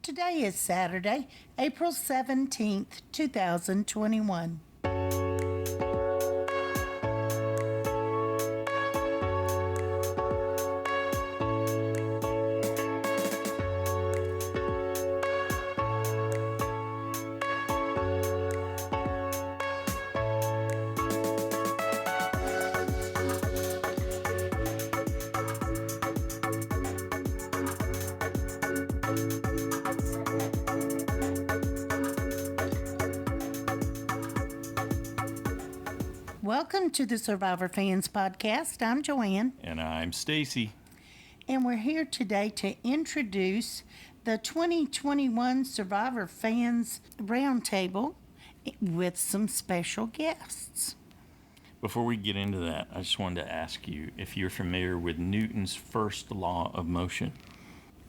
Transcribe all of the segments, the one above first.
Today is Saturday, April 17th, 2021. Welcome to the Survivor Fans Podcast. I'm Joanne. And I'm Stacy. And we're here today to introduce the 2021 Survivor Fans Roundtable with some special guests. Before we get into that, I just wanted to ask you if you're familiar with Newton's first law of motion.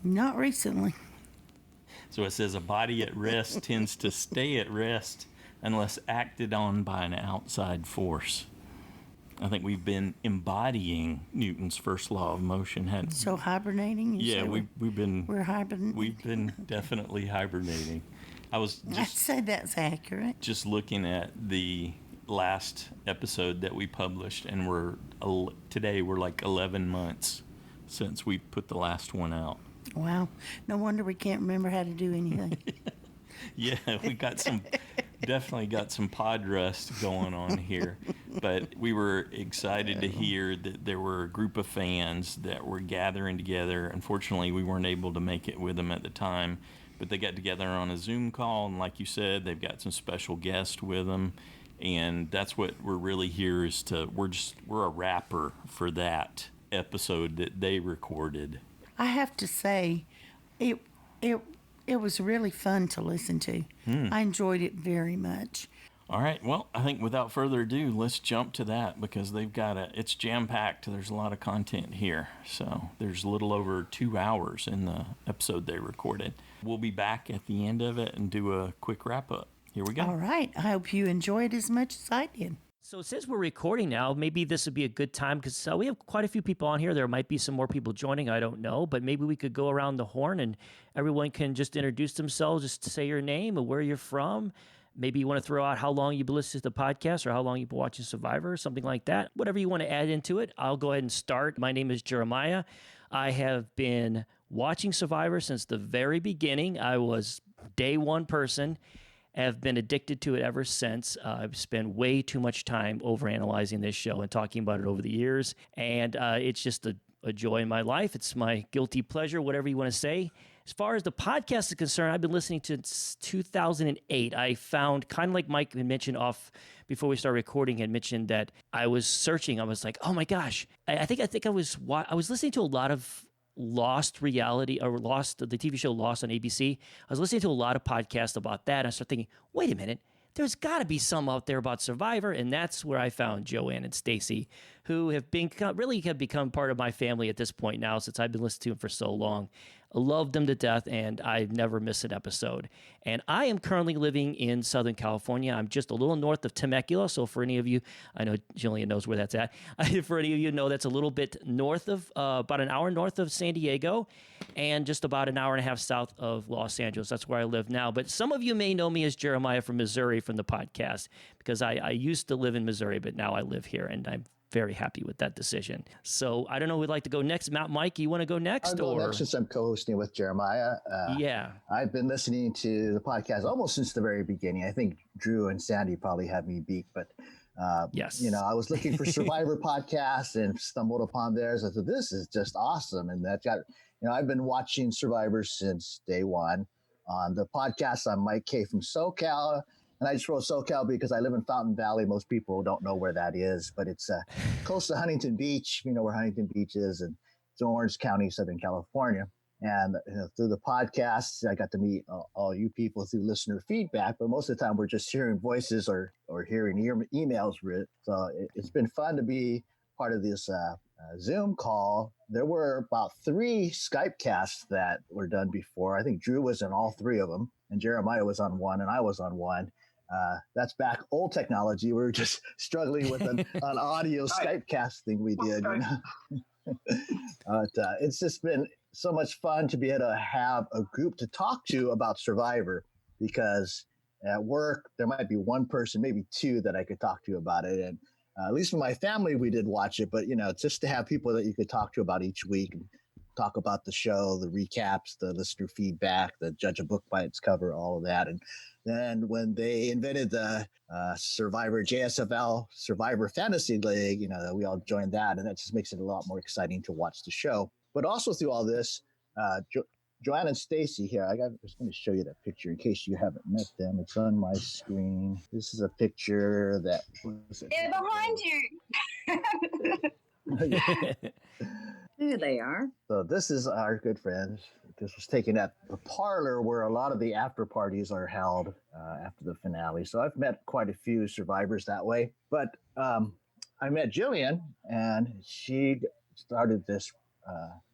Not recently. So it says a body at rest tends to stay at rest unless acted on by an outside force. I think we've been embodying Newton's first law of motion. So hibernating? Yeah, we've been hibernating. We've been definitely hibernating. I'd say that's accurate. Just looking at the last episode that we published, and today we're like 11 months since we put the last one out. Wow. No wonder we can't remember how to do anything. Yeah, we definitely got some pod rust going on here. But we were excited to hear that there were a group of fans that were gathering together. Unfortunately, we weren't able to make it with them at the time, but they got together on a Zoom call, and like you said, they've got some special guests with them. And that's what we're really here is we're a wrapper for that episode that they recorded. I have to say, it was really fun to listen to. I enjoyed it very much. All right. Well, I think without further ado, let's jump to that because it's jam-packed. There's a lot of content here. So there's a little over 2 hours in the episode they recorded. We'll be back at the end of it and do a quick wrap-up. Here we go. All right. I hope you enjoy it as much as I did. So since we're recording now, maybe this would be a good time because we have quite a few people on here. There might be some more people joining. I don't know. But maybe we could go around the horn and everyone can just introduce themselves, just say your name and where you're from. Maybe you want to throw out how long you've been listening to the podcast or how long you've been watching Survivor or something like that. Whatever you want to add into it, I'll go ahead and start. My name is Jeremiah. I have been watching Survivor since the very beginning. I was day one person. Have been addicted to it ever since. I've spent way too much time overanalyzing this show and talking about it over the years. And it's just a joy in my life. It's my guilty pleasure, whatever you want to say. As far as the podcast is concerned, I've been listening to 2008. I found, kind of like Mike had mentioned before we started recording, had mentioned that I was searching. I was like, oh my gosh. I think I was listening to a lot of Lost reality or Lost, the TV show Lost on ABC. I was listening to a lot of podcasts about that. And I started thinking, wait a minute, there's got to be some out there about Survivor. And that's where I found Joanne and Stacy, who have become part of my family at this point now since I've been listening to them for so long. I love them to death, and I never miss an episode. And I am currently living in Southern California. I'm just a little north of Temecula. So for any of you, I know Jillian knows where that's at. For any of you know, that's a little bit north of, about an hour north of San Diego, and just about an hour and a half south of Los Angeles. That's where I live now. But some of you may know me as Jeremiah from Missouri from the podcast, because I used to live in Missouri, but now I live here, and I'm very happy with that decision. So I don't know who would like to go next. Mike, you want to go next? I'll go next since I'm co-hosting with Jeremiah. Yeah. I've been listening to the podcast almost since the very beginning. I think Drew and Sandy probably had me beat, but yes. I was looking for Survivor podcasts and stumbled upon theirs. I said, this is just awesome. And I've been watching Survivor since day one. On the podcast, I'm Mike K from SoCal. And I just wrote SoCal because I live in Fountain Valley. Most people don't know where that is, but it's close to Huntington Beach. You know where Huntington Beach is, and it's in Orange County, Southern California. And through the podcast, I got to meet all you people through listener feedback. But most of the time, we're just hearing voices or hearing emails. So it's been fun to be part of this Zoom call. There were about 3 Skype casts that were done before. I think Drew was in all 3 of them, and Jeremiah was on one, and I was on one. That's back old technology. We were just struggling with an audio Skype cast thing we did. But it's just been so much fun to be able to have a group to talk to about Survivor, because at work there might be one person, maybe two, that I could talk to about it. And at least for my family, we did watch it. But, just to have people that you could talk to about each week and talk about the show, the recaps, the listener feedback, the judge a book by its cover, all of that. And then when they invented the Survivor JSFL Survivor Fantasy League, we all joined that. And that just makes it a lot more exciting to watch the show. But also through all this, Joanne and Stacy here, I was going to show you that picture in case you haven't met them. It's on my screen. This is a picture that... They're behind you. There they are. So this is our good friends. This was taken at the parlor where a lot of the after parties are held after the finale. So I've met quite a few survivors that way. But I met Jillian, and she started this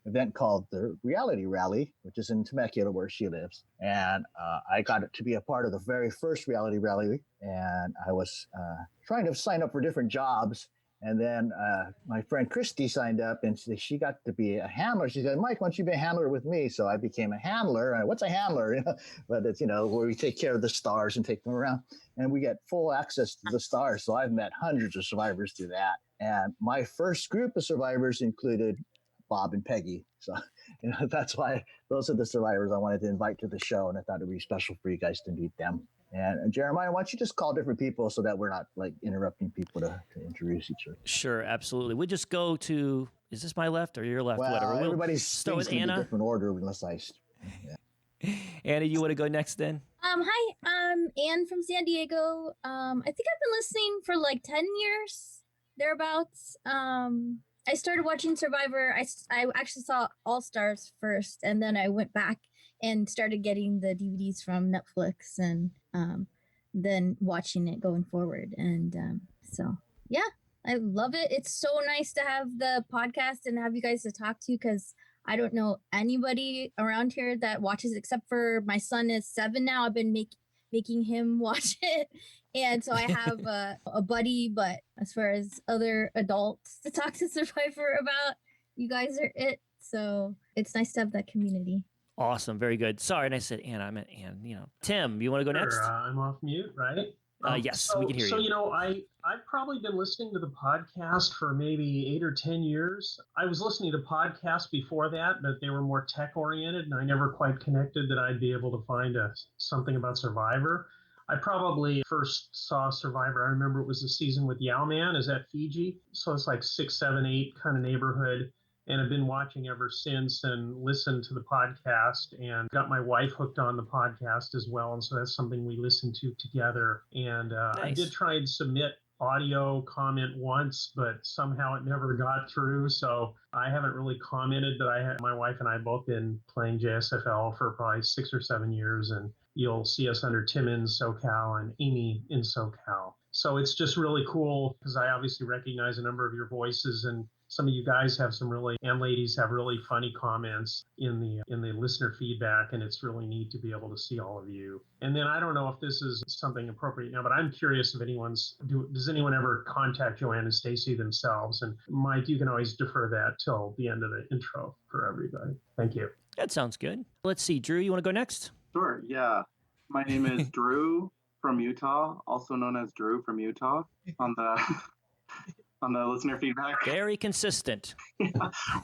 event called the Reality Rally, which is in Temecula, where she lives. And I got to be a part of the very first Reality Rally. And I was trying to sign up for different jobs. And then my friend Christy signed up, and she got to be a handler. She said, Mike, why don't you be a handler with me? So I became a handler. And what's a handler? But it's, where we take care of the stars and take them around. And we get full access to the stars. So I've met hundreds of survivors through that. And my first group of survivors included Bob and Peggy. So, that's why those are the survivors I wanted to invite to the show. And I thought it'd be special for you guys to meet them. And Jeremiah, why don't you just call different people so that we're not interrupting people to introduce each other? Sure, absolutely. We just go to, is this my left or your left? Well, whatever. Everybody's start with Anna. Different order unless I... Yeah. Anna, you want to go next then? Hi, I'm Ann from San Diego. I think I've been listening for like 10 years, thereabouts. I started watching Survivor. I actually saw All Stars first, and then I went back and started getting the DVDs from Netflix, and then watching it going forward. And so, yeah, I love it. It's so nice to have the podcast and have you guys to talk to, because I don't know anybody around here that watches, except for my son is 7 now. I've been making him watch it. And so I have a buddy, but as far as other adults to talk to Survivor about, you guys are it. So it's nice to have that community. Awesome. Very good. Sorry, and I said Anna. I meant Ann. Tim, you want to go next? I'm off mute, right? Yes, we can hear you. So, I've probably been listening to the podcast for maybe 8 or 10 years. I was listening to podcasts before that, but they were more tech-oriented, and I never quite connected that I'd be able to find something about Survivor. I probably first saw Survivor. I remember it was a season with Yowman. Is that Fiji? So it's like 6, 7, 8 kind of neighborhood. And I've been watching ever since and listened to the podcast and got my wife hooked on the podcast as well. And so that's something we listen to together. And Nice. I did try and submit audio comment once, but somehow it never got through. So I haven't really commented, but my wife and I both been playing JSFL for probably 6 or 7 years. And you'll see us under Tim in SoCal and Amy in SoCal. So it's just really cool because I obviously recognize a number of your voices, and some of you guys have and ladies have really funny comments in the listener feedback, and it's really neat to be able to see all of you. And then I don't know if this is something appropriate now, but I'm curious if does anyone ever contact Joanne and Stacy themselves? And Mike, you can always defer that till the end of the intro for everybody. Thank you. That sounds good. Let's see. Drew, you want to go next? Sure, yeah. My name is Drew from Utah, also known as Drew from Utah on the listener feedback. Very consistent. Yeah.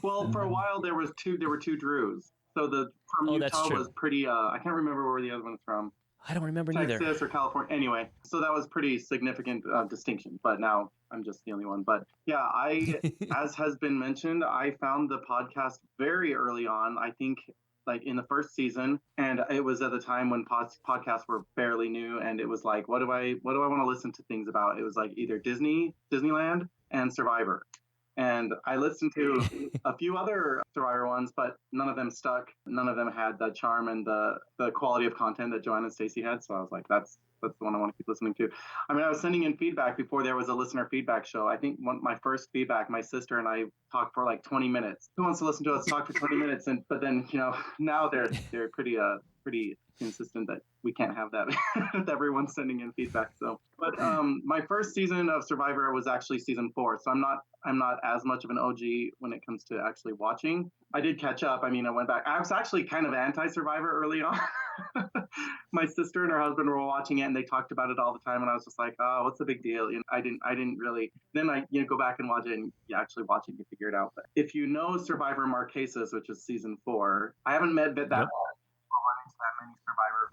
Well, for a while there were two Drews. So the from Utah was pretty I can't remember where the other one's from. I don't remember neither. Texas or California. Anyway, so that was pretty significant distinction, but now I'm just the only one. But yeah, as has been mentioned, I found the podcast very early on. I think like in the first season, and it was at the time when podcasts were fairly new, and it was like, what do I want to listen to things about? It was like either Disneyland and Survivor. And I listened to a few other Survivor ones, but none of them stuck. None of them had the charm and the quality of content that Joanne and Stacy had. So I was like, that's the one I want to keep listening to. I mean, I was sending in feedback before there was a listener feedback show. I think my first feedback, my sister and I talked for like 20 minutes. Who wants to listen to us talk for 20 minutes? But then, now they're pretty pretty insistent that we can't have that with everyone sending in feedback. So, but my first season of Survivor was actually season 4, so I'm not as much of an OG when it comes to actually watching. I did catch up. I mean, I went back. I was actually kind of anti-Survivor early on. My sister and her husband were watching it, and they talked about it all the time. And I was just like, "Oh, what's the big deal?" You know, I didn't really. Then I, go back and watch it, and you actually watch it, you figure it out. But if you know Survivor Marquesas, which is season 4, I haven't met that that many Survivor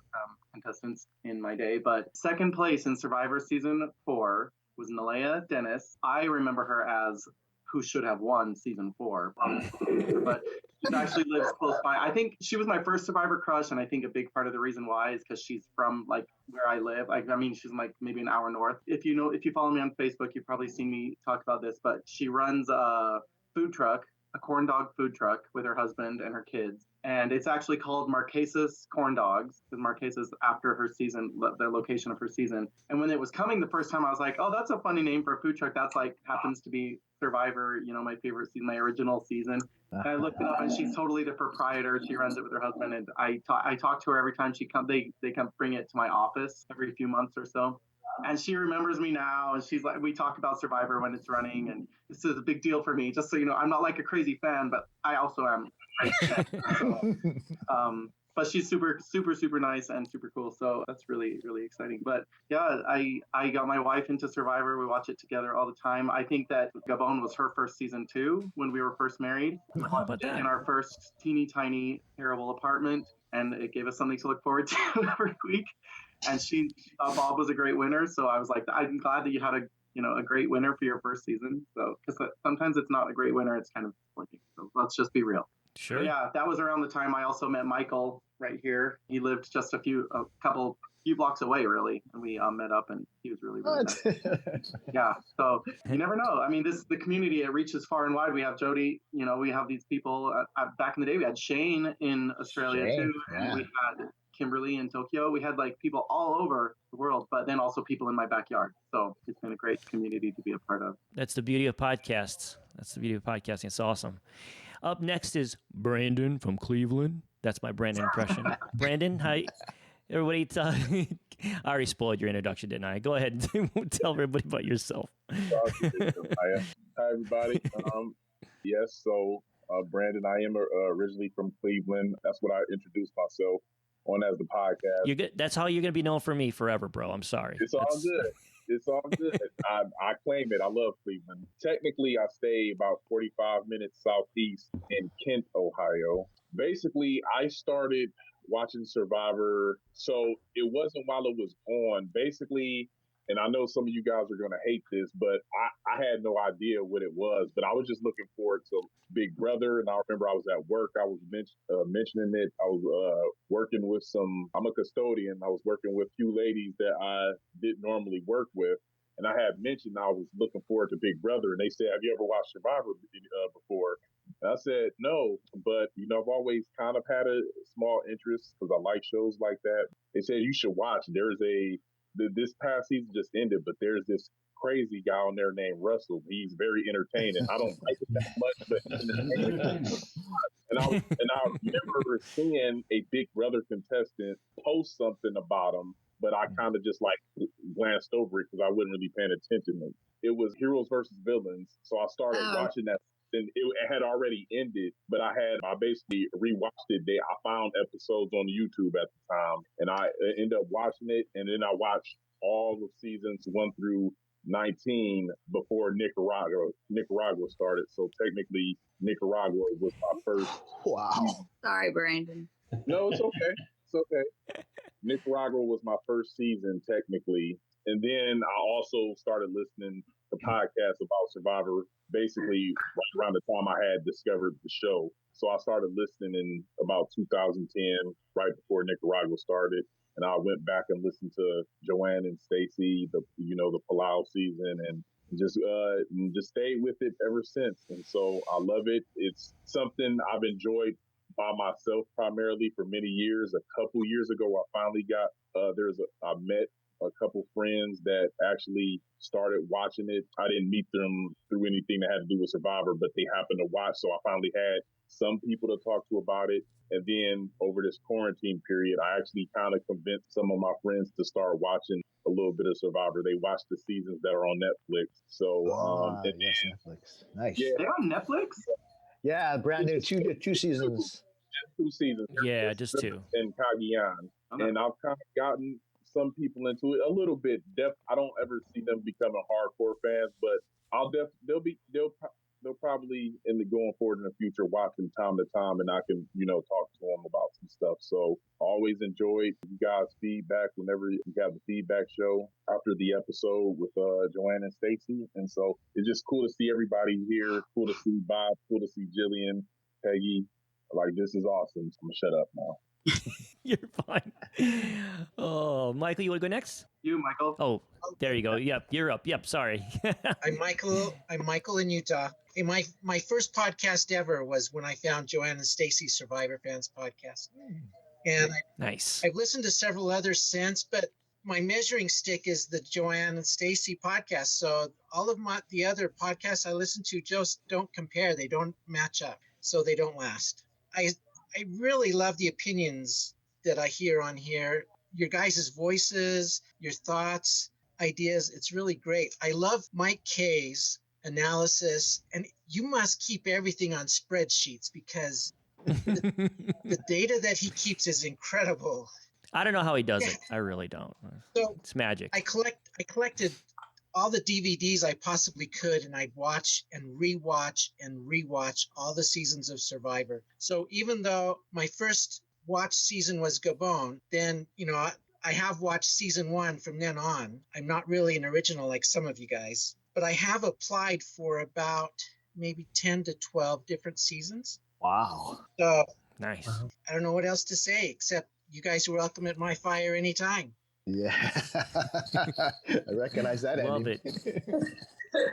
contestants in my day, but second place in Survivor season 4 was Nalea Dennis. I remember her as who should have won season 4, but she actually lives close by. I think she was my first Survivor crush, and I think a big part of the reason why is because she's from like where I live. Like, I mean, she's like maybe an hour north. If you follow me on Facebook, you've probably seen me talk about this, but she runs a food truck, a corn dog food truck with her husband and her kids. And it's actually called Marquesas Corn Dogs, because Marquesas after her season, the location of her season. And when it was coming the first time, I was like, oh, that's a funny name for a food truck. That's like happens to be Survivor, my favorite season, my original season. And I looked it up, and she's totally the proprietor. She runs it with her husband, and I talk to her every time she comes. They come bring it to my office every few months or so. And she remembers me now, and she's like, we talk about Survivor when it's running, and this is a big deal for me. Just so you know, I'm not like a crazy fan, but I also am. But she's super, super, super nice and super cool. So that's really, really exciting. But yeah, I got my wife into Survivor. We watch it together all the time. I think that Gabon was her first season too when we were first married. How about that? In our first teeny tiny, terrible apartment. And it gave us something to look forward to every week. And she thought Bob was a great winner. So I was like, I'm glad that you had a great winner for your first season. So, because sometimes it's not a great winner, it's kind of disappointing. So let's just be real. Sure. But yeah, that was around the time I also met Michael right here. He lived just a few blocks away, really, and we met up, and he was really, really nice. Yeah, so you never know. I mean, the community, it reaches far and wide. We have Jody, we have these people. Back in the day, we had Shane in Australia too, and we had Kimberly in Tokyo. We had like people all over the world, but then also people in my backyard. So it's been a great community to be a part of. That's the beauty of podcasts. That's the beauty of podcasting. It's awesome. Up next is Brandon from Cleveland. That's my Brandon impression. Brandon, hi. Everybody, I already spoiled your introduction, didn't I? Go ahead and tell everybody about yourself. Hi, everybody. Yes, so Brandon, I am originally from Cleveland. That's what I introduced myself on as the podcast. You're good. That's how you're going to be known for me forever, bro. I'm sorry. It's all good. It's all good. I claim it. I love Cleveland. Technically, I stay about 45 minutes southeast in Kent, Ohio. Basically, I started watching Survivor. So it wasn't while it was on. Basically, and I know some of you guys are going to hate this, but I had no idea what it was. But I was just looking forward to Big Brother. And I remember I was at work. I was mentioning it. I was working with I'm a custodian. I was working with a few ladies that I didn't normally work with. And I had mentioned I was looking forward to Big Brother. And they said, have you ever watched Survivor before? And I said, no, but, I've always kind of had a small interest because I like shows like that. They said, you should watch. This past season just ended, but there's this crazy guy on there named Russell. He's very entertaining. I don't like it that much, but and I remember seeing a Big Brother contestant post something about him, but I kind of just glanced over it because I wasn't really paying attention. It was Heroes versus Villains, so I started watching that. And it had already ended, but I basically rewatched it. I found episodes on YouTube at the time, and I ended up watching it. And then I watched all of seasons 1 through 19 before Nicaragua started. So technically, Nicaragua was my first. Wow. Sorry, Brandon. No, it's okay. It's okay. Nicaragua was my first season technically, and then I also started listening to podcasts about Survivor. Basically, right around the time I had discovered the show. So I started listening in about 2010, right before Nicaragua started. And I went back and listened to Joanne and Stacy, the Palau season, and just stayed with it ever since. And so I love it. It's something I've enjoyed by myself primarily for many years. A couple years ago, I finally got, I met a couple friends that actually started watching it. I didn't meet them through anything that had to do with Survivor, but they happened to watch. So I finally had some people to talk to about it. And then over this quarantine period, I actually kind of convinced some of my friends to start watching a little bit of Survivor. They watch the seasons that are on Netflix. So, yes, Netflix. Nice. Yeah, They're on Netflix? Yeah, brand new, two seasons. 2 seasons. Yeah, just 2. And Cagayan. Okay. And I've kind of gotten some people into it a little bit. I don't ever see them becoming hardcore fans, but they'll probably going forward in the future watch from time to time, and I can talk to them about some stuff. So I always enjoyed you guys' feedback whenever you have the feedback show after the episode with Joanne and Stacy, and so it's just cool to see everybody here. Cool to see Bob. Cool to see Jillian, Peggy. Like, this is awesome. So I'm gonna shut up now. You're fine. Oh, Michael, you want to go next? You, Michael. Oh, there you go. Yep, you're up. Yep, sorry. I'm Michael in Utah. Hey, my first podcast ever was when I found Joanne and Stacy's Survivor Fans podcast. And Nice. I've listened to several others since, but my measuring stick is the Joanne and Stacy podcast. So all of the other podcasts I listen to just don't compare. They don't match up. So they don't last. I really love the opinions that I hear on here. Your guys' voices, your thoughts, ideas. It's really great. I love Mike K's analysis, and you must keep everything on spreadsheets because the data that he keeps is incredible. I don't know how he does it. I really don't. So It's magic. I collected all the DVDs I possibly could, and I'd watch and rewatch all the seasons of Survivor. So even though my first watch season was Gabon, then, I have watched season 1 from then on. I'm not really an original like some of you guys, but I have applied for about maybe 10 to 12 different seasons. Wow. So Nice. I don't know what else to say, except you guys are welcome at my fire anytime. Yeah. I recognize that. Love ending. it.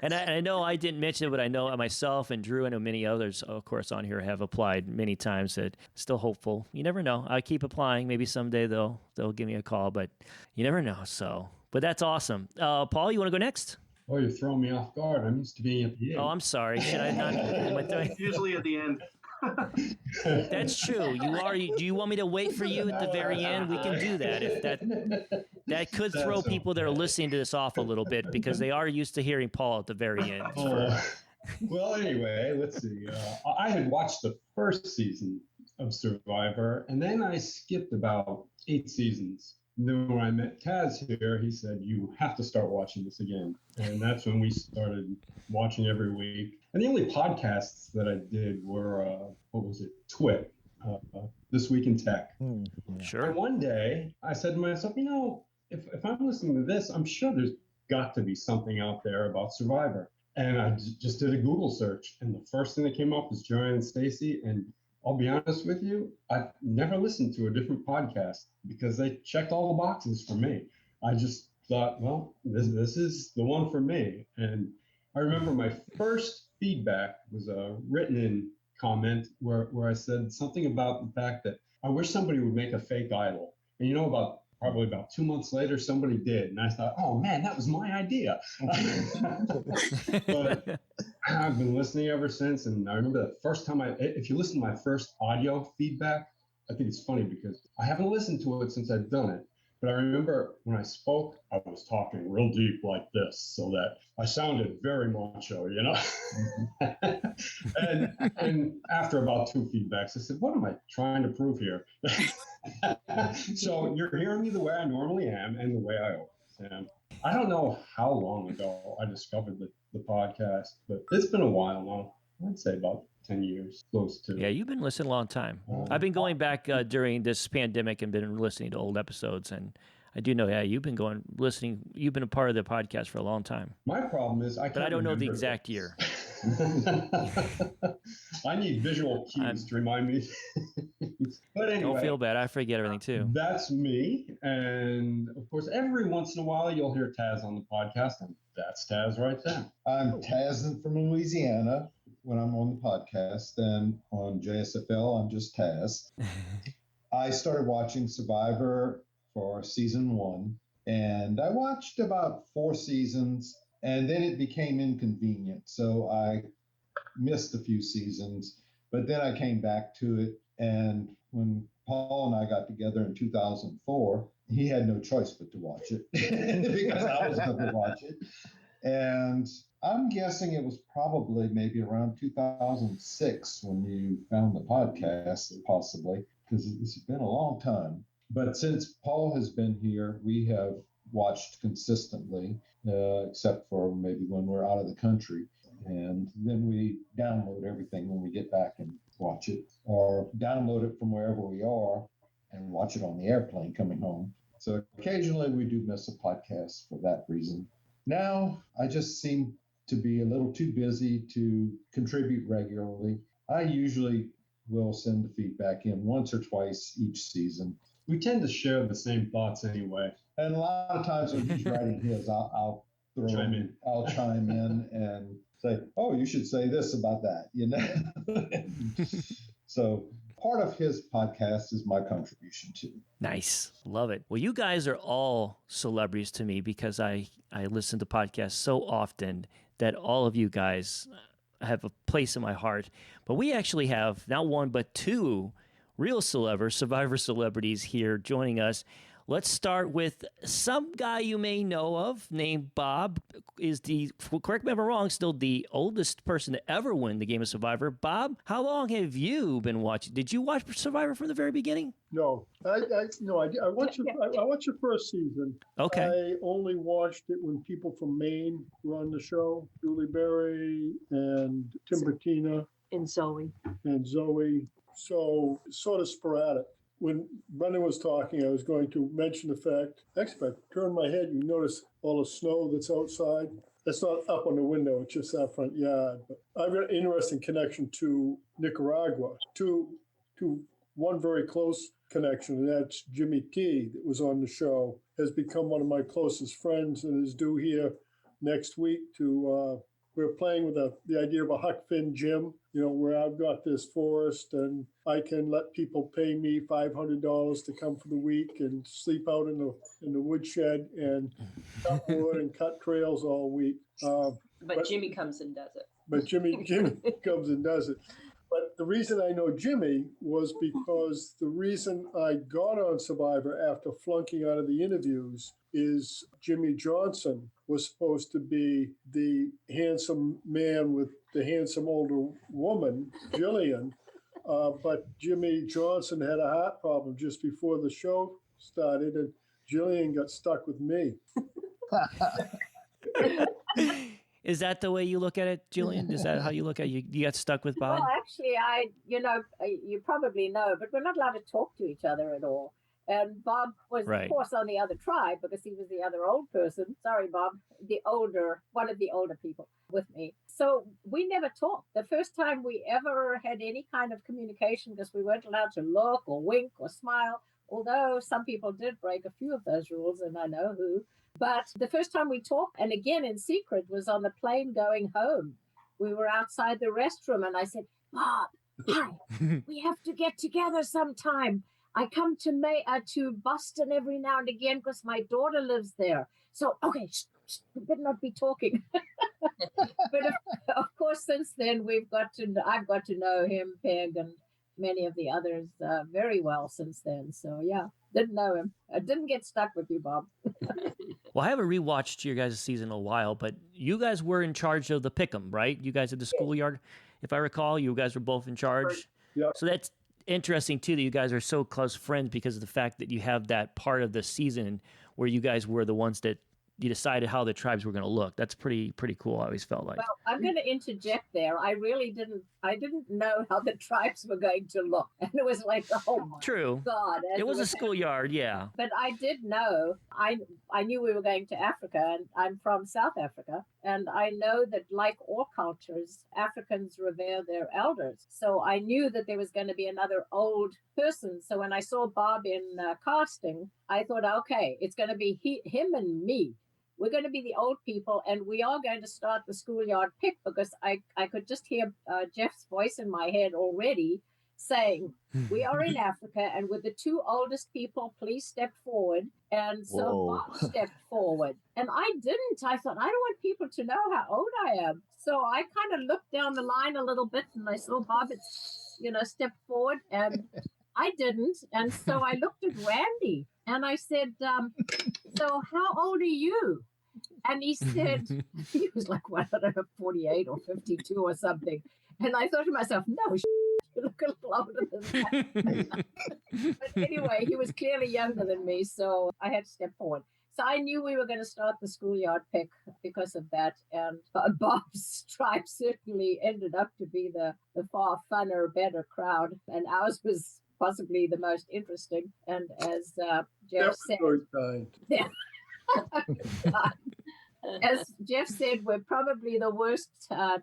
And I know I didn't mention it, but I know myself and Drew, I know many others, of course, on here have applied many times. That still hopeful. You never know. I keep applying. Maybe someday they'll give me a call, but you never know. So, but that's awesome. Paul, you want to go next? Oh, you're throwing me off guard. I'm used to being at the end. Oh, I'm sorry. Should I not? Am I doing? Usually at the end. That's true. Do you want me to wait for you at the very end? We can do that. If that could throw people that are listening to this off a little bit because they are used to hearing Paul at the very end. Well, anyway, let's see. I had watched the first season of Survivor, and then I skipped about 8 seasons. And then when I met Taz here, he said, you have to start watching this again. And that's when we started watching every week. And the only podcasts that I did were, TWIT, This Week in Tech. Sure. And one day I said to myself, if I'm listening to this, I'm sure there's got to be something out there about Survivor. And I just did a Google search. And the first thing that came up was Joanne and Stacy. And I'll be honest with you, I've never listened to a different podcast because they checked all the boxes for me. I just thought, well, this is the one for me. And I remember my first feedback was a written-in comment where I said something about the fact that I wish somebody would make a fake idol. And probably about 2 months later, somebody did. And I thought, oh man, that was my idea. But I've been listening ever since. And I remember the first time if you listen to my first audio feedback, I think it's funny because I haven't listened to it since I've done it. But I remember when I spoke, I was talking real deep like this so that I sounded very macho, and after about 2 feedbacks, I said, what am I trying to prove here? So you're hearing me the way I normally am and the way I always am. I don't know how long ago I discovered the podcast, but it's been a while now. I'd say about 10 years, close to. Yeah, you've been listening a long time. I've been going back during this pandemic and been listening to old episodes, and I do know, you've been listening. You've been a part of the podcast for a long time. My problem is but I don't know the exact year. I need visual cues to remind me. But anyway, don't feel bad. I forget everything too. That's me, and of course, every once in a while you'll hear Taz on the podcast, and that's Taz right there. I'm Taz from Louisiana. When I'm on the podcast, and on JSFL, I'm just Taz. I started watching Survivor for season 1, And I watched about 4 seasons, and then it became inconvenient. So I missed a few seasons, but then I came back to it. And when Paul and I got together in 2004, he had no choice but to watch it because I was going to watch it. And I'm guessing it was probably maybe around 2006 when you found the podcast, possibly, because it's been a long time. But since Paul has been here, we have watched consistently, except for maybe when we're out of the country. And then we download everything when we get back and watch it, or download it from wherever we are and watch it on the airplane coming home. So occasionally we do miss a podcast for that reason. Now I just seem to be a little too busy to contribute regularly. I usually will send the feedback in once or twice each season. We tend to share the same thoughts anyway. And a lot of times when he's writing his, I'll chime in and say, oh, you should say this about that, you know? So part of his podcast is my contribution too. Nice. Love it. Well, you guys are all celebrities to me because I listen to podcasts so often that all of you guys have a place in my heart. But we actually have not one, but two real Survivor celebrities here joining us. Let's start with some guy you may know of named Bob. Is correct me if I'm wrong, still the oldest person to ever win the game of Survivor. Bob, how long have you been watching? Did you watch Survivor from the very beginning? No, I watched the first season. Okay. I only watched it when people from Maine were on the show, Julie Berry and Tim Bettina. And Zoe. So sort of sporadic. When Brendan was talking, I was going to mention the fact, actually, if I turn my head, you notice all the snow that's outside. That's not up on the window, it's just that front yard. But I've got an interesting connection to Nicaragua, to one very close connection, and that's Jimmy T that was on the show, has become one of my closest friends and is due here next week to, we're playing with the idea of a Huck Finn gym, where I've got this forest and I can let people pay me $500 to come for the week and sleep out in the woodshed and cut wood and cut trails all week. But Jimmy comes and does it. But Jimmy comes and does it. But the reason I know Jimmy was because the reason I got on Survivor after flunking out of the interviews is Jimmy Johnson was supposed to be the handsome man with the handsome older woman, Jillian. But Jimmy Johnson had a heart problem just before the show started, and Jillian got stuck with me. Is that the way you look at it, Jillian? Is that how you look at it? You got stuck with Bob? Well, actually, you probably know, but we're not allowed to talk to each other at all. And Bob was, of course, on the other tribe because he was the other old person. Sorry, Bob, one of the older people with me. So we never talked. The first time we ever had any kind of communication, because we weren't allowed to look or wink or smile, although some people did break a few of those rules, and I know who. But the first time we talked, and again in secret, was on the plane going home. We were outside the restroom, and I said, Bob, hi, we have to get together sometime. I come to Boston every now and again because my daughter lives there. So, okay, we better not be talking. But of course, since then, I've got to know him, Peg, and many of the others very well since then. So, yeah, didn't know him. I didn't get stuck with you, Bob. Well, I haven't rewatched your guys' season in a while, but you guys were in charge of the pick'em, right? You guys at the schoolyard, if I recall, you guys were both in charge. Yep. So that's interesting too that you guys are so close friends because of the fact that you have that part of the season where you guys were the ones that you decided how the tribes were going to look. That's pretty cool. I always felt like. Well, I'm going to interject there. I didn't know how the tribes were going to look, and it was like, oh my God! It was a schoolyard, yeah. But I did know. I knew we were going to Africa, and I'm from South Africa, and I know that like all cultures, Africans revere their elders. So I knew that there was going to be another old person. So when I saw Bob in casting, I thought, okay, it's going to be him and me. We're going to be the old people, and we are going to start the schoolyard pick because I could just hear Jeff's voice in my head already saying, "We are in Africa, and with the two oldest people, please step forward." And so Bob stepped forward, and I didn't. I thought, I don't want people to know how old I am. So I kind of looked down the line a little bit, and I saw Bob, step forward, and I didn't. And so I looked at Randy, and I said, "So how old are you?" And he said, he was like, well, I don't know, 48 or 52 or something. And I thought to myself, no, you look a little older than that. But anyway, he was clearly younger than me, so I had to step forward. So I knew we were going to start the schoolyard pick because of that. And Bob's tribe certainly ended up to be the far funner, better crowd. And ours was possibly the most interesting. And as Jeff said... Yeah. As Jeff said, we're probably the worst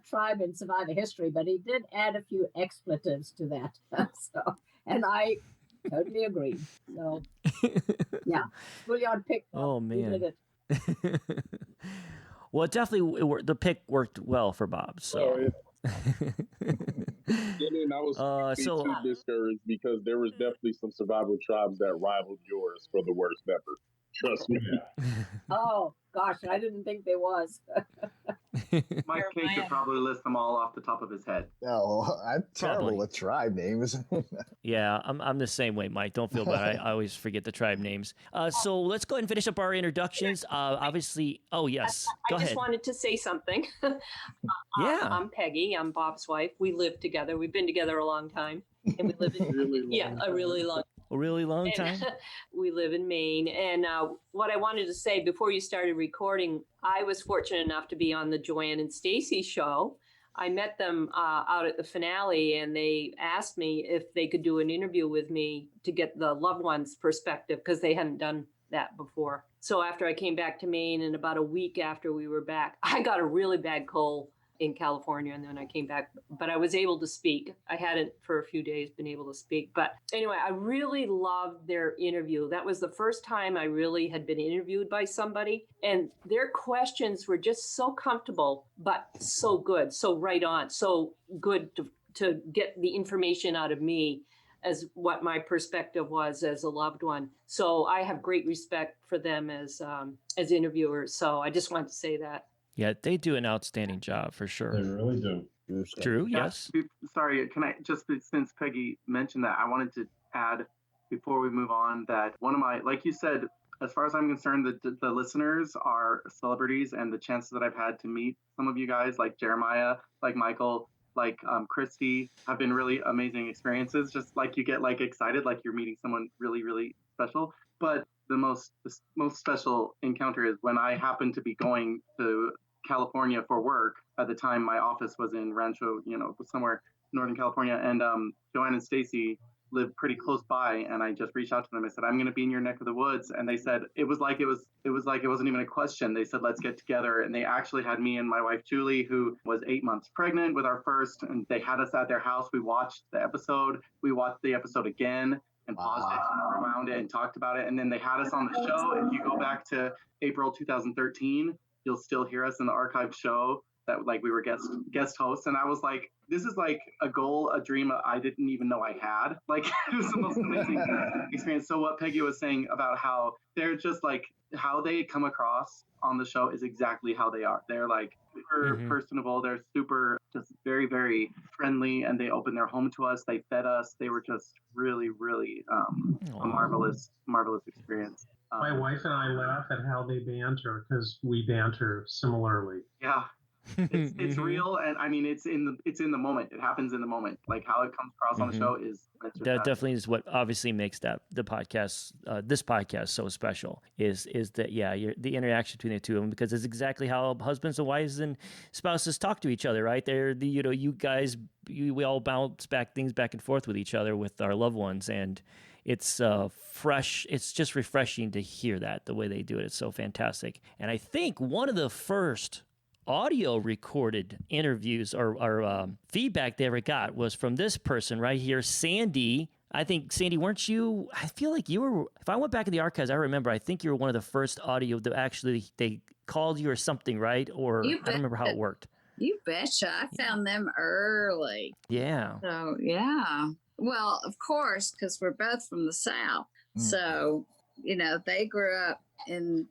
tribe in Survivor history, but he did add a few expletives to that. And I totally agree. So, yeah, schoolyard pick. Oh, man. We did it. Well, definitely the pick worked well for Bob. So. Oh, yeah. And I was too discouraged because there was definitely some survival tribes that rivaled yours for the worst ever. Trust me. Oh, gosh, I didn't think there was. Mike K could probably list them all off the top of his head. No, I'm terrible with tribe names. Yeah, I'm the same way, Mike. Don't feel bad. I always forget the tribe names. So let's go ahead and finish up our introductions. Obviously, yes. Go ahead. I just wanted to say something. Yeah. I'm Peggy. I'm Bob's wife. We live together. We've been together a long time. And we live in a really long time. We live in Maine. And what I wanted to say before you started recording, I was fortunate enough to be on the Joanne and Stacy show. I met them out at the finale, and they asked me if they could do an interview with me to get the loved ones' perspective because they hadn't done that before. So after I came back to Maine, and about a week after we were back, I got a really bad cold in California, and then I came back, but I was able to speak. I hadn't for a few days been able to speak, but anyway, I really loved their interview. That was the first time I really had been interviewed by somebody, and their questions were just so comfortable, but so good, so right on, so good to get the information out of me as what my perspective was as a loved one. So I have great respect for them as interviewers. So I just wanted to say that. Yeah, they do an outstanding job for sure. They really do. True, yes. Sorry, can I just, since Peggy mentioned that, I wanted to add before we move on that one of my, like you said, as far as I'm concerned, the listeners are celebrities, and the chances that I've had to meet some of you guys, like Jeremiah, like Michael, like Christy, have been really amazing experiences. Just like you get like excited, like you're meeting someone really, really special. But the most special encounter is when I happened to be going to California for work. At the time, my office was in Rancho, somewhere Northern California, and Joanne and Stacy lived pretty close by, and I just reached out to them. I said, I'm going to be in your neck of the woods, and they said it was like it wasn't even a question. They said, let's get together, and they actually had me and my wife Julie, who was 8 months pregnant with our first, and they had us at their house. We watched the episode. We watched the episode again and paused it and rewound it and talked about it, and then they had us on the show. If you go back to April 2013, you'll still hear us in the archived show that like we were guest hosts. And I was like, this is like a goal, a dream I didn't even know I had. Like it was the most amazing experience. So what Peggy was saying about how they're just like, how they come across on the show is exactly how they are. They're like super personable. They're super just very, very friendly, and they opened their home to us. They fed us. They were just really, really a marvelous experience. My wife and I laugh at how they banter because we banter similarly. Yeah, it's real, and I mean it's in the moment. It happens in the moment. Like how it comes across on the show is that definitely is what obviously makes the podcast, this podcast, so special. Is that the interaction between the two of them, because it's exactly how husbands and wives and spouses talk to each other, right? They're you guys, we all bounce things back and forth with each other with our loved ones, and it's fresh. It's just refreshing to hear that the way they do it. It's so fantastic. And I think one of the first audio recorded interviews or feedback they ever got was from this person right here, Sandy. I think, Sandy, weren't you? I feel like you were. If I went back in the archives, I remember. I think you were one of the first audio that actually they called you or something, right? Or I don't remember how it worked. You betcha. I found them early. Yeah. So, yeah. Well, of course, because we're both from the South. So, they grew up in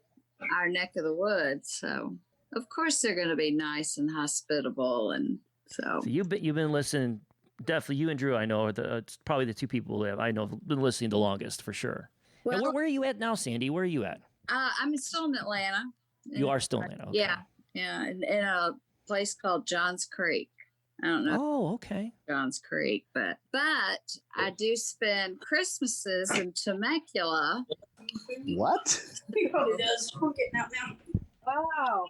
our neck of the woods. So, of course, they're going to be nice and hospitable. And so you've been listening. Definitely, you and Drew, I know, it's probably the two people that I know have been listening the longest for sure. Well, and where are you at now, Sandy? Where are you at? I'm still in Atlanta. You are still in Atlanta. Okay. Yeah, in a place called Johns Creek. I don't know. Oh, okay. Johns Creek, but I do spend Christmases in Temecula. What? He probably does. I'm getting out now. Wow.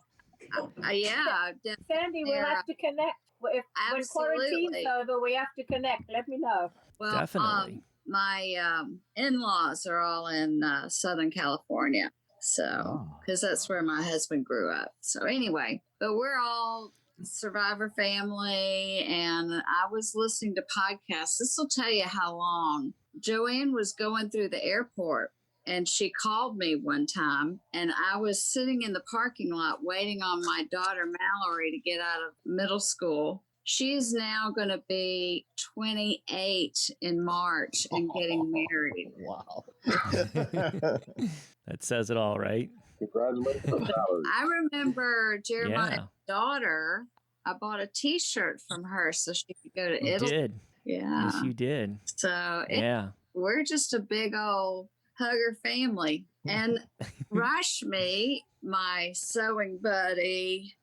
Yeah. Sandy, we'll have to connect. If when quarantine's over, we have to connect. Let me know. Well, definitely. My in-laws are all in Southern California. So, because that's where my husband grew up. So anyway, but we're all Survivor family, and I was listening to podcasts. This will tell you how long. Joanne was going through the airport, and she called me one time, and I was sitting in the parking lot waiting on my daughter Mallory to get out of middle school. She's now going to be 28 in March and getting married. Wow. That says it all, right? Congratulations, Mallory. I remember Jeremiah's daughter. I bought a T-shirt from her so she could go to Italy. You did. Yeah. Yes, you did. So we're just a big old hugger family. And Rashmi, my sewing buddy.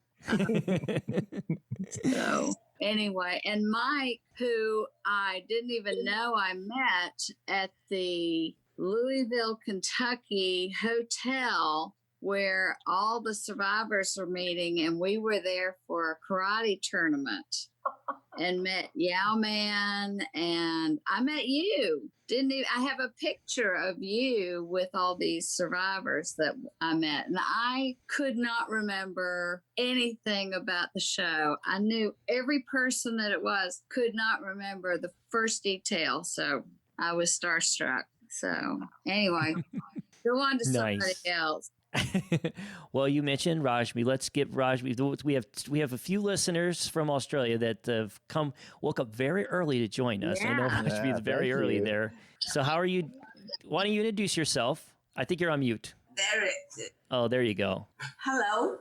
So anyway, and Mike, who I didn't even know I met at the Louisville, Kentucky hotel where all the survivors were meeting, and we were there for a karate tournament and met Yao Man, and I met you. I have a picture of you with all these survivors that I met, and I could not remember anything about the show. I knew every person that it was, could not remember the first detail, so I was starstruck. So anyway, go on to somebody else. Well, you mentioned Rajmi. Let's get Rajmi. We have a few listeners from Australia that have woke up very early to join us. I know Rajmi is very early there. So how are you? Why don't you introduce yourself? I think you're on mute. There it is. Oh, there you go. Hello.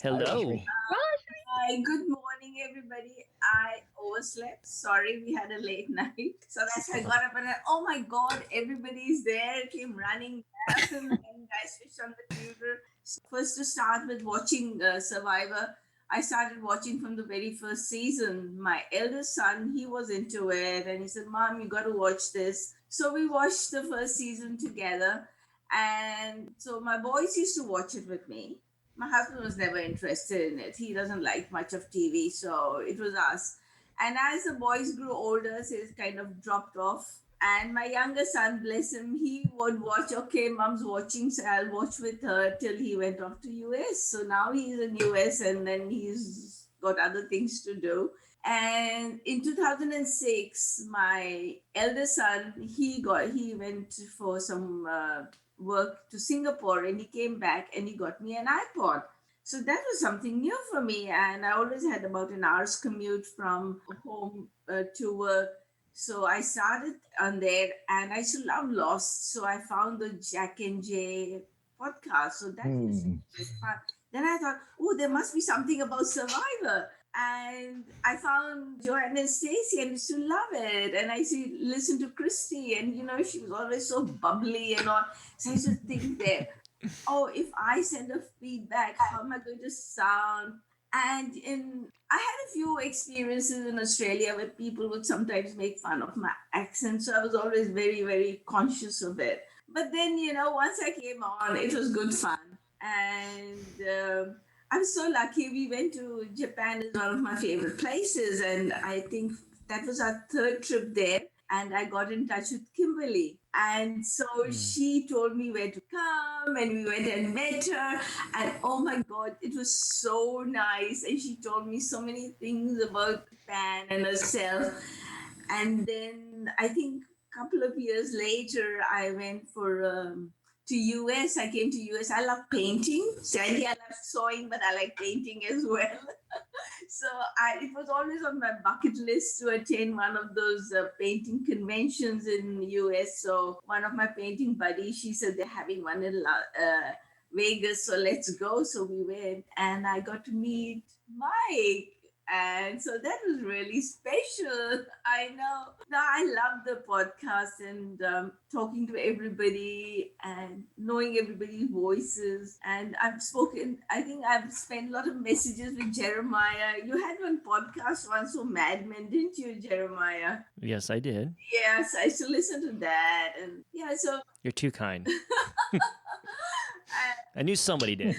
Hello. Hi, good morning, everybody. I overslept. Sorry, we had a late night. So that's why I got up and oh my God, everybody's there. Came running back and I switched on the computer. First, to start with watching Survivor, I started watching from the very first season. My eldest son, he was into it and he said, Mom, you got to watch this. So we watched the first season together. And so my boys used to watch it with me. My husband was never interested in it. He doesn't like much of TV, so it was us. And as the boys grew older, so it kind of dropped off. And my younger son, bless him, he would watch, okay, Mom's watching, so I'll watch with her till he went off to US. So now he's in US and then he's got other things to do. And in 2006, my eldest son, he went for some work to Singapore and he came back and he got me an iPod. So that was something new for me. And I always had about an hour's commute from home to work. So I started on there and I still love Lost. So I found the Jack and Jay podcast. So that was fun. Then I thought, oh, there must be something about Survivor. And I found Joanne and Stacey and I used to love it. And I used to listen to Christy and, she was always so bubbly and all. So I used to think that, if I send a feedback, how am I going to sound? And I had a few experiences in Australia where people would sometimes make fun of my accent. So I was always very, very conscious of it. But then, once I came on, it was good fun. And I'm so lucky. We went to Japan. Is one of my favorite places. And I think that was our third trip there. And I got in touch with Kimberly. And so she told me where to come. And we went and met her. And oh my God, it was so nice. And she told me so many things about Japan and herself. And then I think a couple of years later, I went to US. I came to US. I love painting. Sandy, I love sewing, but I like painting as well. So it was always on my bucket list to attend one of those painting conventions in US. So one of my painting buddies, she said they're having one in Vegas, so let's go. So we went, and I got to meet Mike. And so that was really special. I know. Now I love the podcast and talking to everybody and knowing everybody's voices. And I think I've spent a lot of messages with Jeremiah. You had one podcast once on Mad Men, didn't you, Jeremiah? Yes, I did. Yes, I used to listen to that. And yeah, so. You're too kind. I knew somebody did.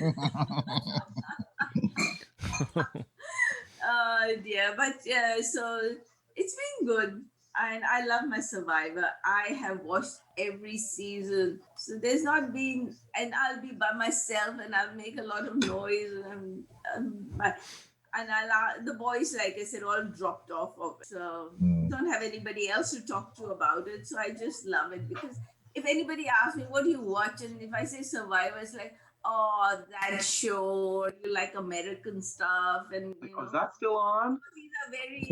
Dear, but so it's been good, and I love my Survivor. I have watched every season, so there's not been, and I'll be by myself, and I'll make a lot of noise, and the boys, like I said, all dropped off of it, so don't have anybody else to talk to about it. So I just love it, because if anybody asks me what do you watch, and if I say Survivor, it's like, oh, that show, you like American stuff, and is that still on? These are very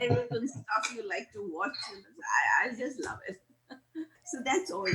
American stuff you like to watch. And I just love it. So that's all.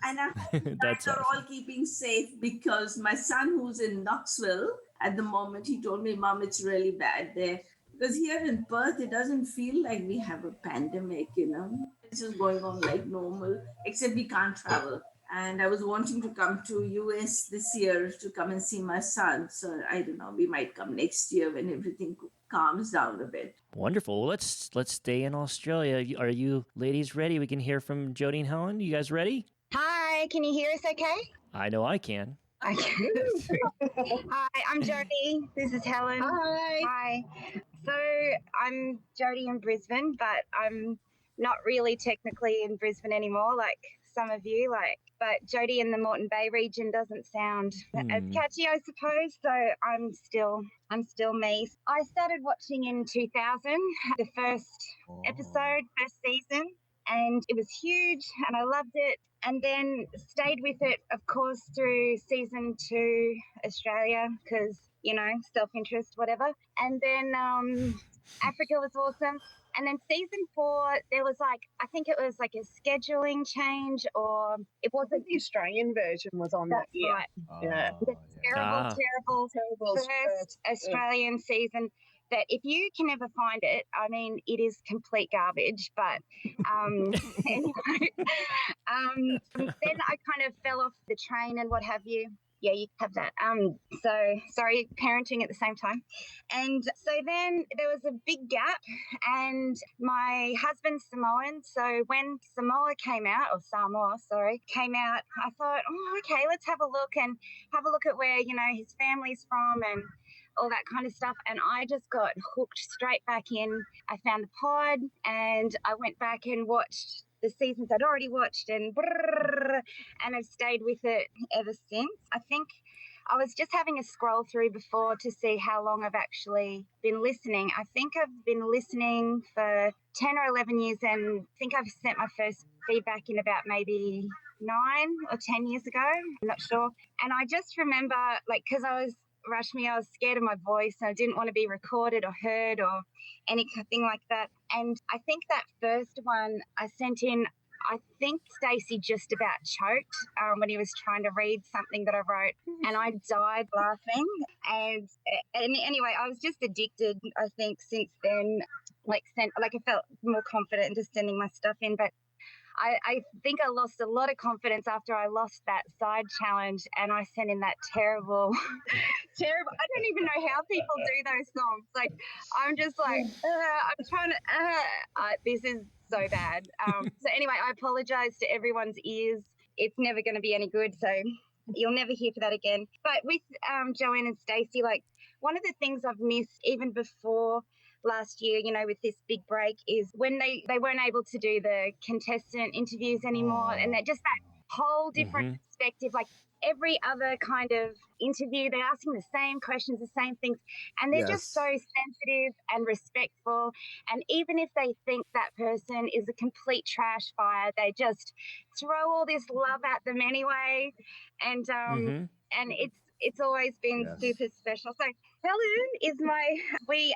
And I hope you guys are all keeping safe, because my son, who's in Knoxville at the moment, he told me, Mom, it's really bad there. Because here in Perth, it doesn't feel like we have a pandemic, It's just going on like normal, except we can't travel. And I was wanting to come to US this year to come and see my son. So I don't know, we might come next year when everything calms down a bit. Wonderful. Well, let's stay in Australia. Are you ladies ready? We can hear from Jody and Helen. You guys ready? Hi, can you hear us okay? I know I can. Hi, I'm Jody. This is Helen. Hi. So I'm Jody in Brisbane, but I'm not really technically in Brisbane anymore, like some of you, but Jody in the Moreton Bay region doesn't sound as catchy, I suppose. So I'm still me. I started watching in 2000, the first season, and it was huge, and I loved it. And then stayed with it, of course, through season 2 Australia, because self-interest, whatever. And then Africa was awesome. And then season 4, there was I think it was a scheduling change, or it wasn't the Australian version was on that. Right. Yeah. The terrible first Australian season. That if you can ever find it, I mean, it is complete garbage. But anyway, then I kind of fell off the train and what have you. Yeah, you have that. So sorry, parenting at the same time. And so then there was a big gap, and my husband's Samoan. So when Samoa came out, I thought, oh, okay, let's have a look at where, his family's from and all that kind of stuff. And I just got hooked straight back in. I found the pod, and I went back and watched the seasons I'd already watched, and I've stayed with it ever since. I think I was just having a scroll through before to see how long I've actually been listening. I think I've been listening for 10 or 11 years, and I think I've sent my first feedback in about maybe 9 or 10 years ago. I'm not sure. And I just remember, because I was scared of my voice, and I didn't want to be recorded or heard or anything like that. And I think that first one I sent in, I think Stacey just about choked when he was trying to read something that I wrote, and I died laughing. And anyway, I was just addicted, I think, since then. I felt more confident in just sending my stuff in, but I think I lost a lot of confidence after I lost that side challenge, and I sent in that terrible. I don't even know how people do those songs. I'm just I'm trying to. This is so bad. So anyway, I apologize to everyone's ears. It's never going to be any good, so you'll never hear for that again. But with Joanne and Stacey, one of the things I've missed even before last year, with this big break, is when they weren't able to do the contestant interviews anymore, and that just that whole different perspective. Every other kind of interview, they're asking the same questions, the same things, and they're just so sensitive and respectful. And even if they think that person is a complete trash fire, they just throw all this love at them anyway. And and it's always been super special. So Helen is we're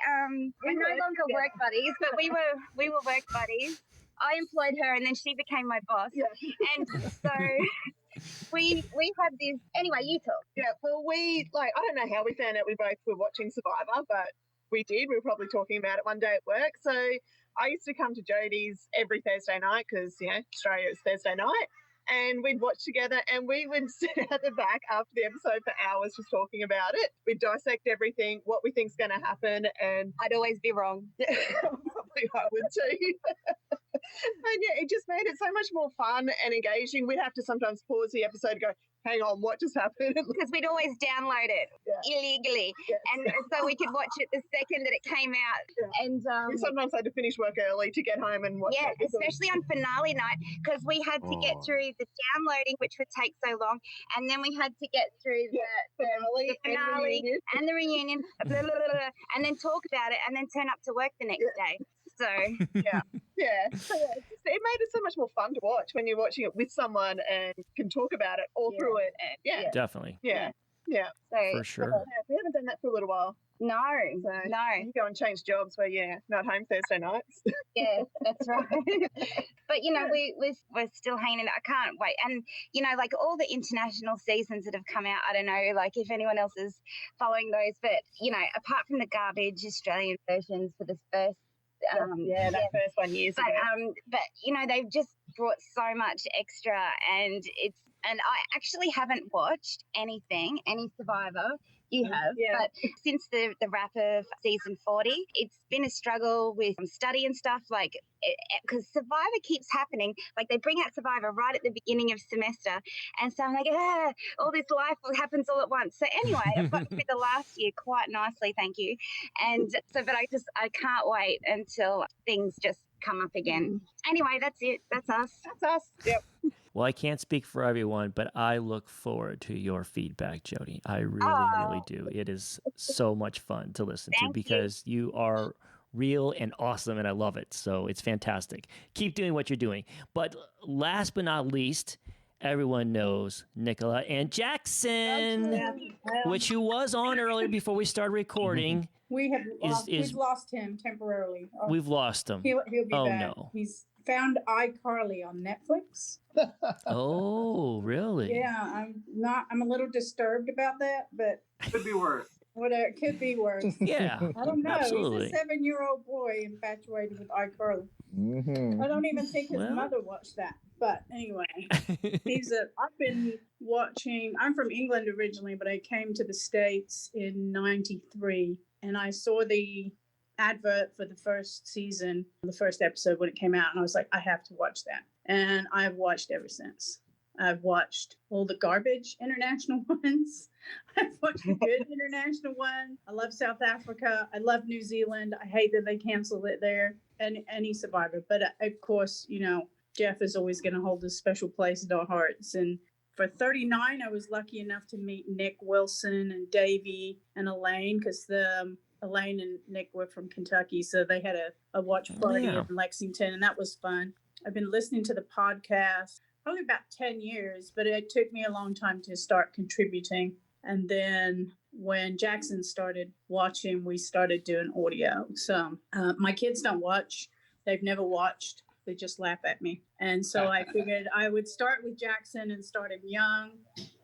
no longer work buddies, but we were work buddies. I employed her and then she became my boss. Yeah. And so we had this, anyway, you talk. Yeah, well, I don't know how we found out we both were watching Survivor, but we did. We were probably talking about it one day at work. So I used to come to Jodie's every Thursday night because, Australia is Thursday night. And we'd watch together and we would sit at the back after the episode for hours just talking about it. We'd dissect everything, what we think's going to happen. And I'd always be wrong. Probably I would too. And yeah, it just made it so much more fun and engaging. We'd have to sometimes pause the episode and go, hang on, what just happened? Because we'd always download it illegally. Yes. And so we could watch it the second that it came out. Yeah. And we sometimes had to finish work early to get home and watch it. Especially on finale night, because we had to get through the downloading, which would take so long. And then we had to get through the finale and the reunion, blah, blah, blah, blah, and then talk about it and then turn up to work the next day. So So it made it so much more fun to watch when you're watching it with someone and can talk about it all through it. And Definitely. Yeah. So, for sure. We haven't done that for a little while. No. You go and change jobs where you're not home Thursday nights. Yeah, that's right. But we're still hanging in. I can't wait. And like all the international seasons that have come out, I don't know, like if anyone else is following those, but apart from the garbage Australian versions for the first. That first one years ago. But they've just brought so much extra, and I actually haven't watched any Survivor. You have, but since the wrap of season 40, it's been a struggle with study and stuff, like, because Survivor keeps happening. Like, they bring out Survivor right at the beginning of semester, and so I'm like, all this life happens all at once. So anyway, I've got through the last year quite nicely, thank you. And so, but I can't wait until things just come up again. Anyway, that's it. That's us. Yep. Well, I can't speak for everyone, but I look forward to your feedback, Jody. I really do. It is so much fun to listen to because you are real and awesome, and I love it. So it's fantastic. Keep doing what you're doing. But last but not least, everyone knows Nicola and Jackson, which you was on earlier before we started recording. We've lost him temporarily. We've lost him. He'll be back. No. He's found iCarly on Netflix. Oh, really? Yeah, I'm a little disturbed about that, but could be worse. Whatever, it could be worse. Yeah, I don't know. absolutely. He's a 7-year-old boy infatuated with iCarly. I don't even think his mother watched that. But anyway, I've been watching. I'm from England originally, but I came to the States in '93, and I saw the advert for the first season, the first episode when it came out, and I was like, I have to watch that. And I've watched ever since. I've watched all the garbage international ones. I've watched the good international one. I love South Africa. I love New Zealand. I hate that they canceled it there. And any Survivor. But of course, Jeff is always going to hold a special place in our hearts. And for 39, I was lucky enough to meet Nick Wilson and Davey and Elaine, because Elaine and Nick were from Kentucky, so they had a watch party in Lexington, and that was fun. I've been listening to the podcast probably about 10 years, but it took me a long time to start contributing. And then when Jackson started watching, we started doing audio. So my kids don't watch. They've never watched. They just laugh at me. And so I figured I would start with Jackson and start him young.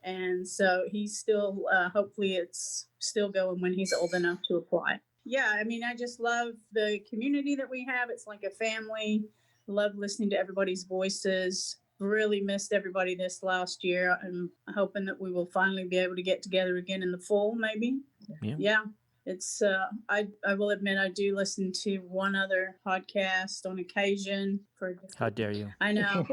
And so he's still, hopefully it's still going when he's old enough to apply. Yeah, I mean, I just love the community that we have. It's like a family. Love listening to everybody's voices. Really missed everybody this last year. I'm hoping that we will finally be able to get together again in the fall, maybe. Yeah. It's I will admit I do listen to one other podcast on occasion. How dare you? I know.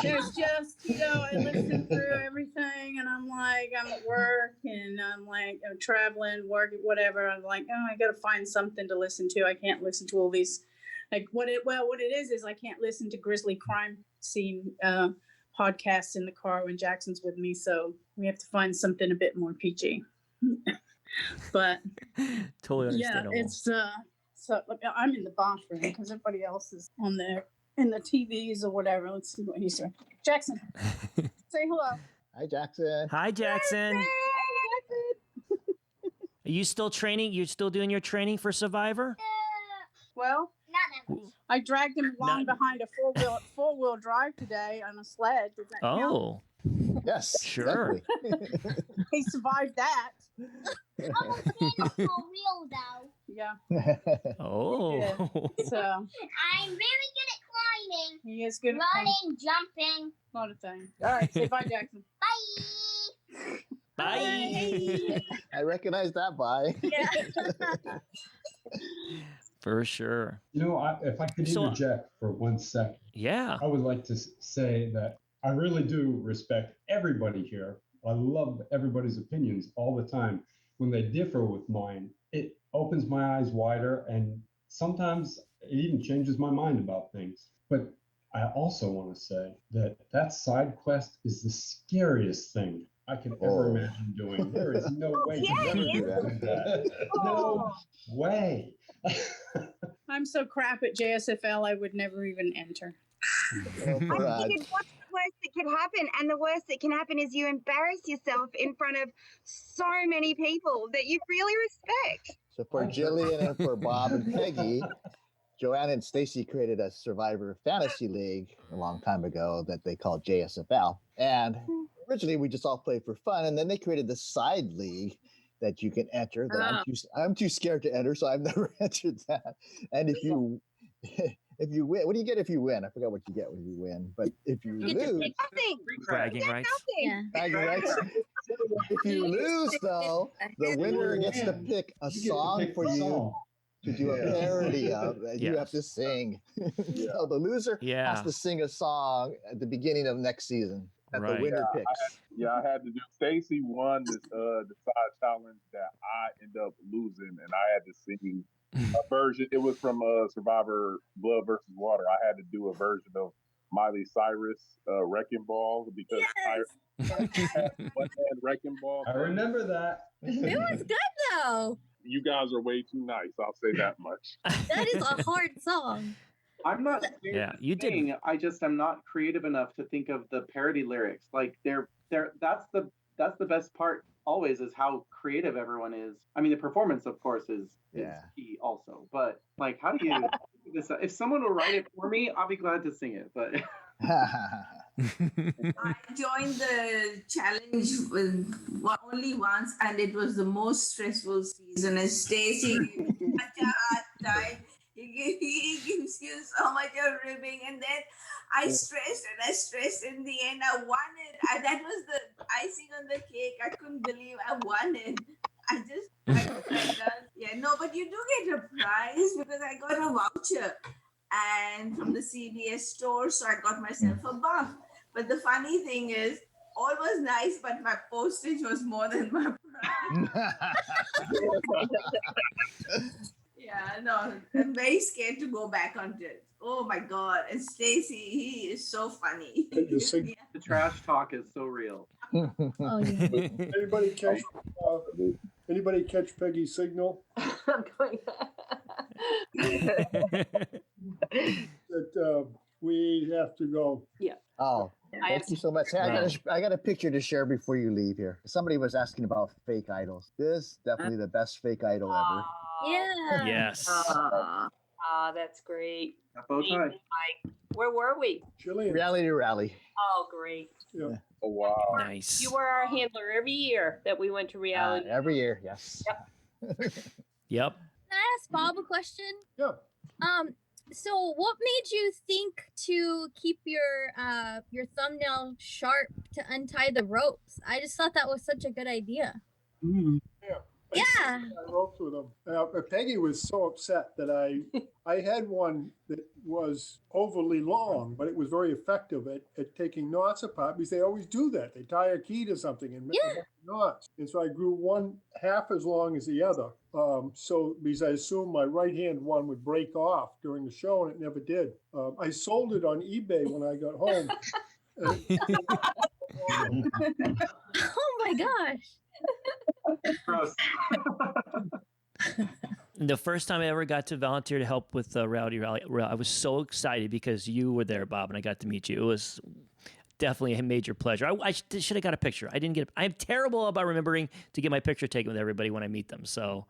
There's just, I listen through everything, and I'm like, I'm at work, and I'm like, I'm traveling, work, whatever. I'm like, I got to find something to listen to. I can't listen to all these, what it is I can't listen to Grizzly Crime Scene podcasts in the car when Jackson's with me. So we have to find something a bit more PG. But totally understandable. Yeah, it's so I'm in the bathroom because everybody else is in the TVs or whatever. Let's see what he's doing. Jackson, say hello. Hi, Jackson. Hi, Jackson. Are you still training? You're still doing your training for Survivor? Well, I dragged him along behind a four-wheel drive today on a sled. Does that count? Oh. Yes. Sure. He survived that. Almost for real though. Yeah. Oh. So I'm very good at climbing. he is good. Running, jumping. A lot of things. All right. Say bye, Jackson. Bye. Bye. I recognize that bye. Yeah. For sure. You know, if I could interject for 1 second. Yeah. I would like to say that I really do respect everybody here. I love everybody's opinions all the time. When they differ with mine, it opens my eyes wider, and sometimes it even changes my mind about things. But I also want to say that side quest is the scariest thing I could ever imagine doing. There is no way to ever do that. No way. I'm so crap at JSFL, I would never even enter. I figured what's the worst that could happen? And the worst that can happen is you embarrass yourself in front of so many people that you really respect. So for Jillian and for Bob and Peggy, Joanne and Stacy created a Survivor Fantasy League a long time ago that they called JSFL. And originally we just all played for fun, and then they created the side league that you can enter that I'm too scared to enter, so I've never entered that. And if you win, what do you get if you win? I forgot what you get when you win, but if you lose, bragging rights. bragging rights. If you lose, though, the winner gets to pick a song for you to do a parody of, and you have to sing. So the loser has to sing a song at the beginning of next season that the winner picks. I had to do. Stacy won this the side challenge that I ended up losing, and I had to sing a version. It was from Survivor Blood versus Water. I had to do a version of Miley Cyrus Wrecking Ball because I had one-hand Wrecking Ball. I remember that. It was good though. You guys are way too nice. I'll say that much. That is a hard song. I'm not you did. I just am not creative enough to think of the parody lyrics. Like that's the best part always, is how creative everyone is. I mean, the performance of course is key also, but like, how do you this? If someone will write it for me, I'll be glad to sing it. But I joined the challenge only once, and it was the most stressful season. And Stacy gave me such a hard time. He gives you so much of ribbing, and then I stressed. In the end, I won it. That was the icing on the cake. I couldn't believe I won it. But you do get a prize because I got a voucher and from the CBS store, so I got myself a buff. But the funny thing is, all was nice, but my postage was more than my prize. I'm very scared to go back on it. Oh my God. And Stacy, he is so funny. the trash talk is so real. Anybody catch Peggy's signal? I'm going. That we have to go. Yeah. Oh, thank you so much. Hey, I got a picture to share before you leave here. Somebody was asking about fake idols. This is definitely the best fake idol ever. Yeah. Yes. That's great. Bow tie. Where were we? Reality Rally. Oh, great. Yeah. Oh, wow. Nice. You were our handler every year that we went to reality. Every year, yes. Yep. Can I ask Bob a question? Yeah. So what made you think to keep your thumbnail sharp to untie the ropes? I just thought that was such a good idea. Yeah. I ropes with them. Peggy was so upset that I had one that was overly long, but it was very effective at taking knots apart because they always do that. They tie a key to something and make knots. And so I grew one half as long as the other. So because I assumed my right hand one would break off during the show, and it never did. I sold it on eBay when I got home. Oh my gosh. Gross. The first time I ever got to volunteer to help with the Rowdy Rally, I was so excited because you were there, Bob, and I got to meet you. It was definitely a major pleasure. I should have got a picture. I didn't get. I'm terrible about remembering to get my picture taken with everybody when I meet them. So,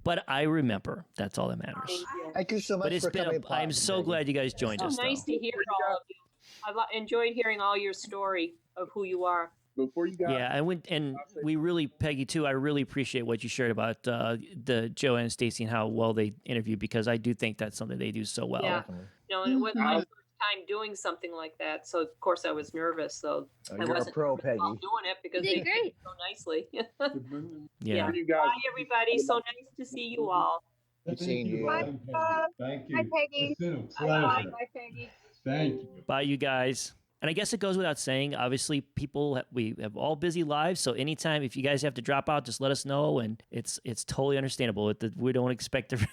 but I remember. That's all that matters. Thank you so much But it's for been. coming. I'm so glad you guys joined So us. nice though. to hear all of you. I've enjoyed hearing all your story of who you are. Before you guys, Yeah, and we really, Peggy, too, I really appreciate what you shared about the Joanne and Stacey and how well they interviewed, because I do think that's something they do so well. Yeah. And it was my first time doing something like that, so of course I was nervous. So I You're a wasn't pro, nervous Peggy. about doing it because You they did great. did so nicely. Yeah. Bye, everybody. So nice to see you all. Good seeing you. Bye, Thank you. Hi, Peggy. It's been a Bye, pleasure. bye, Peggy. Thank you. Bye, you guys. And I guess it goes without saying, obviously, we have all busy lives. So anytime, if you guys have to drop out, just let us know. And it's totally understandable. We don't expect to.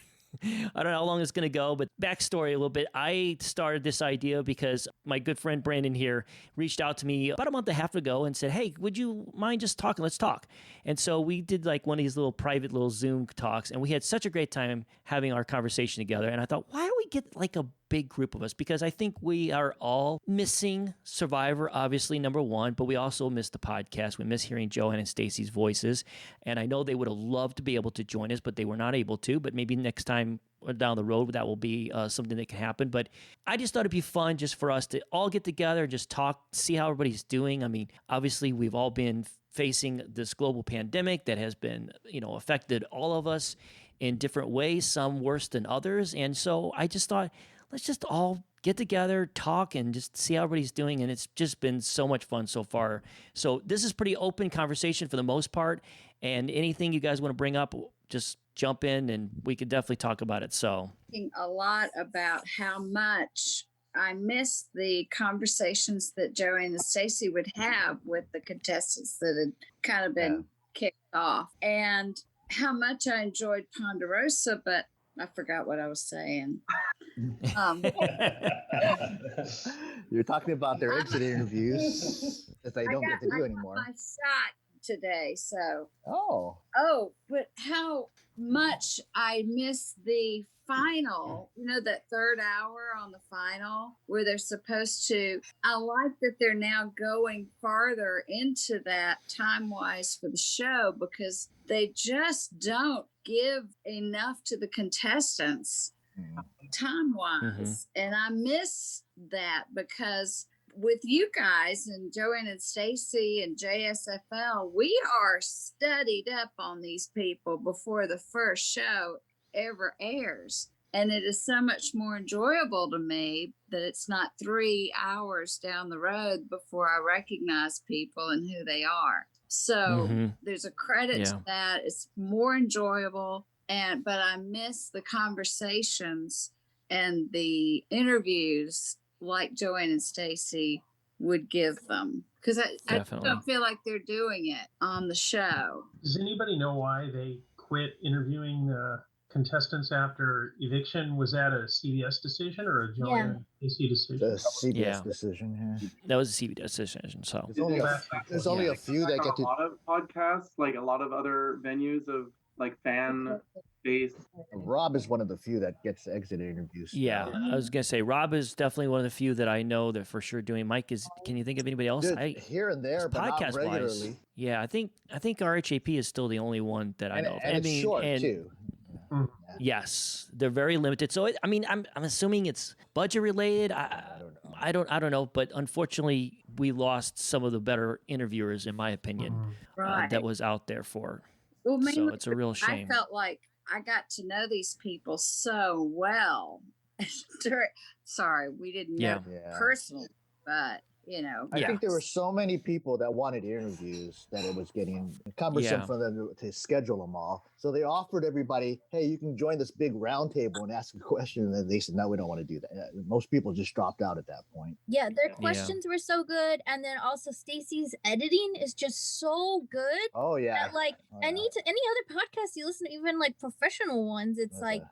I don't know how long it's going to go, but backstory a little bit. I started this idea because my good friend Brandon here reached out to me about a month and a half ago and said, hey, would you mind just talking? Let's talk. And so we did like one of these little private little Zoom talks, and we had such a great time having our conversation together. And I thought, why don't we get like a big group of us? Because I think we are all missing Survivor, obviously, number one, but we also miss the podcast. We miss hearing Joanne and Stacey's voices. And I know they would have loved to be able to join us, but they were not able to. But maybe next time down the road, that will be something that can happen. But I just thought it'd be fun just for us to all get together, just talk, see how everybody's doing. I mean, obviously, we've all been facing this global pandemic that has been, affected all of us in different ways, some worse than others. And so I just thought, let's just all get together, talk, and just see how everybody's doing. And it's just been so much fun so far. So this is pretty open conversation for the most part. And anything you guys want to bring up, just jump in and we could definitely talk about it. So Thinking a lot about how much I miss the conversations that Joanne and Stacey would have with the contestants that had kind of been kicked off, and how much I enjoyed Ponderosa, but I forgot what I was saying. You're talking about their exit interviews that they don't get to do anymore. I shot today, so. Oh, but how much I miss the final, that third hour on the final where they're supposed to. I like that they're now going farther into that time-wise for the show, because they just don't give enough to the contestants time-wise. And I miss that, because with you guys and Joanne and Stacey and JSFL, we are studied up on these people before the first show ever airs. And it is so much more enjoyable to me that it's not 3 hours down the road before I recognize people and who they are. So there's a credit to that. It's more enjoyable. But I miss the conversations and the interviews like Joanne and Stacey would give them, because I don't feel like they're doing it on the show. Does anybody know why they quit interviewing the contestants after eviction? Was that a CBS decision or a Joanne and Stacey decision? The CBS decision. Yeah. That was a CBS decision. So there's only a few that get to. A lot of podcasts, like a lot of other venues of like fan base. Rob is one of the few that gets exit interviews. Yeah, I was gonna say Rob is definitely one of the few that I know that for sure doing. Mike is. Can you think of anybody else? Here and there, but not regularly. Yeah, I think RHAP is still the only one that I know of. And it's short too. Yes, they're very limited. So I'm assuming it's budget related. I don't know, but unfortunately, we lost some of the better interviewers, in my opinion, that was out there for. Well, so it's a real shame. I felt like I got to know these people so well. Sorry, we didn't know personally, but I think there were so many people that wanted interviews that it was getting cumbersome for them to schedule them all. So they offered everybody, hey, you can join this big round table and ask a question. And then they said, no, we don't want to do that. Most people just dropped out at that point. Yeah, their questions were so good. And then also Stacey's editing is just so good. Oh, yeah. That, like any other podcast you listen to, even like professional ones, it's like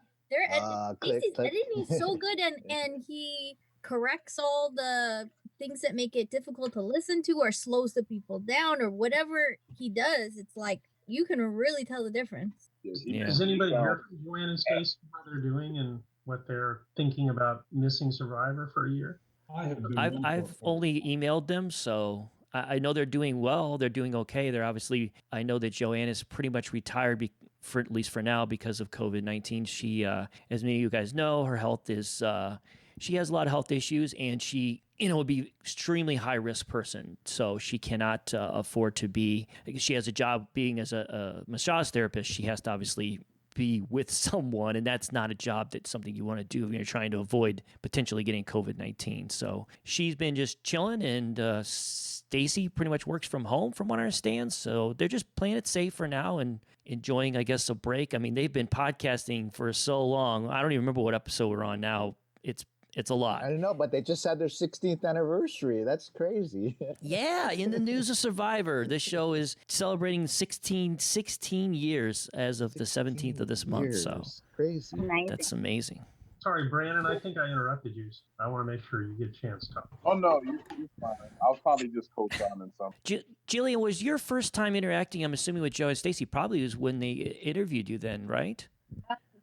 Stacey's editing is so good. And he corrects all the things that make it difficult to listen to or slows the people down or whatever he does. It's like you can really tell the difference. Does anybody hear from Joanne and Stacey how they're doing and what they're thinking about missing Survivor for a year? I've only emailed them, so I know they're doing well. They're doing okay. They're obviously. I know that Joanne is pretty much retired, for at least for now, because of COVID-19. She, as many of you guys know, her health is. She has a lot of health issues, and she, would be extremely high risk person. So she cannot afford to be. She has a job being as a massage therapist. She has to obviously be with someone, and that's not a job that's something you want to do when you're trying to avoid potentially getting COVID-19. So she's been just chilling, and Stacy pretty much works from home from what I understand. So they're just playing it safe for now and enjoying, I guess, a break. I mean, they've been podcasting for so long. I don't even remember what episode we're on now. It's a lot. I don't know, but they just had their 16th anniversary. That's crazy. Yeah, in the news of Survivor, this show is celebrating 16 years as of the 17th of this month. So crazy. That's amazing. Sorry, Brandon, I think I interrupted you. I want to make sure you get a chance to talk. Oh, no, you're fine. I'll probably just co-sign in something. Jillian, was your first time interacting, I'm assuming, with Joe and Stacy? Probably was when they interviewed you then, right?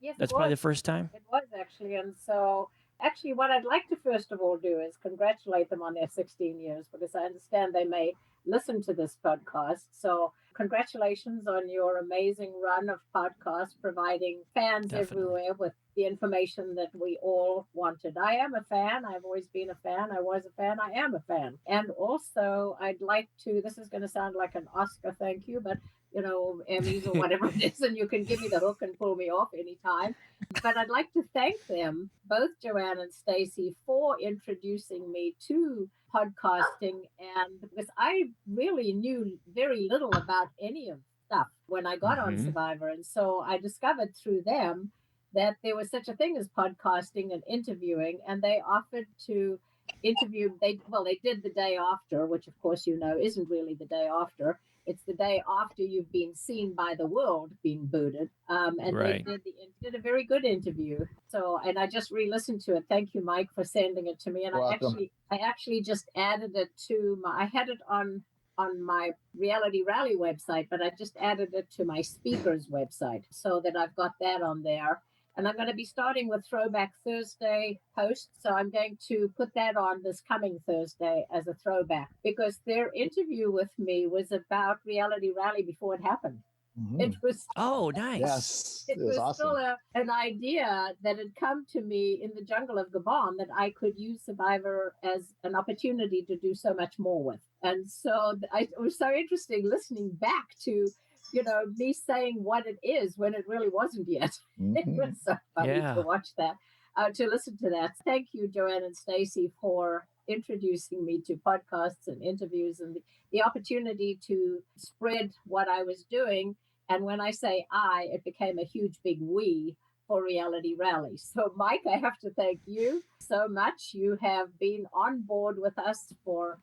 Yes, That's probably the first time? It was, actually. And so, actually, what I'd like to first of all do is congratulate them on their 16 years, because I understand they may listen to this podcast. So congratulations on your amazing run of podcasts, providing fans everywhere with the information that we all wanted. I am a fan. I've always been a fan. I was a fan. I am a fan. And also, I'd like to, this is going to sound like an Oscar thank you, but Emmys or whatever it is, and you can give me the hook and pull me off anytime. But I'd like to thank them, both Joanne and Stacy, for introducing me to podcasting, and because I really knew very little about any of stuff when I got on Survivor. And so I discovered through them that there was such a thing as podcasting and interviewing, and they offered to interview. They did the day after, which of course isn't really the day after. It's the day after you've been seen by the world being booted. And right. They did a very good interview. So, and I just re-listened to it. Thank you, Mike, for sending it to me. And I actually just added it to I had it on my Reality Rally website, but I just added it to my speakers website so that I've got that on there. And I'm going to be starting with Throwback Thursday posts. So I'm going to put that on this coming Thursday as a throwback, because their interview with me was about Reality Rally before it happened. Mm-hmm. It was nice. Yes, it was awesome. Still an idea that had come to me in the jungle of Gabon that I could use Survivor as an opportunity to do so much more with. And so it was so interesting listening back to me saying what it is when it really wasn't yet. Mm-hmm. It was so funny to watch that, to listen to that. Thank you, Joanne and Stacy, for introducing me to podcasts and interviews and the opportunity to spread what I was doing. And when I say it became a huge big we for Reality Rally. So, Mike, I have to thank you so much. You have been on board with us for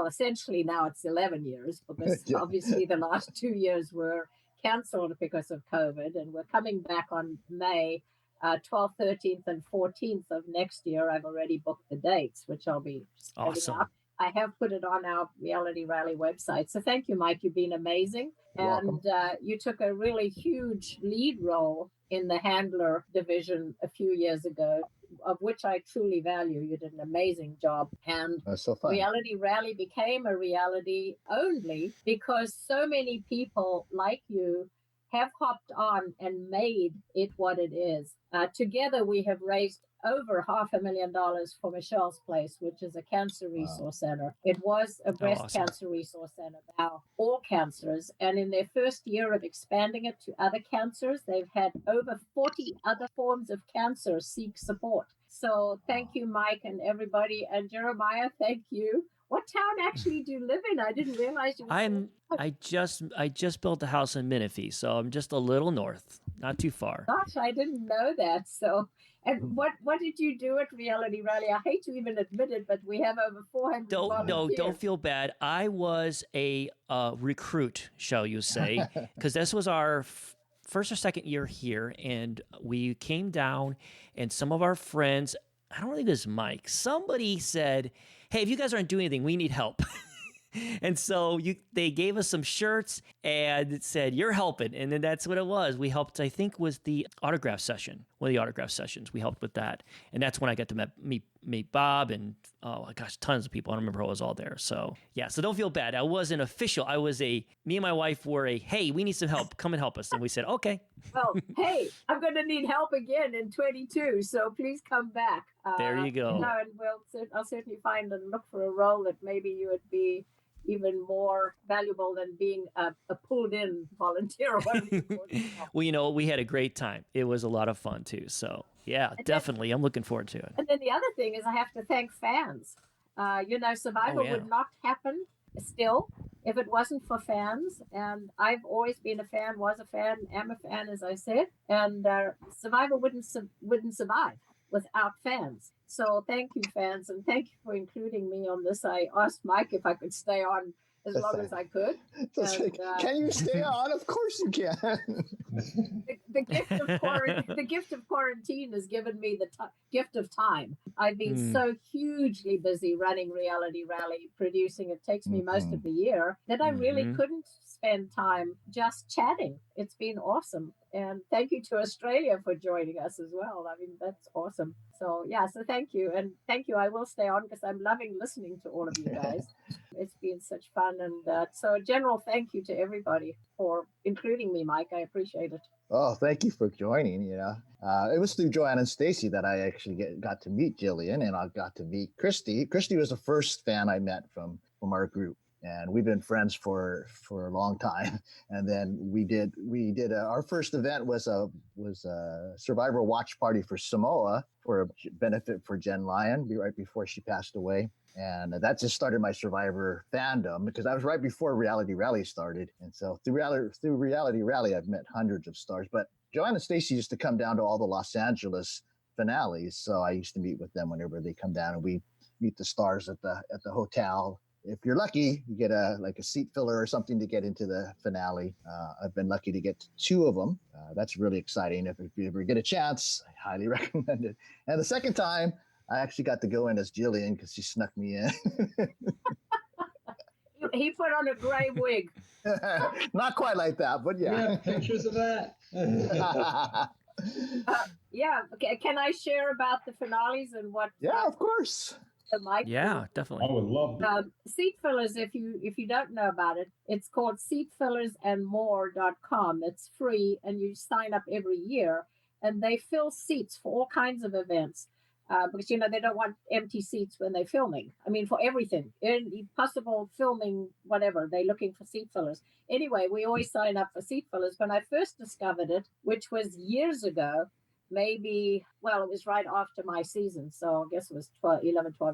essentially now it's 11 years, because obviously the last 2 years were canceled because of COVID, and we're coming back on May 12th, 13th, and 14th of next year. I've already booked the dates, which I'll be setting up. I have put it on our Reality Rally website. So thank you, Mike. You've been amazing. And you took a really huge lead role in the handler division a few years ago, of which I truly value. You did an amazing job. And so fun. Reality Rally became a reality only because so many people like you have hopped on and made it what it is. Together, we have raised over $500,000 for Michelle's Place, which is a cancer resource center. It was a breast cancer resource center, now all cancers. And in their first year of expanding it to other cancers, they've had over 40 other forms of cancer seek support. So thank you, Mike, and everybody. And Jeremiah, thank you. What town actually do you live in? I didn't realize you were I just built a house in Menifee, so I'm just a little north, not too far. Gosh, I didn't know that. So, and what did you do at Reality Rally? I hate to even admit it, but we have over 400 volunteers. Don't feel bad. I was a recruit, shall you say, because this was our first or second year here, and we came down, and some of our friends, I don't think it was Mike, somebody said, hey, if you guys aren't doing anything, we need help. And so they gave us some shirts and it said, "You're helping." And then that's what it was. We helped, I think, was the autograph session. One of the autograph sessions. We helped with that. And that's when I got to meet Bob and, oh gosh, tons of people. I don't remember who was all there. So yeah, so don't feel bad. I wasn't official. Me and my wife were hey, we need some help. Come and help us. And we said, okay. Well, hey, I'm going to need help again in 22, so please come back. There you go. And I'll certainly find and look for a role that maybe you would be even more valuable than being a pulled-in volunteer. Or whatever. Well, we had a great time. It was a lot of fun too. So yeah, definitely, I'm looking forward to it. And then the other thing is I have to thank fans. Survivor would not happen still if it wasn't for fans. And I've always been a fan, was a fan, am a fan, as I said. And Survivor wouldn't survive without fans. So thank you, fans, and thank you for including me on this. I asked Mike if I could stay on as long as I could. Can you stay on? Of course you can. The gift of quarantine has given me the gift of time. I've been so hugely busy running Reality Rally, producing. It takes me most of the year that I really couldn't spend time just chatting. It's been awesome. And thank you to Australia for joining us as well. I mean, that's awesome. So so thank you. And thank you. I will stay on because I'm loving listening to all of you guys. It's been such fun. And so a general thank you to everybody for including me, Mike. I appreciate it. Oh, thank you for joining. It was through Joanne and Stacy that I actually got to meet Jillian, and I got to meet Christy. Christy was the first fan I met from our group. And we've been friends for a long time. And then we did our first event was a Survivor watch party for Samoa for a benefit for Jen Lyon right before she passed away. And that just started my Survivor fandom because I was right before Reality Rally started. And so through Reality Rally, I've met hundreds of stars. But Joanne and Stacy used to come down to all the Los Angeles finales. So I used to meet with them whenever they come down, and we meet the stars at the hotel. If you're lucky, you get a seat filler or something to get into the finale. I've been lucky to get 2 of them. That's really exciting. If you ever get a chance, I highly recommend it. And the second time, I actually got to go in as Jillian because she snuck me in. He put on a gray wig. Not quite like that, but yeah. We have pictures of that. Can I share about the finales and what? Yeah, of course. Yeah, definitely. I would love that. Seat fillers, if you don't know about it, it's called seatfillersandmore.com. It's free and you sign up every year and they fill seats for all kinds of events. Because they don't want empty seats when they're filming. I mean, for everything, possible filming, whatever, they're looking for seat fillers. Anyway, we always sign up for seat fillers. When I first discovered it, which was years ago, it was right after my season, so I guess it was 12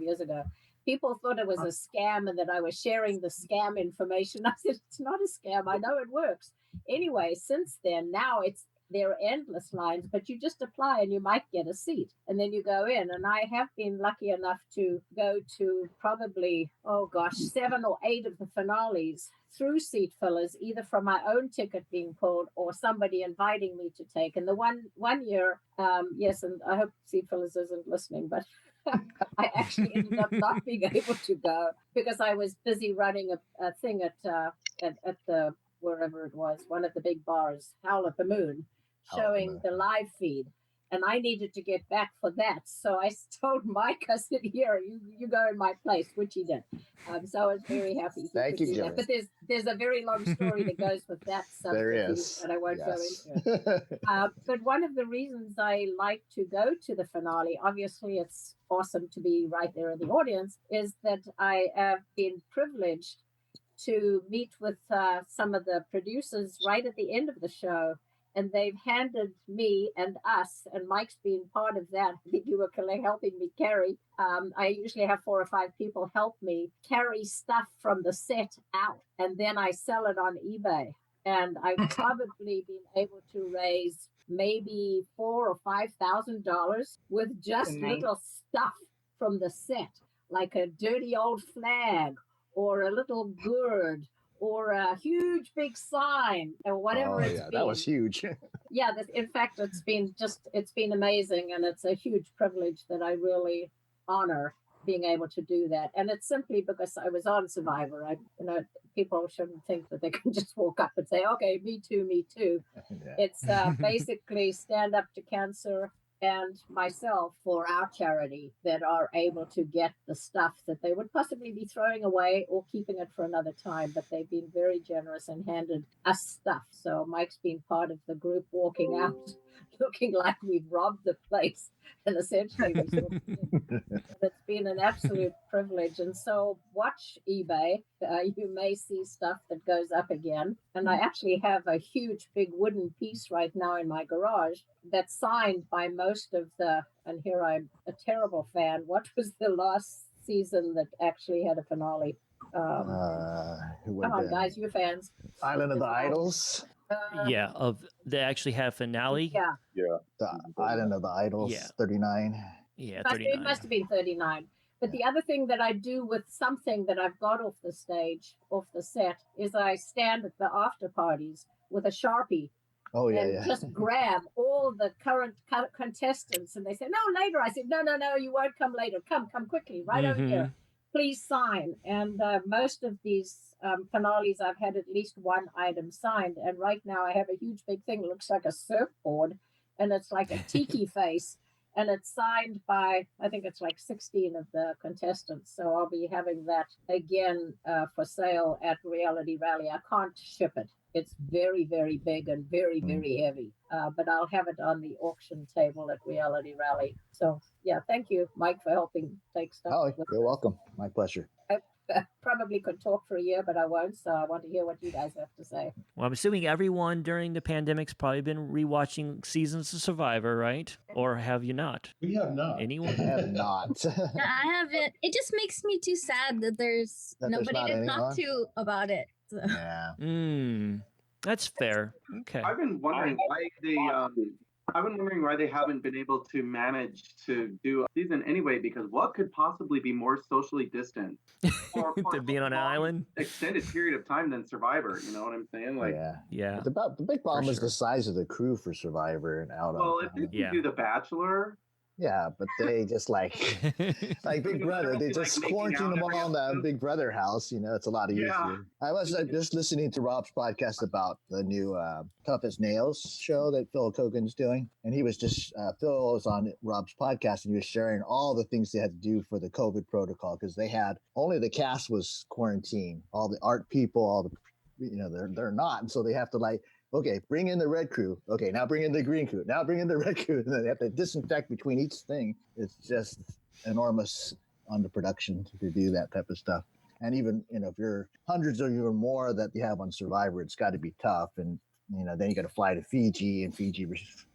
years ago. People thought it was a scam and that I was sharing the scam information. I said, it's not a scam. I know it works. Anyway, since then, now there are endless lines, but you just apply and you might get a seat and then you go in. And I have been lucky enough to go to probably, 7 or 8 of the finales through seat fillers, either from my own ticket being pulled or somebody inviting me to take. And the one year, yes, and I hope seat fillers isn't listening, but I actually ended up not being able to go because I was busy running a thing at the, wherever it was, one of the big bars, Howl at the Moon, showing the live feed. And I needed to get back for that. So I told Mike, I said, here, you go in my place, which he did. So I was very happy. Thank you, Jillian. But there's a very long story that goes with that subject. There is. But I won't go into it. But one of the reasons I like to go to the finale, obviously it's awesome to be right there in the audience, is that I have been privileged to meet with some of the producers right at the end of the show. And they've handed me and us, and Mike's been part of that. I think you were helping me carry. I usually have 4 or 5 people help me carry stuff from the set out, and then I sell it on eBay. And I've probably been able to raise maybe $4,000 or $5,000 with just little stuff from the set, like a dirty old flag or a little gourd or a huge big sign or whatever it's been. That was huge. Yeah, in fact, it's been amazing, and it's a huge privilege that I really honor. being able to do that. And it's simply because I was on Survivor. People shouldn't think that they can just walk up and say, okay, me too, me too. Yeah. It's basically Stand Up to Cancer and myself for our charity that are able to get the stuff that they would possibly be throwing away or keeping it for another time. But they've been very generous and handed us stuff. So Mike's been part of the group walking out looking like we've robbed the place. And essentially, it's been an absolute privilege. And so watch eBay. You may see stuff that goes up again. And I actually have a huge, big wooden piece right now in my garage that's signed by most of and here I'm a terrible fan. What was the last season that actually had a finale? Who Come on, guys, you fans. Island of the Idols. They actually have finale. Yeah. The Island of the Idols, 39. Yeah, 39. It must have been 39. But the other thing that I do with something that I've got off the stage, off the set, is I stand at the after parties with a Sharpie. Oh, yeah, and just grab all the current contestants. And they say, no, later. I said, no, you won't come later. Come quickly, right over here. Please sign. And most of these finales, I've had at least one item signed. And right now I have a huge big thing that looks like a surfboard. And it's like a tiki face. And it's signed by, I think it's like 16 of the contestants. So I'll be having that again for sale at Reality Rally. I can't ship it. It's very, very big and very, very heavy. But I'll have it on the auction table at Reality Rally. So, yeah, thank you, Mike, for helping take stuff. Oh, you're welcome. My pleasure. I probably could talk for a year, but I won't. So I want to hear what you guys have to say. Well, I'm assuming everyone during the pandemic's probably been rewatching seasons of Survivor, right? Or have you not? We have not. Anyone? I have not. I haven't. It just makes me too sad that there's nobody to talk to about it. So. Yeah. That's fair. Okay. I've been wondering why they haven't been able to manage to do a season anyway, because what could possibly be more socially distant to being on an island extended period of time than Survivor? You know what I'm saying? Like, yeah. The big problem is the size of the crew for Survivor and out. Well, if you can do The Bachelor. Yeah, but they just like Big Brother. They just quarantine them all in that Big Brother house. You know, it's a lot easier. I was just listening to Rob's podcast about the new Tough as Nails show that Phil Kogan's doing. And he was just, Phil was on Rob's podcast and he was sharing all the things they had to do for the COVID protocol because they had only the cast was quarantined. All the art people, all the, they're not. And so they have to okay, bring in the red crew. Okay, now bring in the green crew. Now bring in the red crew. And then they have to disinfect between each thing. It's just enormous on the production to do that type of stuff. And even, if you're hundreds or even more that you have on Survivor, it's got to be tough. And, then you got to fly to Fiji and Fiji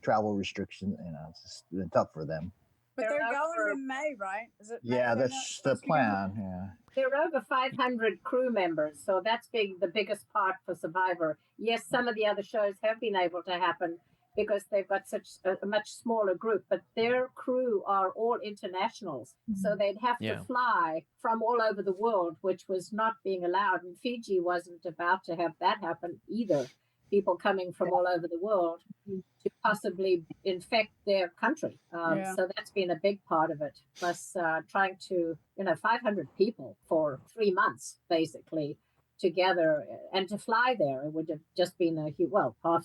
travel restrictions. It's just been tough for them. But they're going in May, right? Is it May? Yeah, that's the plan. Yeah. There are over 500 crew members, so that's the biggest part for Survivor. Yes, some of the other shows have been able to happen because they've got such a much smaller group, but their crew are all internationals. So they'd have to fly from all over the world, which was not being allowed. And Fiji wasn't about to have that happen either. People coming from all over the world to possibly infect their country. So that's been a big part of it. Plus trying to, 500 people for 3 months, basically, together and to fly there. It would have just been half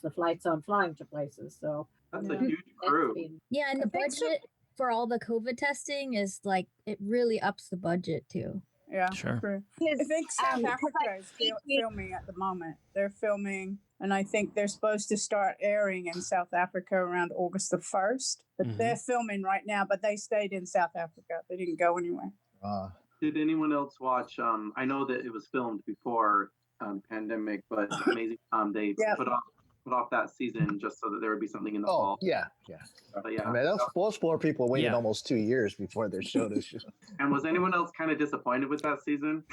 the flights aren't flying to places. So that's a huge crew. And the budget for all the COVID testing is it really ups the budget too. Yeah, sure. True. I think South Africa is filming at the moment. They're filming, and I think they're supposed to start airing in South Africa around August the 1st. But they're filming right now, but they stayed in South Africa. They didn't go anywhere. Did anyone else watch? I know that it was filmed before pandemic, but amazing. They put off that season just so that there would be something in the fall. Yeah. But yeah. I mean, those 4 people waited almost 2 years before their show to shoot. And was anyone else kind of disappointed with that season?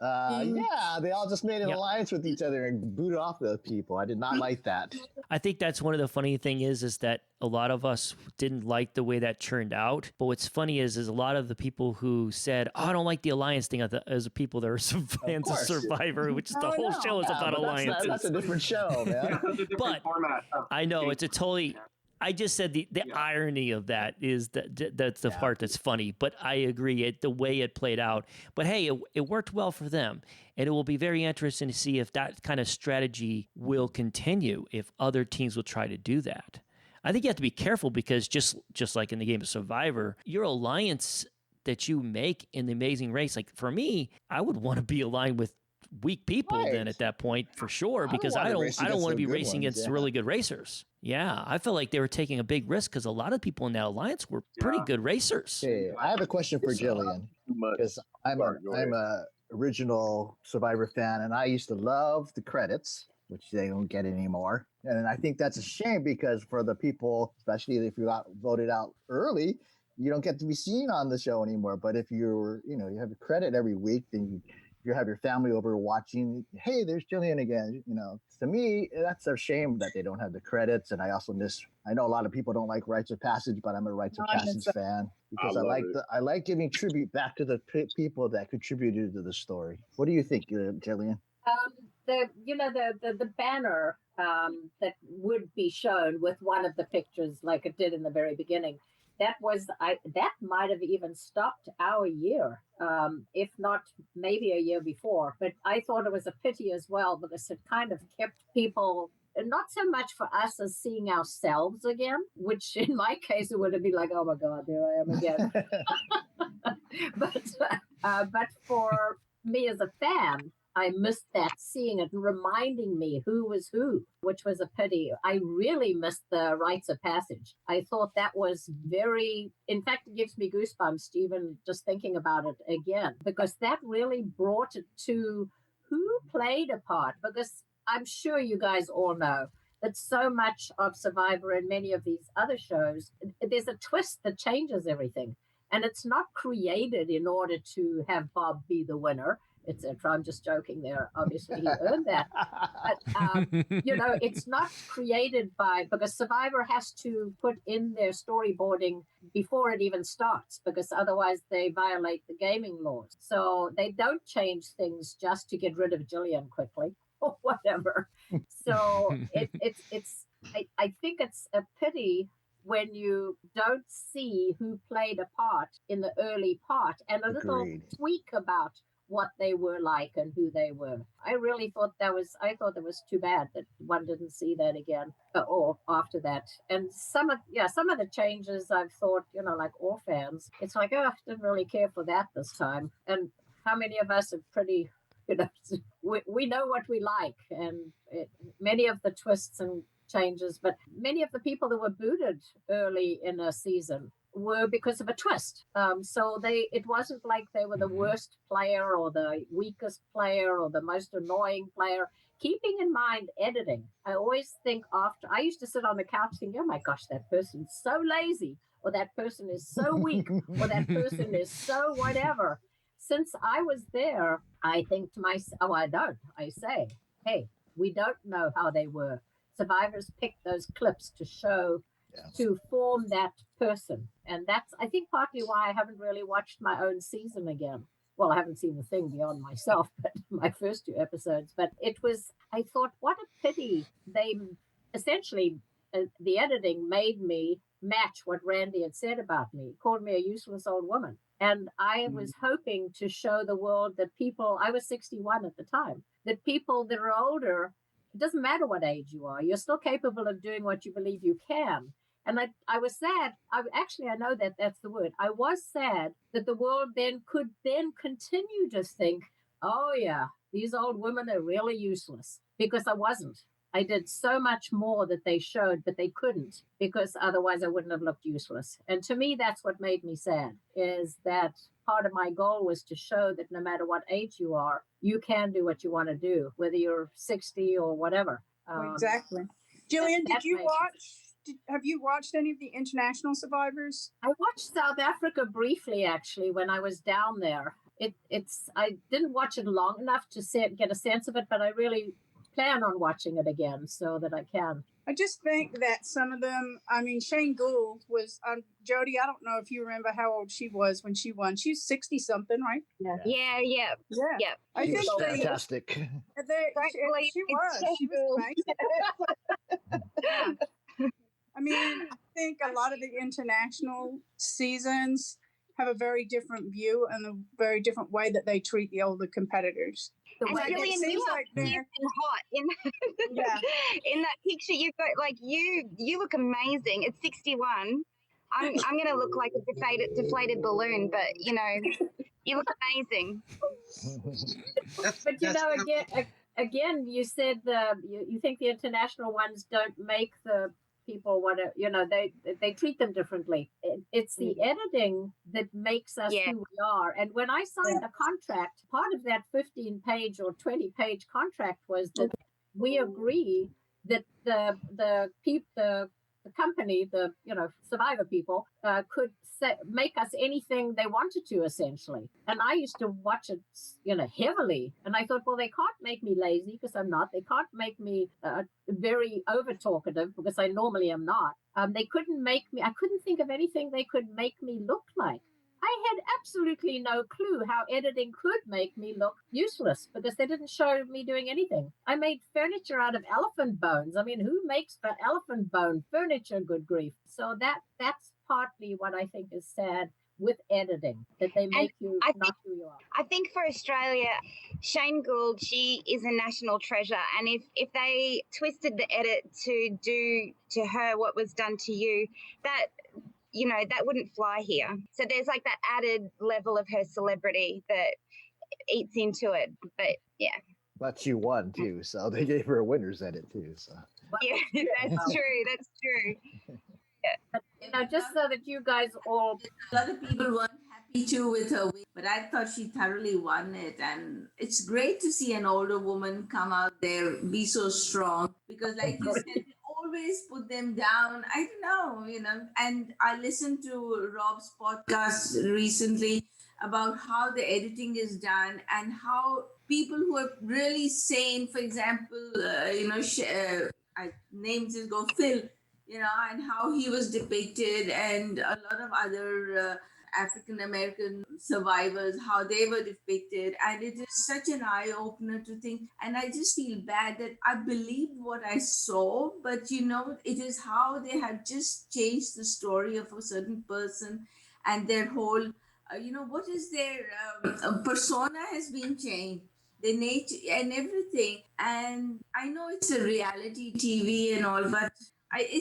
Yeah, they all just made an alliance with each other and booted off the people. I did not like that. I think that's one of the funny thing is that a lot of us didn't like the way that turned out. But what's funny is a lot of the people who said, I don't like the alliance thing as the people that are some fans of Survivor, which is the whole show is about alliances. That's a different show, man. It's a different format. I know, it's a totally... I just said the irony of that is that's the part that's funny. But I agree, the way it played out. But hey, it worked well for them. And it will be very interesting to see if that kind of strategy will continue, if other teams will try to do that. I think you have to be careful because just like in the game of Survivor, your alliance that you make in the Amazing Race, like for me, I would want to be aligned with weak people then at that point for sure, because I don't want to be racing against really good racers. Yeah, I felt like they were taking a big risk because a lot of people in that alliance were pretty good racers. Okay, I have a question for Jillian because I'm a original Survivor fan, and I used to love the credits, which they don't get anymore. And I think that's a shame because for the people, especially if you got voted out early, you don't get to be seen on the show anymore. But if you have a credit every week, then you have your family over watching, hey, there's Jillian again. To me, that's a shame that they don't have the credits. And I also I know a lot of people don't like Rites of Passage, but I'm a Rites of Passage fan because I like giving tribute back to the people that contributed to the story. What do you think, Jillian? The banner that would be shown with one of the pictures, like it did in the very beginning, that might have even stopped our year, if not maybe a year before. But I thought it was a pity as well because it kind of kept people, not so much for us as seeing ourselves again, which in my case it would have been like, oh my God, there I am again. But for me as a fan, I missed that, seeing it, reminding me who was who, which was a pity. I really missed the Rites of Passage. I thought that was in fact, it gives me goosebumps, even just thinking about it again, because that really brought it to who played a part. Because I'm sure you guys all know that so much of Survivor and many of these other shows, there's a twist that changes everything. And it's not created in order to have Bob be the winner, etc. I'm just joking there. Obviously, he earned that. But, it's not created because Survivor has to put in their storyboarding before it even starts, because otherwise they violate the gaming laws. So they don't change things just to get rid of Jillian quickly or whatever. So I think it's a pity when you don't see who played a part in the early part and a little tweak about what they were like and who they were. I really thought that was too bad that one didn't see that again or after that. And some of the changes I've thought, like all fans, it's like, oh, I didn't really care for that this time. And how many of us are pretty, we know what we like, and many of the twists and changes, but many of the people that were booted early in a season were because of a twist. So it wasn't like they were the worst player or the weakest player or the most annoying player. Keeping in mind editing, I always think I used to sit on the couch thinking, oh my gosh, that person's so lazy, or that person is so weak, or that person is so whatever. Since I was there, I think to myself, I say, hey, we don't know how they were. Survivors picked those clips to show, to form that person. And that's, I think, partly why I haven't really watched my own season again. Well, I haven't seen the thing beyond myself, but my first 2 episodes. But I thought, what a pity. They essentially, the editing made me match what Randy had said about me. He called me a useless old woman. And I was hoping to show the world that people, I was 61 at the time, that people that are older, it doesn't matter what age you are, you're still capable of doing what you believe you can. And I was sad. I know that that's the word. I was sad that the world could continue to think, oh yeah, these old women are really useless, because I wasn't. I did so much more that they showed, but they couldn't, because otherwise I wouldn't have looked useless. And to me, that's what made me sad, is that part of my goal was to show that no matter what age you are, you can do what you want to do, whether you're 60 or whatever. Exactly. Jillian, have you watched any of the international survivors? I watched South Africa briefly, actually, when I was down there. I didn't watch it long enough to get a sense of it, but I really plan on watching it again so that I can. I just think that some of them, Shane Gould was, Jody, I don't know if you remember how old she was when she won. She's 60 something, right? Yeah. I think fantastic. She was amazing. mean, I think a lot of the international seasons have a very different view and a very different way that they treat the older competitors. And Gillian, you are like fierce and hot in yeah. in that picture. You've got like you look amazing. At 61, I'm gonna look like a deflated balloon, but you look amazing. But you know, again, you said you think the international ones don't make the people they treat them differently. It's the editing that makes us who we are. And when I signed a contract, part of that 15-page or 20-page contract was that we agree that the company, Survivor people, could make us anything they wanted to, essentially. And I used to watch it, heavily. And I thought, well, they can't make me lazy because I'm not. They can't make me very over talkative because I normally am not. They couldn't make me. I couldn't think of anything they could make me look like. I had absolutely no clue how editing could make me look useless because they didn't show me doing anything. I made furniture out of elephant bones. I mean, who makes for elephant bone furniture, good grief? So that's partly what I think is sad with editing, that they make you not who you are. I think for Australia, Shane Gould, she is a national treasure. And if they twisted the edit to do to her what was done to you, that wouldn't fly here. So there's like that added level of her celebrity that eats into it. But yeah. But she won too, so they gave her a winner's edit too. So yeah, that's true. That's true. Yeah. But just so that you guys all, a lot of people weren't happy too with her win, but I thought she thoroughly won it, and it's great to see an older woman come out there, be so strong, because like you said, always put them down. I don't know, and I listened to Rob's podcast recently about how the editing is done and how people who are really sane, for example, names just go Phil, and how he was depicted, and a lot of other African American survivors, how they were depicted. And it is such an eye opener to think. And I just feel bad that I believed what I saw, but it is how they have just changed the story of a certain person, and their whole, what is their persona has been changed. The nature and everything. And I know it's a reality TV and all, but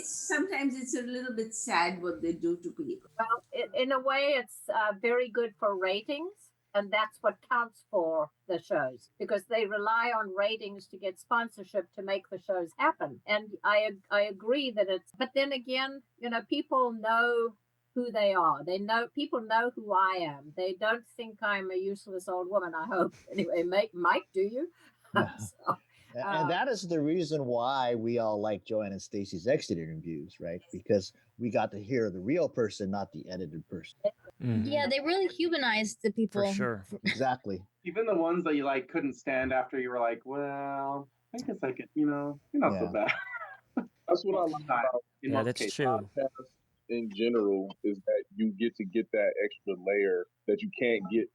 sometimes it's a little bit sad what they do to people. Well, in a way, it's very good for ratings, and that's what counts for the shows, because they rely on ratings to get sponsorship to make the shows happen. And I agree that but then again, people know who they are. People know who I am. They don't think I'm a useless old woman, I hope. Anyway, Mike, do you? Yeah. And that is the reason why we all like Joanne and Stacey's exit interviews, right? Because we got to hear the real person, not the edited person. Mm-hmm. Yeah, they really humanized the people. For sure. Exactly. Even the ones that you couldn't stand after, you were like, well, I guess I could, you're not so bad. That's what I like about that's true. In general, is that you get that extra layer that you can't get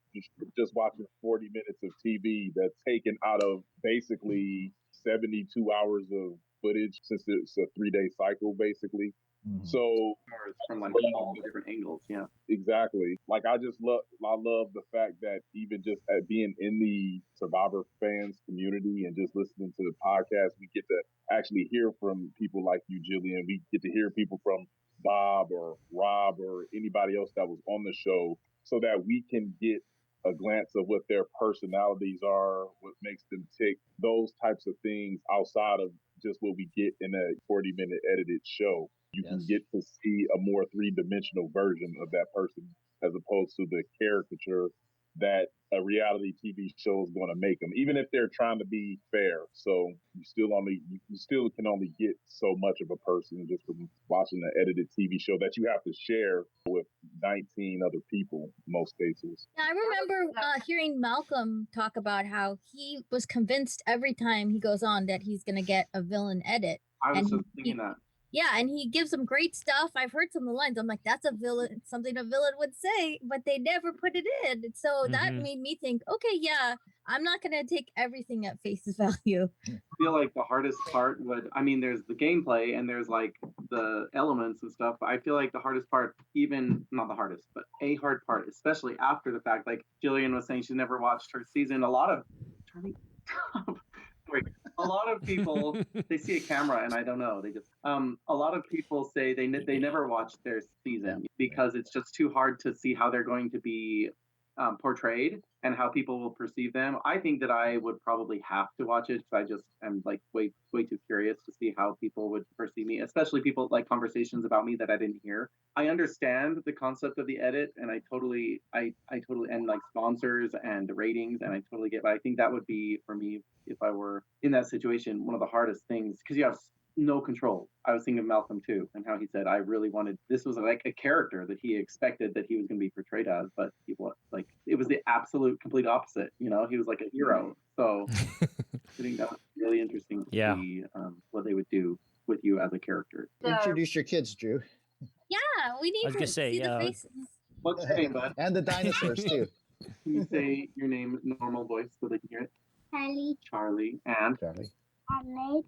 just watching 40 minutes of TV that's taken out of basically 72 hours of footage, since it's a 3-day cycle basically. Mm-hmm. So it's from all different angles. Yeah, exactly. Like I love the fact that even just at being in the Survivor fans community and just listening to the podcast, we get to actually hear from people like you, Jillian. We get to hear people from Bob or Rob or anybody else that was on the show, so that we can get a glance of what their personalities are, what makes them tick, those types of things outside of just what we get in a 40-minute edited show. You can get to see a more 3-dimensional version of that person as opposed to the caricature that a reality TV show is going to make them, even if they're trying to be fair. So you still can only get so much of a person just from watching an edited TV show that you have to share with 19 other people in most cases. I remember hearing Malcolm talk about how he was convinced every time he goes on that he's going to get a villain edit. I was just thinking that. Yeah, and he gives them great stuff. I've heard some of the lines. I'm like, that's something a villain would say, but they never put it in. So that made me think, okay, yeah, I'm not gonna take everything at face value. I feel like the hardest part there's the gameplay and there's like the elements and stuff, but I feel like the hardest part, even not the hardest, but a hard part, especially after the fact, like Jillian was saying, she's never watched her season. A lot of people, they see a camera and I don't know, they just a lot of people say they never watched their season because it's just too hard to see how they're going to be portrayed and how people will perceive them. I think that I would probably have to watch it because I just am like way too curious to see how people would perceive me, especially people like conversations about me that I didn't hear. I understand the concept of the edit, and I totally and like sponsors and the ratings, and I totally get. But I think that would be for me, if I were in that situation, one of the hardest things because you have no control. I was thinking of Malcolm too, and how he said, I really wanted, this was like a character that he expected that he was going to be portrayed as, but people like, it was the absolute complete opposite. You know, he was like a hero. So I think that was really interesting to see what they would do with you as a character. Introduce your kids, Drew. Yeah, we need to see the faces. What's your name, bud? And the dinosaurs too. Can you say your name in normal voice so they can hear it? Charlie. And?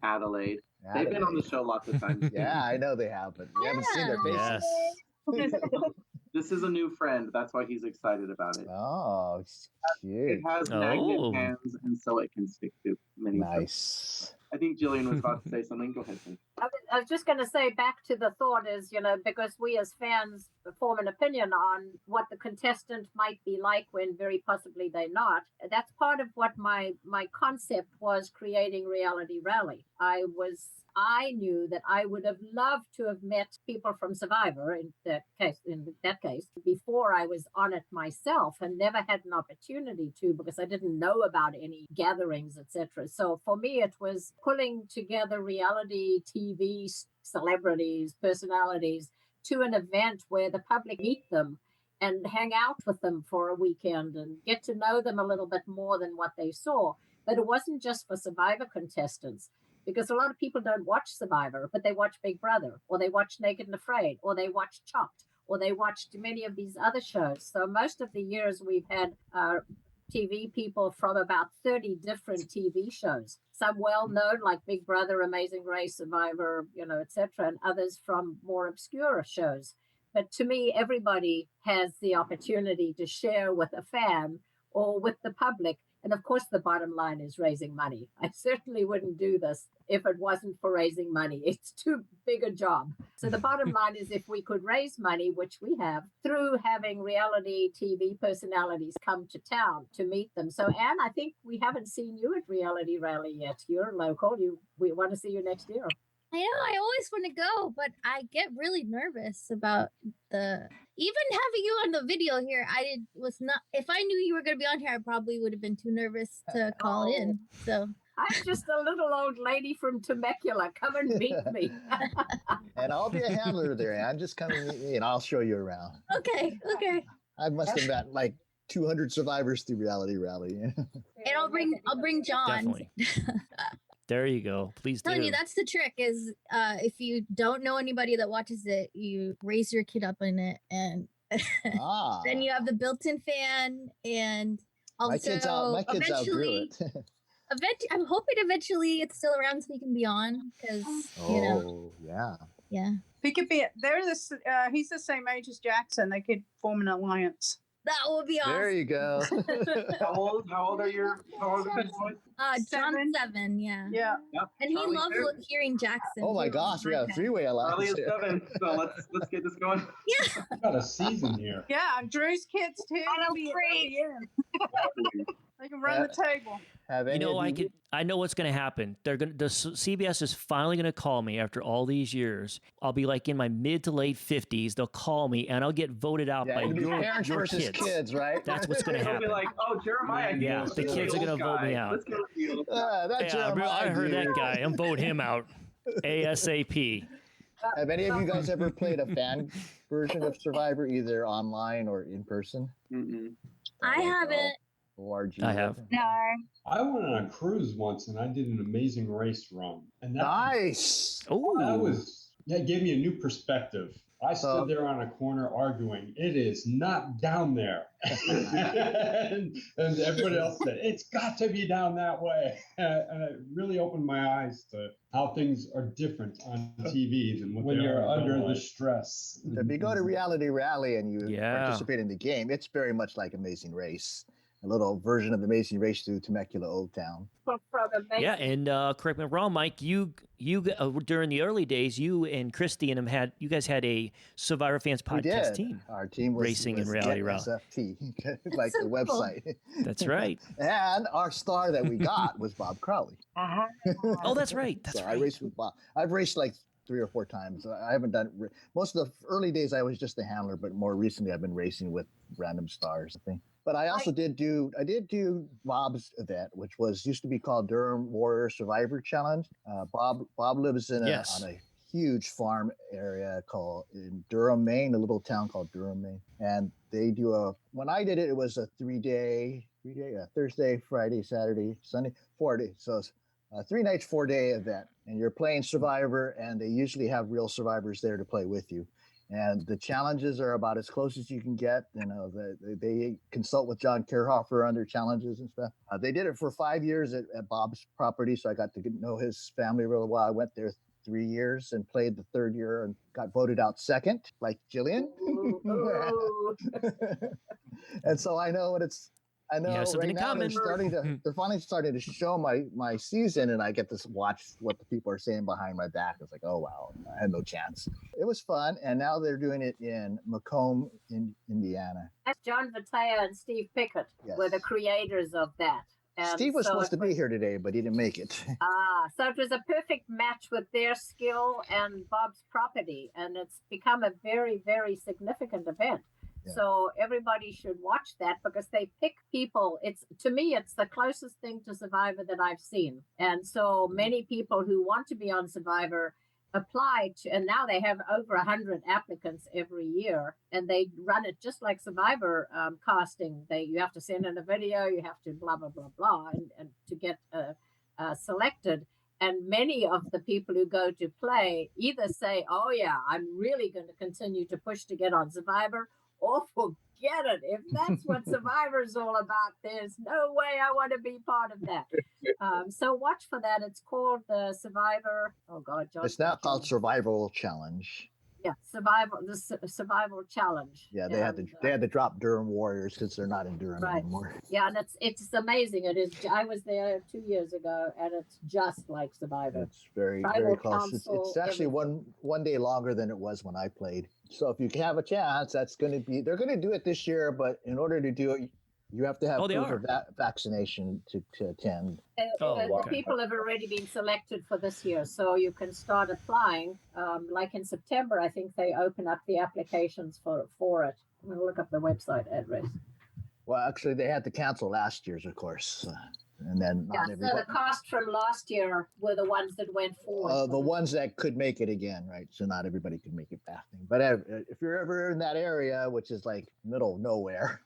Adelaide. They've been on the show lots of times. Yeah, I know they have, but we haven't seen their faces. This is a new friend. That's why he's excited about it. Oh, cute. It has magnet hands, and so it can stick to many. Nice. I think Jillian was about to say something. Go ahead, please. I was just going to say back to the thought is, because we as fans form an opinion on what the contestant might be like when very possibly they're not. That's part of what my concept was creating Reality Rally. I knew that I would have loved to have met people from Survivor in that case, before I was on it myself, and never had an opportunity to because I didn't know about any gatherings, etc. So for me, it was pulling together reality TV celebrities, personalities to an event where the public meet them and hang out with them for a weekend and get to know them a little bit more than what they saw. But it wasn't just for Survivor contestants. Because a lot of people don't watch Survivor, but they watch Big Brother, or they watch Naked and Afraid, or they watch Chopped, or they watched many of these other shows. So most of the years we've had TV people from about 30 different TV shows. Some well-known like Big Brother, Amazing Race, Survivor, etc., and others from more obscure shows. But to me, everybody has the opportunity to share with a fan or with the public. And of course, the bottom line is raising money. I certainly wouldn't do this if it wasn't for raising money. It's too big a job. So the bottom line is if we could raise money, which we have, through having reality TV personalities come to town to meet them. So, Anne, I think we haven't seen you at Reality Rally yet. You're local. We want to see you next year. I know, I always want to go, but I get really nervous about even having you on the video here. If I knew you were going to be on here, I probably would have been too nervous to call in. So I'm just a little old lady from Temecula. Come and meet me. And I'll be a handler there, Anne. Just come and meet me and I'll show you around. Okay. I must have met like 200 survivors through Reality Rally. And I'll bring John. Definitely. There you go. Please do. I'm telling you, that's the trick is if you don't know anybody that watches it, you raise your kid up in it, and then you have the built-in fan, and also my kids outgrew it. I'm hoping eventually it's still around so he can be on because yeah. He could be. He's the same age as Jackson. They could form an alliance. That would be awesome. There you go. How old are your boys? John's 7, yeah. Yeah. And he loves hearing Jackson. Oh my gosh, we have a three-way alliance. Charlie is 7, so let's get this going. Yeah. Got a season here. Yeah, Drew's kids too. They can run the table. I know what's going to happen. CBS is finally going to call me after all these years. I'll be like in my mid to late 50s. They'll call me and I'll get voted out by your kids, right? That's what's going to happen. They'll be like, oh, Jeremiah. Yeah, the kids are going to vote me out. Let's go with you. I heard that guy. I'm voting him out ASAP. Have any of you guys ever played a fan version of Survivor, either online or in person? Mm-mm. I haven't. I have. No. I went on a cruise once and I did an Amazing Race run. And nice. Oh, that was Yeah, it gave me a new perspective. I stood there on a corner arguing, it is not down there. and everybody else said, it's got to be down that way. And it really opened my eyes to how things are different on TV than what when they you're are under the life. stress. If you go to Reality Rally and you participate in the game, it's very much like Amazing Race, a little version of Amazing Race through Temecula Old Town. Yeah, and correct me if I'm wrong, Mike. You during the early days, you and Christy and him you guys had a Survivor Fans podcast team. Our team was racing and reality rally. SFT, like the website. That's right. And our star that we got was Bob Crowley. Oh, that's right. I raced with Bob. I've raced like 3 or 4 times. I haven't done most of the early days. I was just a handler, but more recently I've been racing with random stars, I think. But I also did do Bob's event, which used to be called Durham Warrior Survivor Challenge. Bob lives on a huge farm area in Durham, Maine, a little town called Durham, Maine. And they do when I did it, it was a 3-day, Thursday, Friday, Saturday, Sunday, 4 days. So it's a 3 nights, 4-day event. And you're playing Survivor, and they usually have real survivors there to play with you. And the challenges are about as close as you can get. You know, they consult with John Kerhofer on their challenges and stuff. They did it for 5 years at Bob's property, so I got to know his family really well. I went there 3 years and played the 3rd year and got voted out 2nd, like Jillian. And so I know what it's. I know right now they're finally starting to show my season, and I get to watch what the people are saying behind my back. It's like, oh wow, I had no chance. It was fun, and now they're doing it in Macomb, in Indiana. That's John Vitale and Steve Pickett were the creators of that. And Steve was supposed to be here today, but he didn't make it. So it was a perfect match with their skill and Bob's property, and it's become a very, very significant event. Yeah. So everybody should watch that because they pick people. To me, it's the closest thing to Survivor that I've seen. And so many people who want to be on Survivor apply to, and now they have over 100 applicants every year, and they run it just like Survivor casting. You have to send in a video, you have to blah, blah, blah, blah, and to get selected. And many of the people who go to play either say, oh yeah, I'm really going to continue to push to get on Survivor, or forget it. If that's what Survivor's all about, there's no way I want to be part of that. So watch for that. It's called the Survivor. Oh God, John. It's now called Survival Challenge. Yeah, the Survival Challenge. Yeah, they had to drop Durham Warriors because they're not in Durham anymore. Yeah, and it's amazing. It is. I was there 2 years ago, and it's just like Survivor. It's very close. It's actually one day longer than it was when I played. So if you have a chance, they're going to do it this year, but in order to do it, you have to have proof of vaccination to attend. The people have already been selected for this year, so you can start applying. Like in September, I think they open up the applications for it. I'm going to look up the website address. Well, actually, they had to cancel last year's, of course. And then so the cast from last year were the ones that went forward. The ones that could make it again, right? So not everybody could make it back. But if you're ever in that area, which is like middle of nowhere.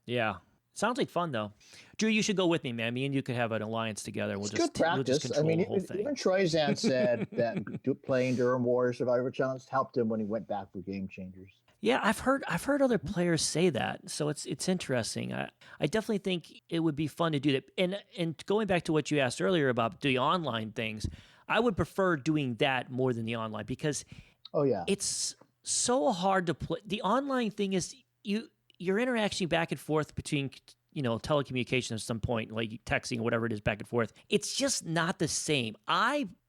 Yeah. Sounds like fun, though. Drew, you should go with me, man. Me and you could have an alliance together. We'll just control the whole thing. Even Troy Zan said that playing Durham Warrior Survivor Challenge helped him when he went back for Game Changers. Yeah, I've heard other players say that, so it's interesting. I definitely think it would be fun to do that. And going back to what you asked earlier about the online things, I would prefer doing that more than the online because it's so hard to play. The online thing is you're interacting back and forth between telecommunication at some point, like texting or whatever it is back and forth. It's just not the same.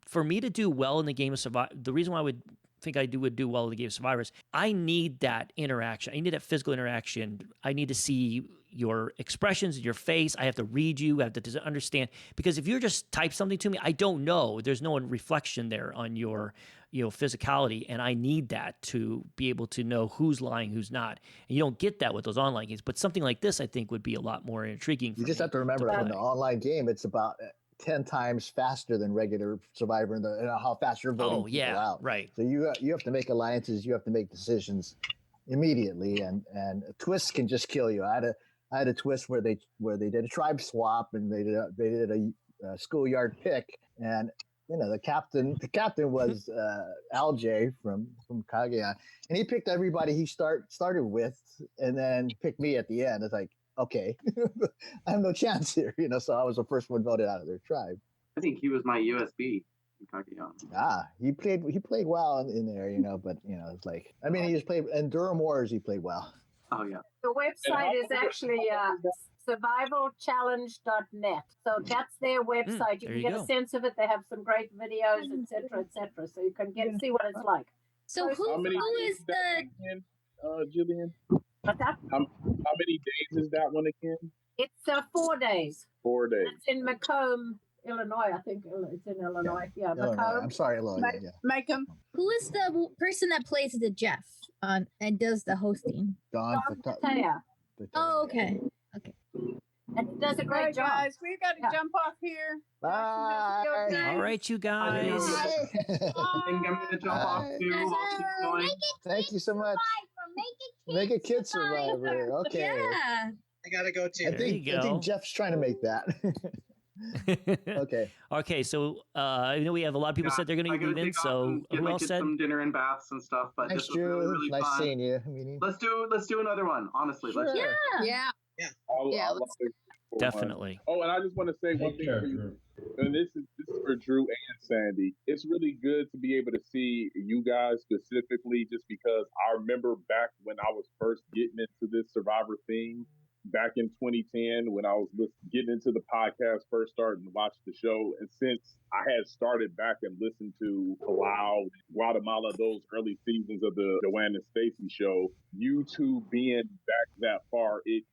For me to do well in the game of Survivor, the reason why I would think I would do well in the game of Survivors, I need that interaction. I need that physical interaction. I need to see your expressions, your face. I have to read you. I have to understand. Because if you just type something to me, I don't know. There's no reflection there on your physicality, and I need that to be able to know who's lying, who's not. And you don't get that with those online games. But something like this, I think, would be a lot more intriguing. You just have to remember in the online game, it's about 10 times faster than regular Survivor, and how fast you're voting people out. Right. So you have to make alliances. You have to make decisions immediately, and twists can just kill you. I had a twist where they did a tribe swap, and they did a schoolyard pick, and the captain was Alj from Kaguya, and he picked everybody he started with, and then picked me at the end. It's like, okay, I have no chance here, So I was the first one voted out of their tribe. I think he was my USB in Kaguya. He played well in there, but it's like, I mean, he just played in Durham Wars. He played well. Oh yeah. The website is actually survivalchallenge.net. So that's their website. You can get a sense of it. They have some great videos, etc., etc. So you can see what it's like. So who is the Jillian? What's that? How many days is that one again? It's 4 days. 4 days. It's in Macomb, Illinois. I think it's in Illinois. Yeah, Illinois. Macomb. I'm sorry, Illinois. Yeah. Macomb. Who is the person that plays the Jeff and does the hosting? Don Pataya. Oh, okay. Okay. And he does a All great right, job. guys, we've got to jump off here. Bye. All right, you guys. I think I'm gonna jump off too. I'll keep going. Thank you so much. Make a kid survivor. Okay. Yeah. I gotta go too. I think Jeff's trying to make that. Okay. Okay, so I know we have a lot of people said they're going to be leaving. So Get who my else kids said? some dinner and baths and stuff. But Thanks, this was really, Drew. really Nice fun. seeing you. Let's do another one. Honestly, let's. Yeah. Yeah. I'll Definitely. Oh, and I just want to say one thing for you. And this is for Drew and Sandy. It's really good to be able to see you guys specifically, just because I remember back when I was first getting into this Survivor thing, back in 2010, when I was getting into the podcast, first starting to watch the show. And since I had started back and listened to Palau, Guatemala, those early seasons of the Joanne and Stacey show, you two being back that far, it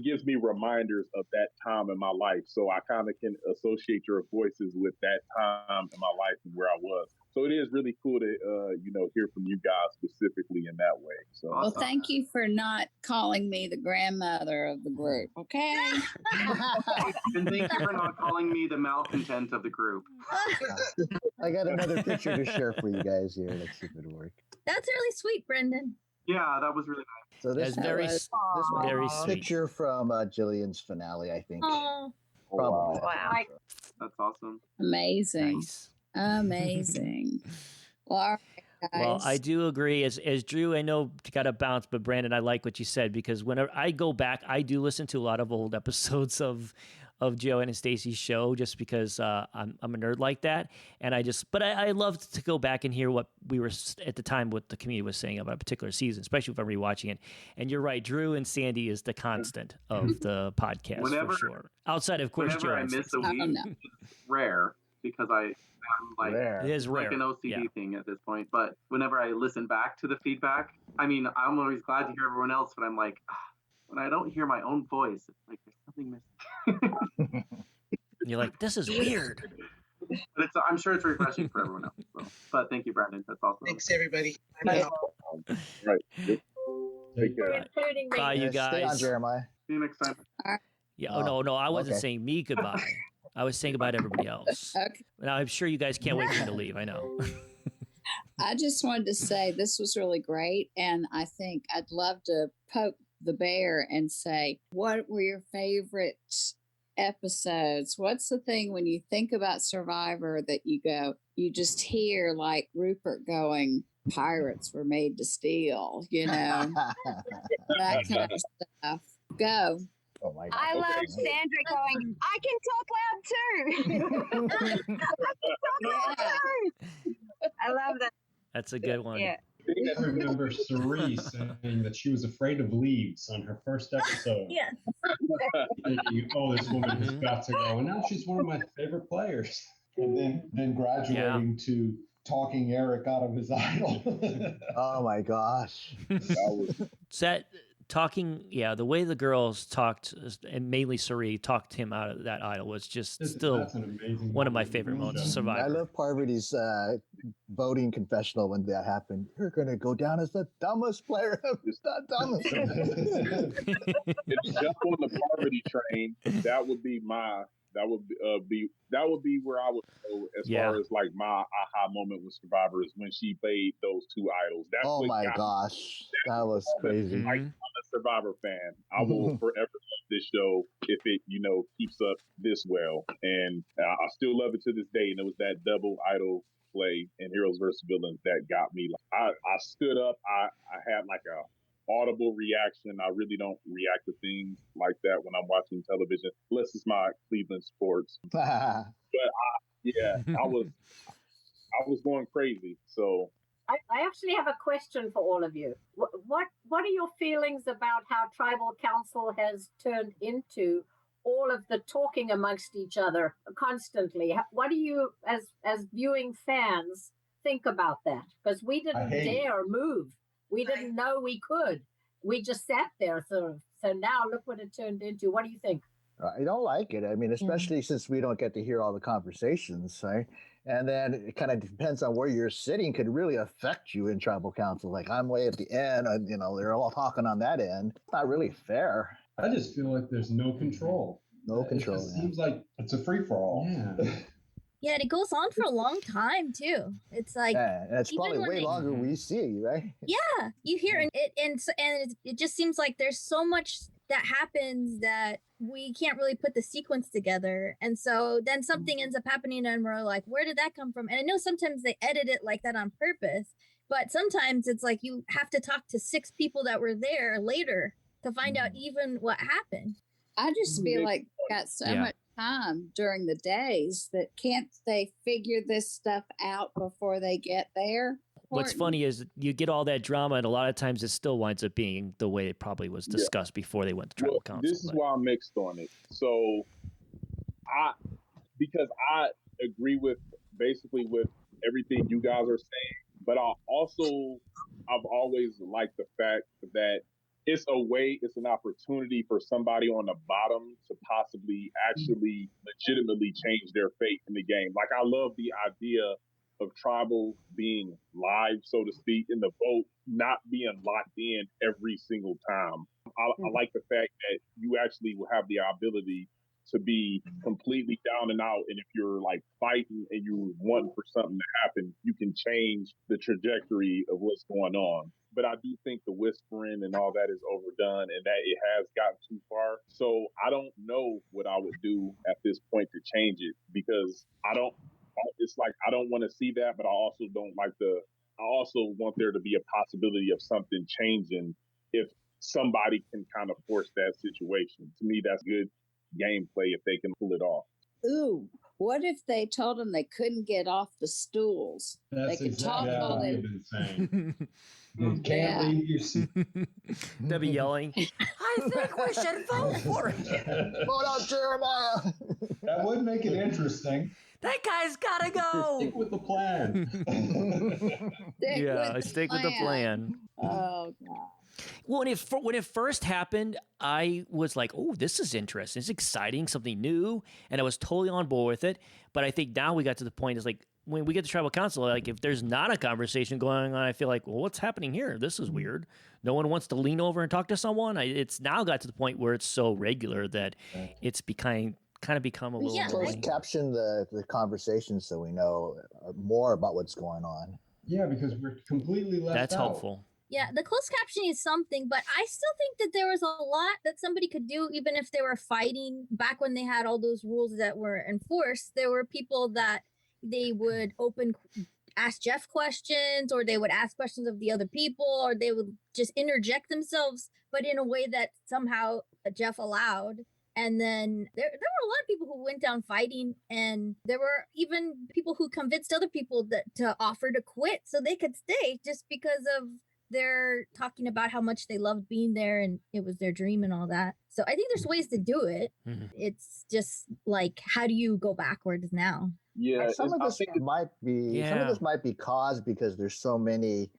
gives me reminders of that time in my life. So I kind of can associate your voices with that time in my life and where I was. So it is really cool to, hear from you guys specifically in that way. So, Well, thank you for not calling me the grandmother of the group. Okay. And thank you for not calling me the malcontent of the group. I got another picture to share for you guys here. Let's see if it'll work. That's really sweet, Brendan. Yeah, that was really nice. So this That's this very one sweet. picture from Jillian's finale, I think. Oh. Probably. Wow. That's awesome. Amazing. Nice. Amazing. Well, all right, guys. Well, I do agree. As Drew, I know got to bounce, but Brandon, I like what you said, because whenever I go back, I do listen to a lot of old episodes of Joanne and Stacey's show, just because I'm a nerd like that, and I love to go back and hear what we were at the time, what the community was saying about a particular season, especially if I'm rewatching it. And you're right, Drew and Sandy is the constant of the podcast for sure. Outside of course, whenever Joanne. I miss a week, it's rare because I'm like It is like rare. an OCD thing at this point. But whenever I listen back to the feedback, I mean, I'm always glad to hear everyone else, but I'm like, when I don't hear my own voice, it's like there's something missing. You're like, this is weird. But I'm sure it's refreshing for everyone else. So. But thank you, Brandon. That's awesome. Thanks, everybody. Right. Take care. Bye, you Stay on, guys. Jeremiah. See you next time. Yeah. Oh no, I wasn't okay. saying me goodbye. I was saying goodbye to everybody else. Okay. Now I'm sure you guys can't wait for me to leave. I know. I just wanted to say this was really great, and I think I'd love to poke the bear and say, what were your favorite episodes? What's the thing when you think about Survivor that you just hear like Rupert going, pirates were made to steal, that kind of stuff. Go. Oh my God. I love Sandra going, I can talk loud too. I can talk loud too. I love that. That's a good one. Yeah. I remember Cerise saying that she was afraid of leaves on her first episode. Yes. Thinking, oh, this woman has got to go. And now she's one of my favorite players. And then graduating to talking Eric out of his idol. Oh my gosh. The way the girls talked, and mainly Suri talked him out of that idol, was just still one of my favorite moments of Survivor. I love Parvati's voting confessional when that happened. You're going to go down as the dumbest player. It's not dumbest. It's just on the Parvati train. That would be where I would go as far as like my aha moment with Survivor is when she played those two idols. That's oh my gosh, that was crazy. Like, I'm a Survivor fan. I will forever love this show if it, keeps up this well. And I still love it to this day. And it was that double idol play in Heroes versus Villains that got me. I stood up. I had like a audible reaction. I really don't react to things like that when I'm watching television, unless it's my Cleveland sports. But I was going crazy. So I actually have a question for all of you. What are your feelings about how Tribal Council has turned into all of the talking amongst each other constantly? What do you, as viewing fans, think about that? Because we didn't dare move. We didn't know we could. We just sat there sort of. So now look what it turned into. What do you think? I don't like it. I mean, especially since we don't get to hear all the conversations, right? And then it kind of depends on where you're sitting, could really affect you in Tribal Council. Like I'm way at the end, and they're all talking on that end. It's not really fair. I just feel like there's no control. No control. It seems like it's a free for all. Yeah. Yeah, and it goes on for a long time too. It's like and it's probably way longer we see, right? Yeah, you hear it, and it just seems like there's so much that happens that we can't really put the sequence together, and so then something ends up happening, and we're like, where did that come from? And I know sometimes they edit it like that on purpose, but sometimes it's like you have to talk to 6 people that were there later to find out even what happened. I just feel like got so much time during the days that can't they figure this stuff out before they get there? What's funny is you get all that drama, and a lot of times it still winds up being the way it probably was discussed before they went to Tribal Council. This is why I'm mixed on it. So because I agree with basically with everything you guys are saying, but I've always liked the fact that it's an opportunity for somebody on the bottom to possibly actually legitimately change their fate in the game. Like I love the idea of Tribal being live, so to speak, in the vote, not being locked in every single time. I like the fact that you actually will have the ability to be completely down and out. And if you're like fighting and you want for something to happen, you can change the trajectory of what's going on. But I do think the whispering and all that is overdone and that it has gotten too far. So I don't know what I would do at this point to change it, because it's like I don't want to see that, but I also want there to be a possibility of something changing if somebody can kind of force that situation. To me, that's good gameplay if they can pull it off. Ooh, what if they told them they couldn't get off the stools? That's they could exactly talk all what day. we've been saying. You can't leave your seat. They'll be yelling, I think we should vote for it. Vote out Jeremiah. That would make it interesting. That guy's gotta go. Stick with the plan. Stick with the plan. Oh God. Well, when it first happened, I was like, oh, this is interesting. It's exciting, something new. And I was totally on board with it. But I think now we got to the point, it's like, when we get to Tribal Council, like if there's not a conversation going on, I feel like, well, what's happening here? This is weird. No one wants to lean over and talk to someone. It's now got to the point where it's so regular that it's kind of become a little Closed caption the conversation so we know more about what's going on. Yeah, because we're completely left out. That's helpful. Yeah, the closed captioning is something, but I still think that there was a lot that somebody could do, even if they were fighting back when they had all those rules that were enforced. There were people that they would ask Jeff questions, or they would ask questions of the other people, or they would just interject themselves, but in a way that somehow Jeff allowed. And then there were a lot of people who went down fighting, and there were even people who convinced other people to offer to quit so they could stay, just because of they're talking about how much they loved being there and it was their dream and all that. So I think there's ways to do it. Mm-hmm. It's just like, how do you go backwards now? Yeah, some of this might be caused because there's so many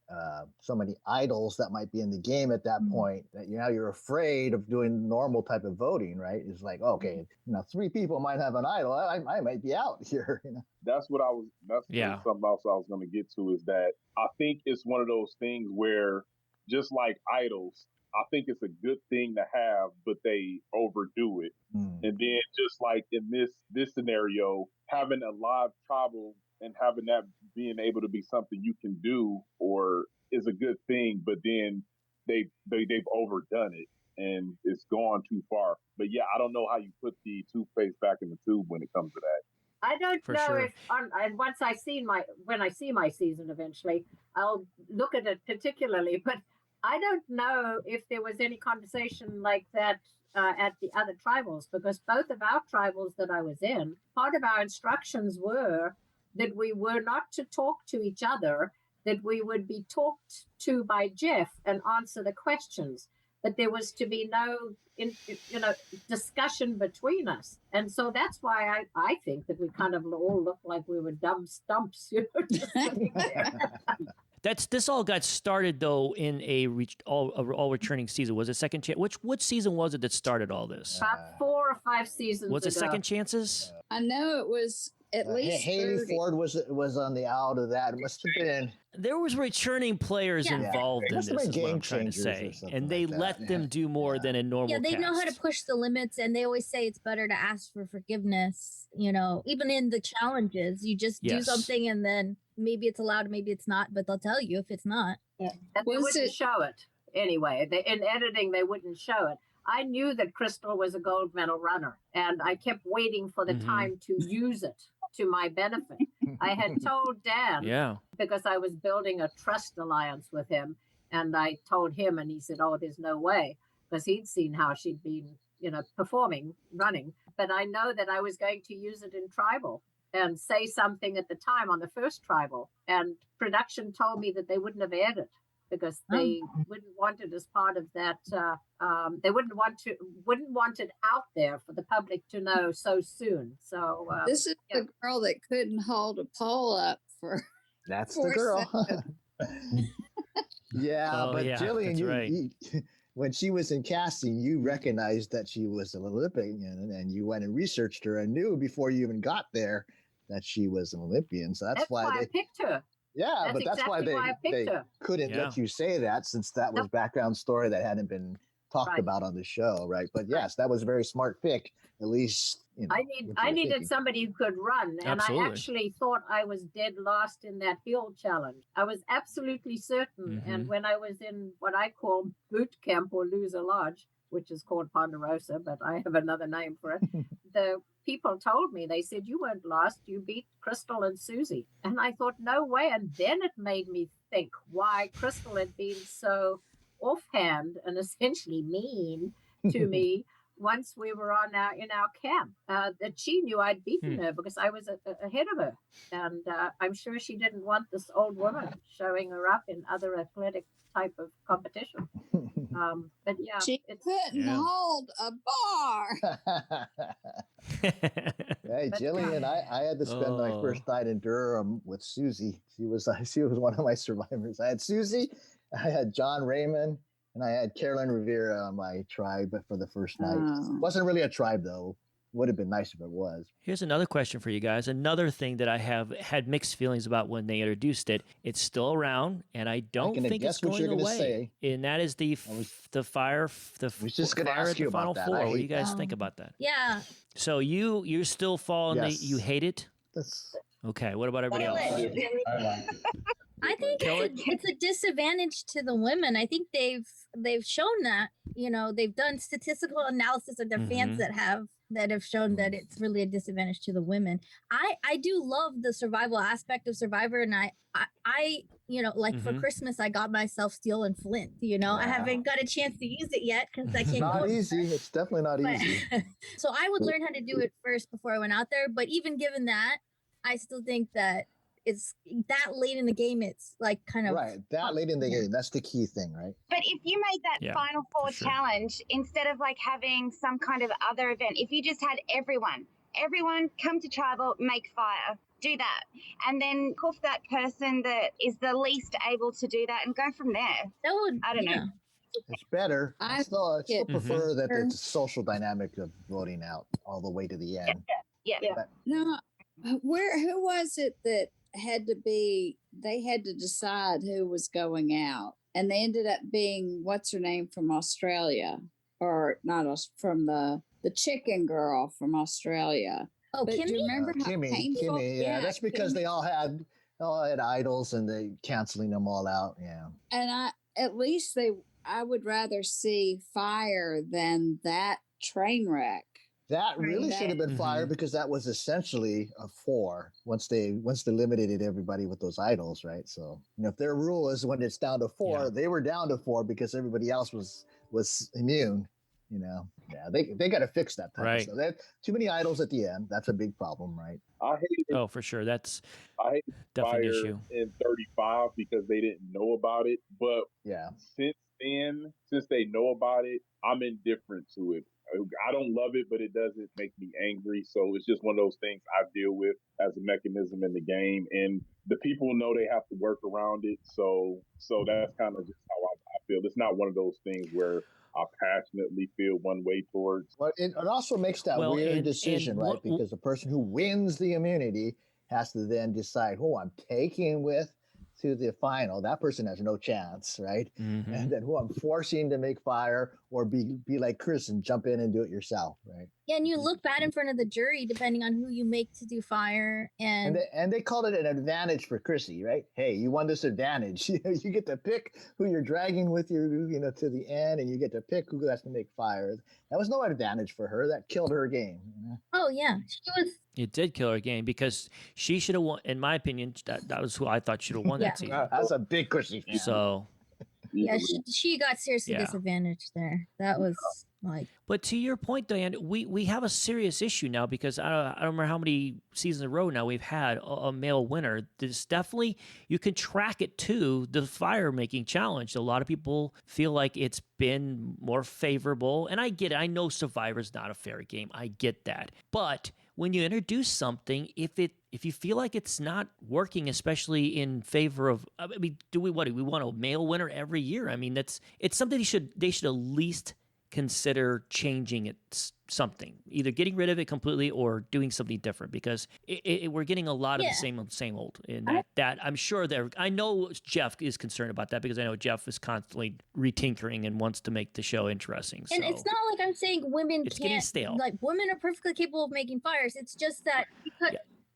idols that might be in the game at that point that you're afraid of doing normal type of voting, right? It's like, okay, 3 people might have an idol. I might be out here. That's something else I was going to get to, is that I think it's one of those things where, just like idols, I think it's a good thing to have, but they overdo it. And then just like in this scenario, having a live tribal and having that being able to be something you can do or is a good thing, but then they've overdone it. and it's gone too far. But yeah, I don't know how you put the toothpaste back in the tube when it comes to that. I don't For know sure. if and once when I see my season eventually, I'll look at it particularly. But I don't know if there was any conversation like that at the other tribals, because both of our tribals that I was in, part of our instructions were that we were not to talk to each other, that we would be talked to by Jeff and answer the questions, but there was to be no discussion between us. And so that's why I think that we kind of all looked like we were dumb stumps, just sitting there. This all got started though in a all returning season. Was it second chance? Which season was it that started all this? About 4 or 5 seasons Was it ago. Second Chances? I know it was at least Haley 30. Ford was on the out of that. It must have been. There was returning players involved It in must have this, been is what game I'm trying to changers say. or something And they like that. let them do more than a normal Yeah, they know how to cast. push the limits, and they always say it's better to ask for forgiveness. Even in the challenges, you just do Yes. something, and then maybe it's allowed, maybe it's not, but they'll tell you if it's not. Yeah. And they wouldn't show it anyway. In editing, they wouldn't show it. I knew that Crystal was a gold medal runner, and I kept waiting for the time to use it to my benefit. I had told Dan, because I was building a trust alliance with him, and I told him, and he said, "Oh, there's no way," because he'd seen how she'd been, performing, running. But I know that I was going to use it in Tribal and say something at the time on the first Tribal, and production told me that they wouldn't have aired it because they wouldn't want it as part of that. They wouldn't want it out there for the public to know so soon. So this is the girl that couldn't hold a pole up for. That's 4 the girl. seconds. But Jillian, that's right. you, when she was in casting, you recognized that she was an Olympian, and you went and researched her and knew before you even got there that she was an Olympian. So that's why I picked her. Yeah, That's that's why exactly why I they picked her. couldn't let you say that, since that was background story that hadn't been talked about on the show, right? But yes, that was a very smart pick. At least I needed somebody who could run, and Absolutely. I actually thought I was dead last in that hill challenge. I was absolutely certain. And when I was in what I call boot camp or loser lodge, which is called Ponderosa, but I have another name for it, the people told me, they said, "You weren't lost, you beat Crystal and Susie." And I thought, no way. And then it made me think why Crystal had been so offhand and essentially mean to me once we were in our camp, that she knew I'd beaten her because I was ahead of her. And I'm sure she didn't want this old woman showing her up in other athletic type of competition. But yeah, She couldn't hold a bar. Hey, Jillian, I had to spend my first night in Durham with Susie. She was one of my survivors. I had Susie, I had John Raymond, and I had Carolyn Rivera on my tribe for the first night. It wasn't really a tribe, though. Would have been nice if it was. Here's another question for you guys. Another thing that I have had mixed feelings about when they introduced it. It's still around, and I don't think it's going away. And that is the fire. I was just going to ask you about that. Four. What do you guys think about that? Yeah. So you still fall in you hate it? Okay. What about everybody else? I like it. I think it's a disadvantage to the women. I think they've shown that, they've done statistical analysis of their fans that have shown that it's really a disadvantage to the women. I do love the survival aspect of Survivor, and I for Christmas I got myself steel and flint. I haven't got a chance to use it yet because I can't. It's not easy. It's definitely not easy. So I would learn how to do it first before I went out there. But even given that, I still think that it's that late in the game. It's like kind of right. That late in the game. That's the key thing, right? But if you made that Final Four challenge, instead of like having some kind of other event, if you just had everyone come to tribal, make fire, do that, and then call for that person that is the least able to do that and go from there. That would, I don't know. It's better. I still prefer that it's a social dynamic of voting out all the way to the end. Yeah. No, who was it that had to be, they had to decide who was going out, and they ended up being, what's her name from Australia, or not from the chicken girl from Australia. Oh, but Kimmy? do you remember how painful? Kimmy, yeah, that's because they all had idols and they canceling them all out. Yeah. And I would rather see fire than that train wreck. That really should have been fire because that was essentially a 4 once they eliminated everybody with those idols, right? So if their rule is when it's down to 4, they were down to 4 because everybody else was immune. Yeah, they got to fix that type of stuff. That too many idols at the end. That's a big problem, right? I hated. Oh, for sure. That's I hated definitely an fire issue. in 35 because they didn't know about it. But since they know about it, I'm indifferent to it. I don't love it, but it doesn't make me angry. So it's just one of those things I deal with as a mechanism in the game. And the people know they have to work around it. So that's kind of just how I feel. It's not one of those things where I passionately feel one way towards. But it also makes that weird decision, right? Because the person who wins the immunity has to then decide who I'm taking with to the final. That person has no chance, right? Mm-hmm. And then who I'm forcing to make fire or be like Chris and jump in and do it yourself, right? Yeah, and you look bad in front of the jury depending on who you make to do fire. And they called it an advantage for Chrissy, right? Hey, you won this advantage. You get to pick who you're dragging with you, to the end, and you get to pick who has to make fire. That was no advantage for her. That killed her game. Oh yeah, she was. It did kill her game because she should have won. In my opinion, that was who I thought should have won that season. That's a big Chrissy fan. So. Yeah, she got seriously disadvantaged there. That was like. But to your point, Diane, we have a serious issue now because I don't remember how many seasons in a row now we've had a male winner. There's definitely, you can track it to the fire making challenge. A lot of people feel like it's been more favorable, and I get it. I know Survivor's not a fair game. I get that, but when you introduce something, if you feel like it's not working, especially in favor of, I mean, do we want a male winner every year? I mean, it's something they should at least consider changing it something, either getting rid of it completely or doing something different, because we're getting a lot of the same old. And that I'm sure I know Jeff is concerned about that because I know Jeff is constantly retinkering and wants to make the show interesting. And it's not like I'm saying women it's getting can't. stale. Like women are perfectly capable of making fires. It's just that.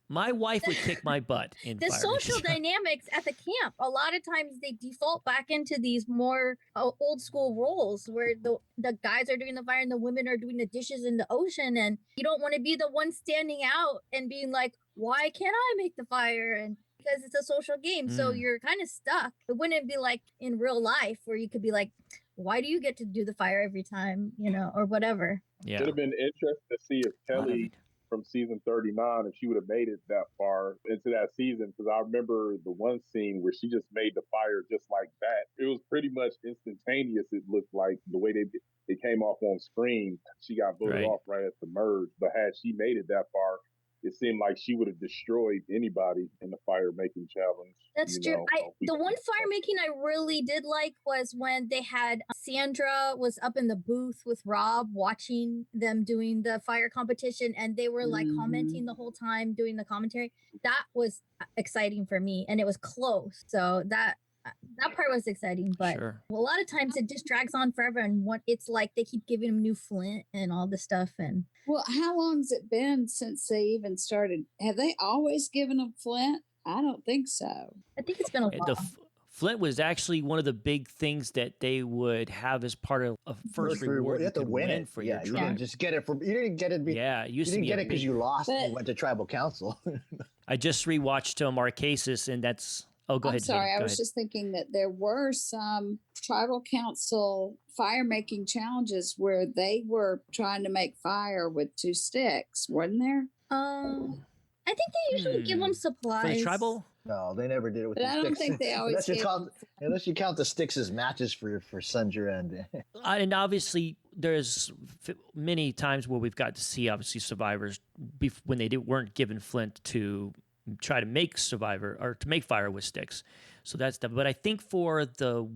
My wife would kick my butt in the fire. social dynamics at the camp. A lot of times they default back into these more old school roles where the guys are doing the fire and the women are doing the dishes in the ocean, and you don't want to be the one standing out and being like, why can't I make the fire? And because it's a social game, so you're kind of stuck. It wouldn't be like in real life where you could be like, why do you get to do the fire every time, or whatever. Yeah, it would have been interesting to see if Kelly from season 39, if she would have made it that far into that season, because I remember the one scene where she just made the fire just like that. It was pretty much instantaneous. It looked like the way they came off on screen. She got voted off right at the merge, but had she made it that far, it seemed like she would have destroyed anybody in the fire making challenge. That's true. The one fire making I really did like was when they had Sandra was up in the booth with Rob watching them doing the fire competition, and they were like commenting the whole time doing the commentary. That was exciting for me, and it was close. So that part was exciting, but a lot of times it just drags on forever, and it's like they keep giving him new Flint and all this stuff. And well, how long's it been since they even started? Have they always given him Flint? I don't think so. I think it's been a while. Flint was actually one of the big things that they would have as part of a first reward. You have to win it for your you tribe. didn't just get it you didn't get it. You didn't get it because you lost. You went to tribal council. I just rewatched Marquesas, and that's. Oh, go ahead. I'm sorry, Jenny. I was just thinking that there were some tribal council fire making challenges where they were trying to make fire with 2 sticks, wasn't there? I think they usually give them supplies. For the tribal? No, they never did it with But the I sticks. don't think they always unless you count the sticks as matches for Sundra and. And obviously, there's many times where we've got to see survivors when they weren't given Flint to try to make Survivor or to make fire with sticks. So that's the. But I think for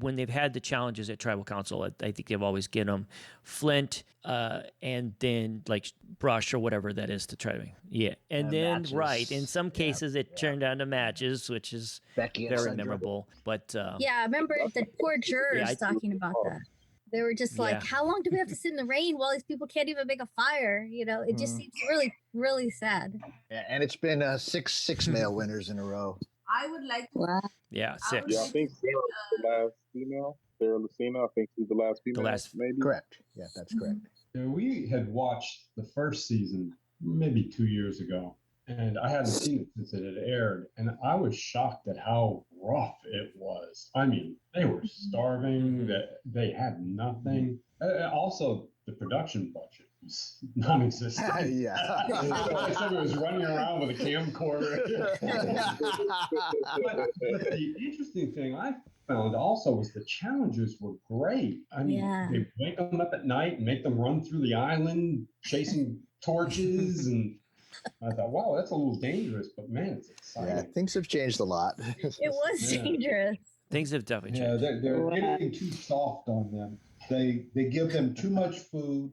when they've had the challenges at Tribal Council, I think they've always given them Flint and then like brush or whatever that is to try to make. Yeah, and then matches. In some cases it turned down to matches, which is very memorable. But I remember the poor jurors talking about that. They were just like, how long do we have to sit in the rain while these people can't even make a fire? It just seems really, really sad. Yeah, and it's been six male winners in a row. I would like to. Wow. Yeah, 6. Yeah, I think Sarah was the last female. Sarah Lucina, I think she's the last female. Maybe. Correct. Yeah, that's correct. Yeah, we had watched the first season maybe 2 years ago, and I hadn't seen it since it had aired, and I was shocked at how rough it was. I mean, they were starving, that they had nothing. Also, the production budget was non-existent. Yeah. So somebody was running around with a camcorder. but the interesting thing I found also was the challenges were great. I mean, they wake them up at night and make them run through the island chasing torches, and I thought, wow, that's a little dangerous, but man, it's exciting. Yeah, things have changed a lot. It was dangerous. Things have definitely changed. Yeah, they're getting too soft on them. They give them too much food.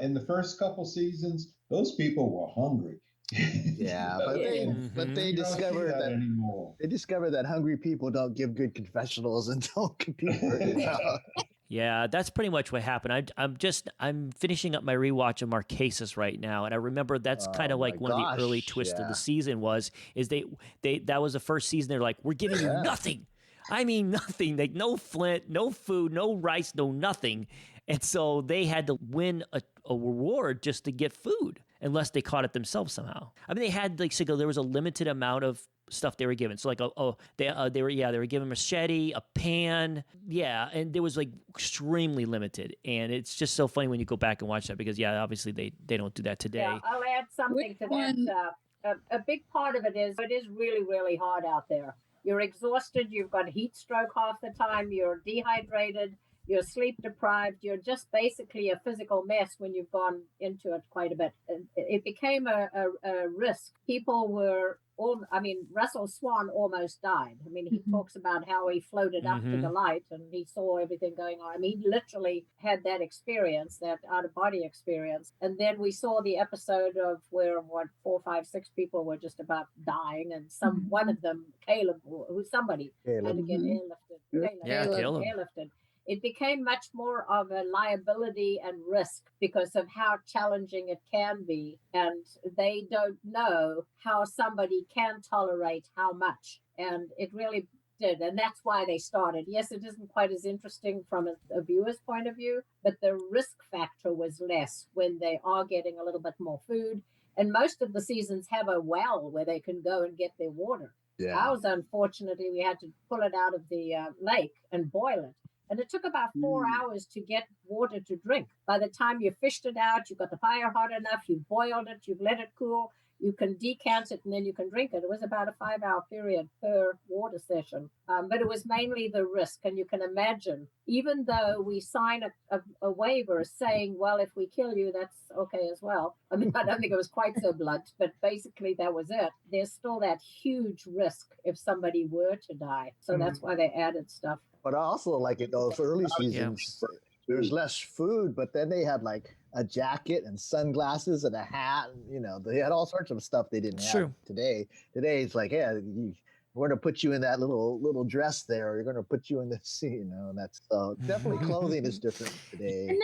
In the first couple seasons, those people were hungry. Yeah, but they discovered that hungry people don't give good confessionals and don't compete for it. Yeah, that's pretty much what happened. I'm finishing up my rewatch of Marquesas right now, and I remember that's kind of like one of the early twists of the season is that was the first season. They're like, we're giving you nothing. I mean, nothing. Like no flint, no food, no rice, no nothing. And so they had to win a reward just to get food, unless they caught it themselves somehow. I mean, they had there was a limited amount of stuff they were given. So like, they were given a machete, a pan, and it was like extremely limited. And it's just so funny when you go back and watch that because obviously they don't do that today. Yeah, I'll add something to that. A big part of it is really, really hard out there. You're exhausted. You've got heat stroke half the time. You're dehydrated. You're sleep deprived. You're just basically a physical mess when you've gone into it quite a bit. It became a risk. People were Russell Swan almost died. I mean, he talks about how he floated up to the light and he saw everything going on. I mean, he literally had that experience, that out-of-body experience. And then we saw the episode of where 4, 5, 6 people were just about dying, and one of them, Caleb, had to get airlifted. Caleb. Airlifted. It became much more of a liability and risk because of how challenging it can be. And they don't know how somebody can tolerate how much. And it really did. And that's why they started. Yes, it isn't quite as interesting from a viewer's point of view, but the risk factor was less when they are getting a little bit more food. And most of the seasons have a well where they can go and get their water. Yeah. Ours, unfortunately, we had to pull it out of the lake and boil it. And it took about 4 hours to get water to drink. By the time you fished it out, you got the fire hot enough, you boiled it, you've let it cool, you can decant it, and then you can drink it. It was about a 5-hour period per water session. But it was mainly the risk. And you can imagine, even though we sign a waiver saying, well, if we kill you, that's okay as well. I mean, I don't think it was quite so blunt, but basically that was it. There's still that huge risk if somebody were to die. So that's why they added stuff. But I also like it those early seasons. There's less food, but then they had like a jacket and sunglasses and a hat. And, they had all sorts of stuff they didn't have today. Today it's like, we're going to put you in that little dress there. Or you're going to put you in this, and that's definitely clothing is different today.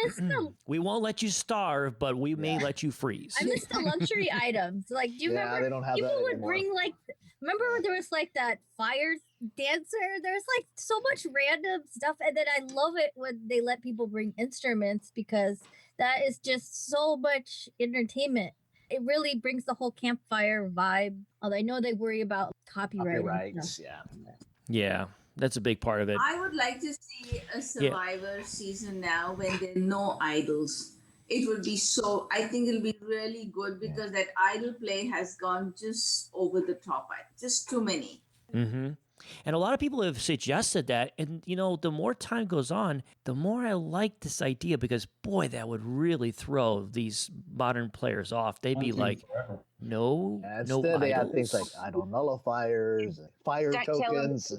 We won't let you starve, but we may let you freeze. I miss the luxury items. Like, do you remember they don't have people that would anymore. bring remember there was like that fire dancer? There's like so much random stuff. And then I love it when they let people bring instruments because that is just so much entertainment. It really brings the whole campfire vibe. Although I know they worry about copyrights. Yeah, that's a big part of it. I would like to see a Survivor season now when there are no idols. It would be I think it'll be really good because that idol play has gone just over the top. Just too many. Mm-hmm. And a lot of people have suggested that. And, the more time goes on, the more I like this idea because, boy, that would really throw these modern players off. They'd be like, no instead they idols. have things like idol nullifiers, fire tokens.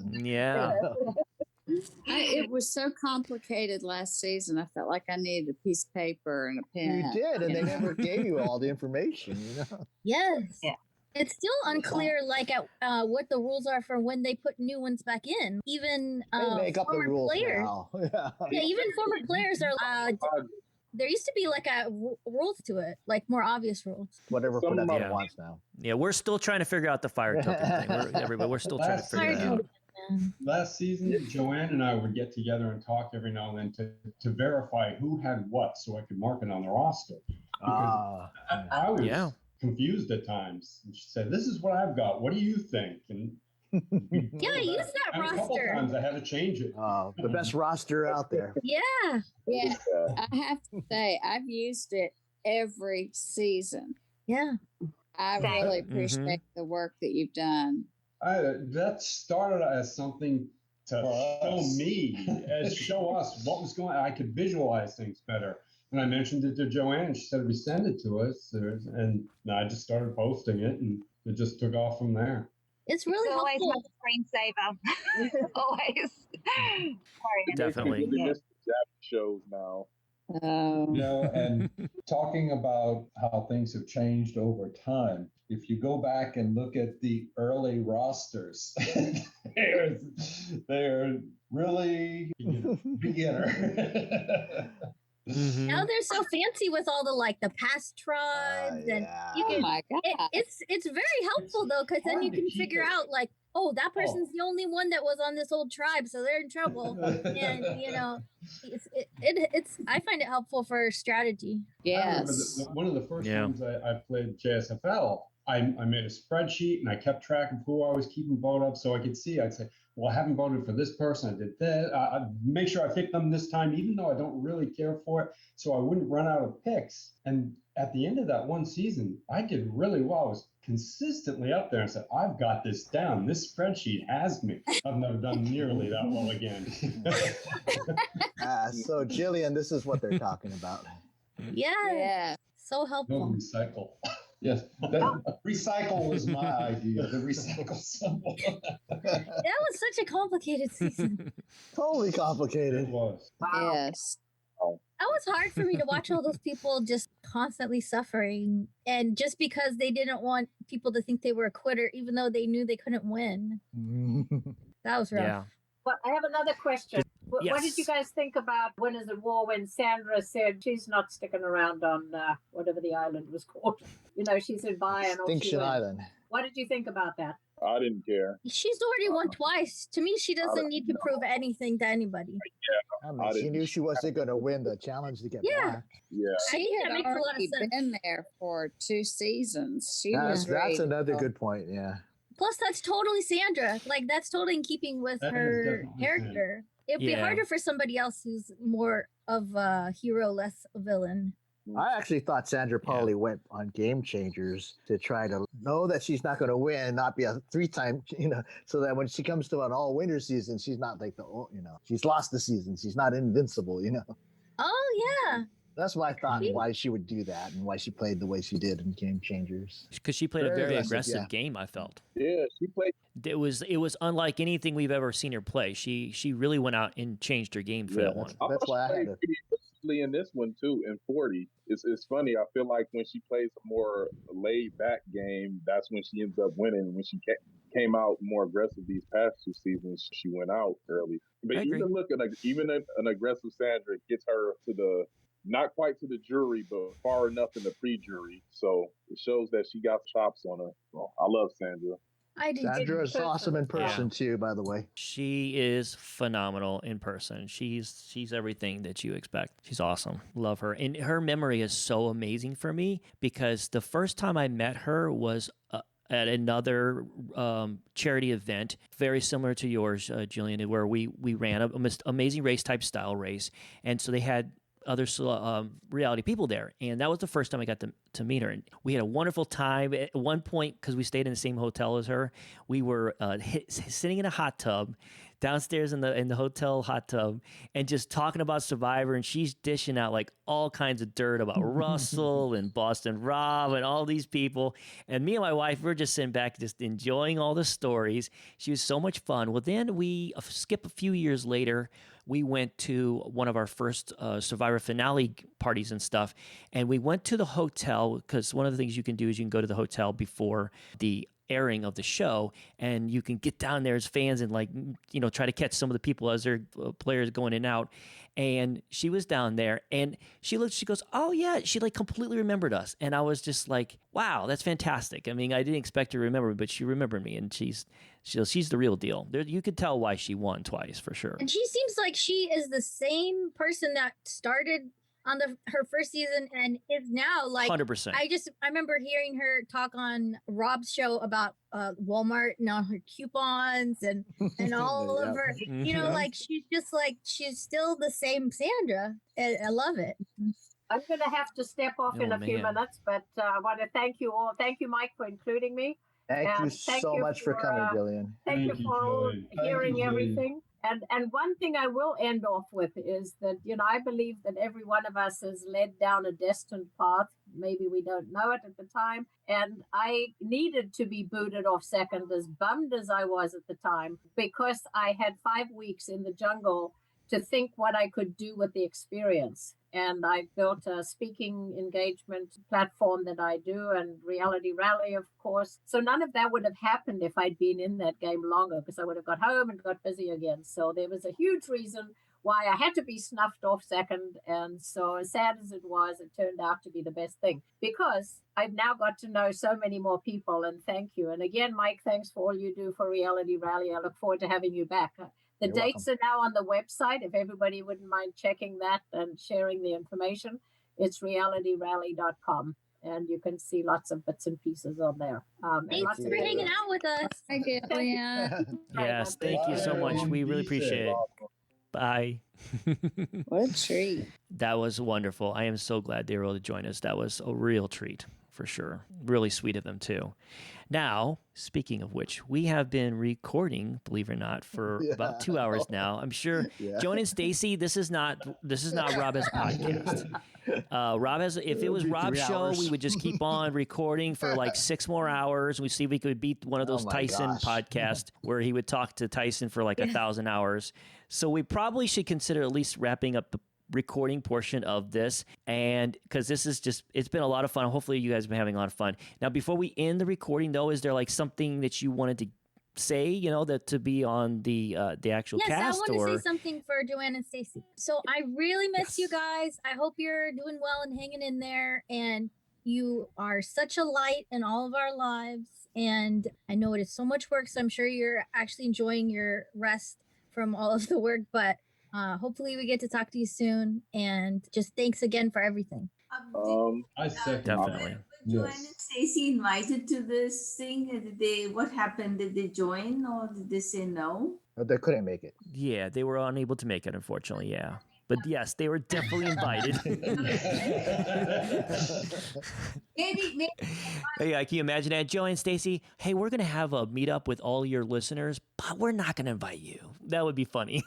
It was so complicated last season. I felt like I needed a piece of paper and a pen. You did, and they never gave you all the information. Yes. Yeah. It's still unclear, what the rules are for when they put new ones back in. Even make up the former rules players. now. Even former players are. There used to be rules to it, like more obvious rules. Whatever production wants now. Yeah, we're still trying to figure out the fire token thing. We're still trying to figure it out. Last season, Joanne and I would get together and talk every now and then to verify who had what so I could mark it on the roster. Because I was confused at times. And she said, "This is what I've got. What do you think?" And Yeah, use that and a couple roster. times I had to change it. The best roster out there. Yeah. Yeah, I have to say, I've used it every season. Yeah. I really appreciate the work that you've done. That started as something to show us what was going on. I could visualize things better. And I mentioned it to Joanne. She said, "We send it to us." And I just started posting it, and it just took off from there. It's really always helpful. my screensaver. Always. Sorry. Definitely. We miss the Japanese shows now. And talking about how things have changed over time, if you go back and look at the early rosters, they're really beginner. Now they're so fancy with all the past tribes and you can, my God. It's very helpful though, because then you can figure out that person's the only one that was on this old tribe, so they're in trouble. And it's I find it helpful for strategy. Yes. One of the first times I played JSFL, I made a spreadsheet and I kept track of who I was keeping vote up so I could see. I'd say, well, I haven't voted for this person. I did that. I make sure I pick them this time, even though I don't really care for it, so I wouldn't run out of picks. And at the end of that one season, I did really well. I was consistently up there and said, I've got this down. This spreadsheet has me. I've never done nearly that well again. So, Jillian, this is what they're talking about. Yeah. So helpful. Don't recycle. Yes, recycle was my idea. The recycle symbol. That was such a complicated season. Totally complicated. It was. Wow. Yes. That was hard for me to watch all those people just constantly suffering, and just because they didn't want people to think they were a quitter, even though they knew they couldn't win. That was rough. Yeah. But I have another question. What did you guys think about Winners at War when Sandra said she's not sticking around on whatever the island was called? She's in Bayern. Extinction Island. What did you think about that? I didn't care. She's already won twice. To me, she doesn't need to prove anything to anybody. She knew she wasn't going to win the challenge to get back. Yeah. She that had makes a lot of already sense. been there for 2 seasons. That's another good point. Yeah. Plus, that's totally Sandra. That's totally in keeping with her character. It'd be harder for somebody else who's more of a hero, less a villain. I actually thought Sandra probably went on Game Changers to try to know that she's not going to win and not be a 3-time, so that when she comes to an all-winner season, she's not she's lost the season. She's not invincible, Oh, yeah. That's why I thought why she would do that and why she played the way she did in Game Changers. Because she played a very aggressive game, I felt. Yeah, she played. It was unlike anything we've ever seen her play. She really went out and changed her game for that one. That's why I had to. In this one too, in 40, it's funny. I feel like when she plays a more laid back game, that's when she ends up winning. When she came out more aggressive these past 2 seasons, she went out early. But even an aggressive Sandra gets her to the not quite to the jury, but far enough in the pre-jury. So it shows that she got chops on her. Well, I love Sandra. Sandra is awesome in person too, by the way. She is phenomenal in person. She's everything that you expect. She's awesome. Love her. And her memory is so amazing for me because the first time I met her was at another charity event, very similar to yours, Jillian, where we ran an amazing race type style race. And so they had other reality people there, and that was the first time I got to meet her, and we had a wonderful time. At one point, because we stayed in the same hotel as her, we were sitting in a hot tub downstairs in the hotel hot tub and just talking about Survivor, and she's dishing out all kinds of dirt about Russell and Boston Rob and all these people, and me and my wife, we're just sitting back just enjoying all the stories. She was so much fun. Well, then we skip a few years later, we went to one of our first Survivor finale parties and stuff, and we went to the hotel because one of the things you can do is you can go to the hotel before the airing of the show, and you can get down there as fans and like, you know, try to catch some of the people as their players going in and out. And she was down there and she goes, oh yeah, she like completely remembered us. And I was just like, wow, that's fantastic. I mean, I didn't expect her to remember me, but she remembered me, and she's the real deal. You could tell why she won twice for sure. And she seems like she is the same person that started on her first season and is now like 100%. I remember hearing her talk on Rob's show about Walmart and all her coupons and all of her, you know, like she's still the same Sandra. And I love it. I'm going to have to step off in a few minutes, but I want to thank you all. Thank you, Mike, for including me. Thank you so much for coming, Jillian. Thank you for hearing everything. And one thing I will end off with is that, you know, I believe that every one of us is led down a destined path. Maybe we don't know it at the time. And I needed to be booted off second, as bummed as I was at the time, because I had 5 weeks in the jungle to think what I could do with the experience. And I built a speaking engagement platform that I do, and Reality Rally, of course. So none of that would have happened if I'd been in that game longer, because I would have got home and got busy again. So there was a huge reason why I had to be snuffed off second. And so as sad as it was, it turned out to be the best thing, because I've now got to know so many more people. And thank you. And again, Mike, thanks for all you do for Reality Rally. I look forward to having you back. The dates are now on the website. If everybody wouldn't mind checking that and sharing the information, it's realityrally.com. And you can see lots of bits and pieces on there. Thanks for hanging out with us. Thank you. Yes, thank you so much. We really appreciate it. Bye. What a treat. That was wonderful. I am so glad they were able to join us. That was a real treat for sure. Really sweet of them too. Now, speaking of which, we have been recording, believe it or not, for about 2 hours now. I'm sure, Joan and Stacy, this is not Rob has a podcast. Rob has. If it was Rob's show, we would just keep on recording for like 6 more hours. We see if we could beat one of those Tyson podcasts where he would talk to Tyson for like 1,000 hours. So we probably should consider at least wrapping up the recording portion of this, and because this is just, it's been a lot of fun. Hopefully you guys have been having a lot of fun. Now, before we end the recording though, is there like something that you wanted to say, you know, that to be on the actual cast? Yes, I want to say something for Joanne and Stacy. So I really miss you guys. I hope you're doing well and hanging in there, and you are such a light in all of our lives. And I know it is so much work, so I'm sure you're actually enjoying your rest from all of the work, but hopefully we get to talk to you soon, and just thanks again for everything. I second definitely. Joanne and Stacey invited to this thing. What happened? Did they join or did they say no? No, they couldn't make it. Yeah, they were unable to make it, unfortunately. Yeah. But yes, they were definitely invited. Maybe. Hey, can you imagine that, Joe and Stacy? Hey, we're gonna have a meetup with all your listeners, but we're not gonna invite you. That would be funny.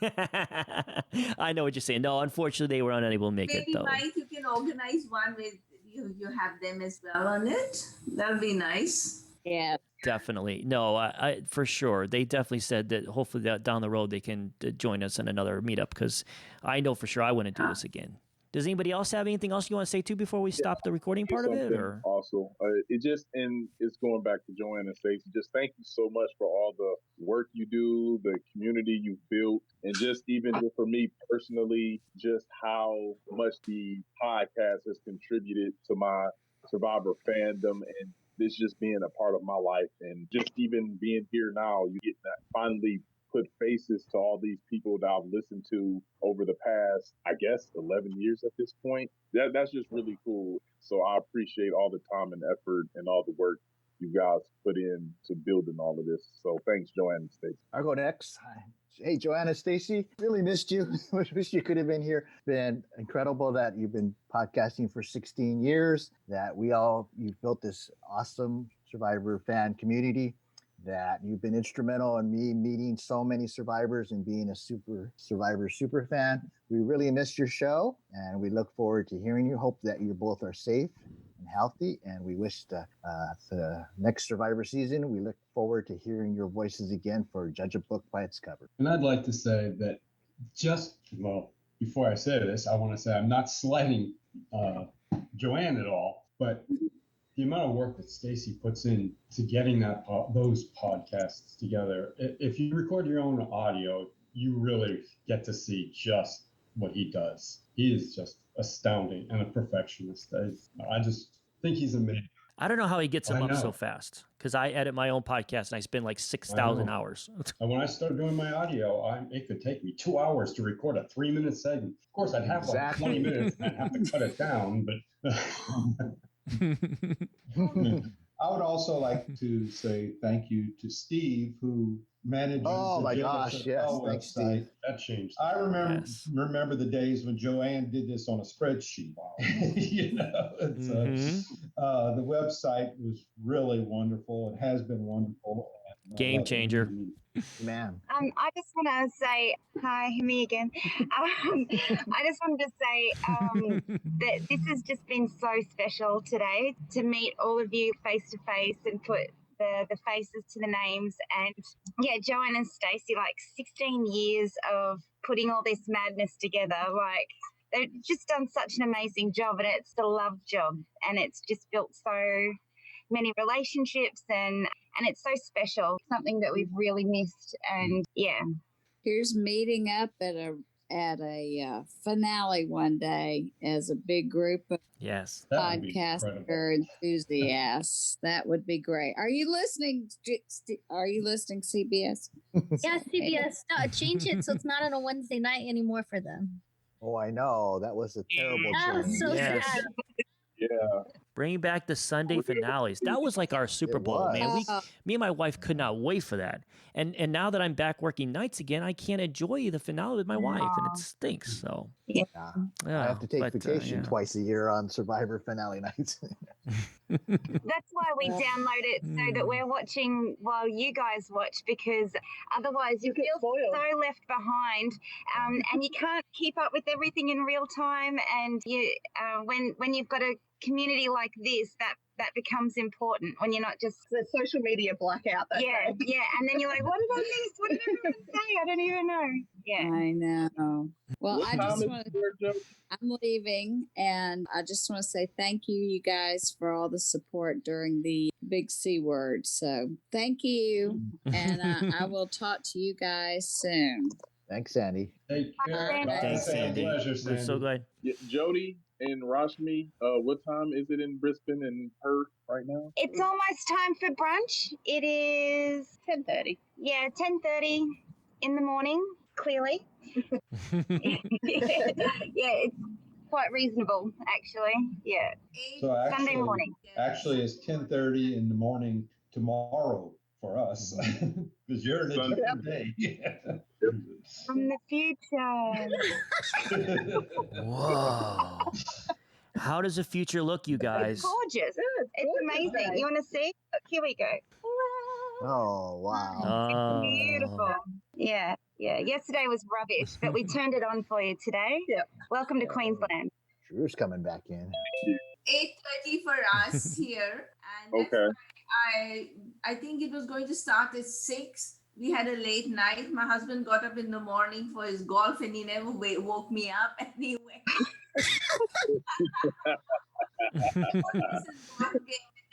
I know what you're saying. No, unfortunately, they were unable to make it though. Maybe, Mike, you can organize one with you have them as well on it. That would be nice. Yeah. Definitely. No, I for sure. They definitely said that hopefully that down the road they can join us in another meetup, because I know for sure I want to do this again. Does anybody else have anything else you want to say too before we stop the recording part of it? Or also, it's going back to Joanne and Stacey. Just thank you so much for all the work you do, the community you've built, and just even for me personally, just how much the podcast has contributed to my Survivor fandom, and this just being a part of my life, and just even being here now, you get that finally put faces to all these people that I've listened to over the past, I guess, 11 years at this point. That's just really cool. So I appreciate all the time and effort and all the work you guys put in to building all of this. So thanks, Joanne and Stacey. I'll go next. Hey, Joanna, Stacy, really missed you. Wish you could have been here. Been incredible that you've been podcasting for 16 years, that you've built this awesome Survivor fan community, that you've been instrumental in me meeting so many survivors and being a Survivor super fan. We really missed your show, and we look forward to hearing you. Hope that you both are safe and healthy, and we wish the next Survivor season, we look forward to hearing your voices again for Judge a Book by its cover. And I'd like to say that before I say this, I want to say I'm not slighting Joanne at all, but the amount of work that Stacy puts in to getting those podcasts together. If you record your own audio, you really get to see just what he does. He is just astounding and a perfectionist. I just think he's amazing. I don't know how he gets them up so fast, because I edit my own podcast and I spend like 6,000 hours. And when I started doing my audio, it could take me 2 hours to record a 3-minute segment. Of course, I'd have like 20 minutes and I'd have to cut it down, but... I would also like to say thank you to Steve, who manages the JSFL thanks, website. Steve. That changed. I remember the days when Joanne did this on a spreadsheet. You know, the website was really wonderful. It has been wonderful. Game changer. Man. I just want to say hi, me again. I just wanted to say that this has just been so special today to meet all of you face to face and put the faces to the names. And yeah, Joanne and Stacey, like 16 years of putting all this madness together. Like, they've just done such an amazing job, and it's a love job, and it's just built so many relationships, and it's so special, something that we've really missed. And yeah, here's meeting up at a finale one day as a big group of podcaster enthusiasts. That would be great. Are you listening? CBS? Yeah, CBS. No, change it so it's not on a Wednesday night anymore for them. Oh, I know. That was a terrible change. So sad. Yeah. Bringing back the Sunday finales. That was like our Super Bowl, man. Me and my wife could not wait for that. And now that I'm back working nights again, I can't enjoy the finale with my wife, and it stinks. So I have to take vacation twice a year on Survivor finale nights. that's why we download it so that we're watching while you guys watch, because otherwise you feel so left behind, and you can't keep up with everything in real time. And you, when you've got a community like this, that becomes important when you're not just the social media blackout. Yeah, and then you're like, what did I miss? What did everyone say? I don't even know. Yeah, I know. Well, What I time just is want it there, Joe? I'm leaving, and I just want to say thank you guys for all the support during the big C word. So thank you, and I will talk to you guys soon. Thanks, Sandy. Take care. Thanks, Sandy. Pleasure, We're Sandy. so glad. Yeah, Jody and Rashmi, what time is it in Brisbane and Perth right now? it's almost time for brunch. It is 10:30. Yeah, 10:30 in the morning. Clearly, yeah, it's quite reasonable, actually. Yeah, So Sunday morning. Actually, it's 10:30 in the morning tomorrow for us, because you're in a different day. From the future. Whoa. How does the future look, you guys? It's gorgeous. It's amazing. You want to see? Look, here we go. Oh, wow. Oh. Beautiful. Yeah. Yesterday was rubbish, but we turned it on for you today. Welcome to Queensland. Drew's coming back in. 8:30 for us here, and that's why I think it was going to start at 6. We had a late night. My husband got up in the morning for his golf, and he never woke me up anyway. It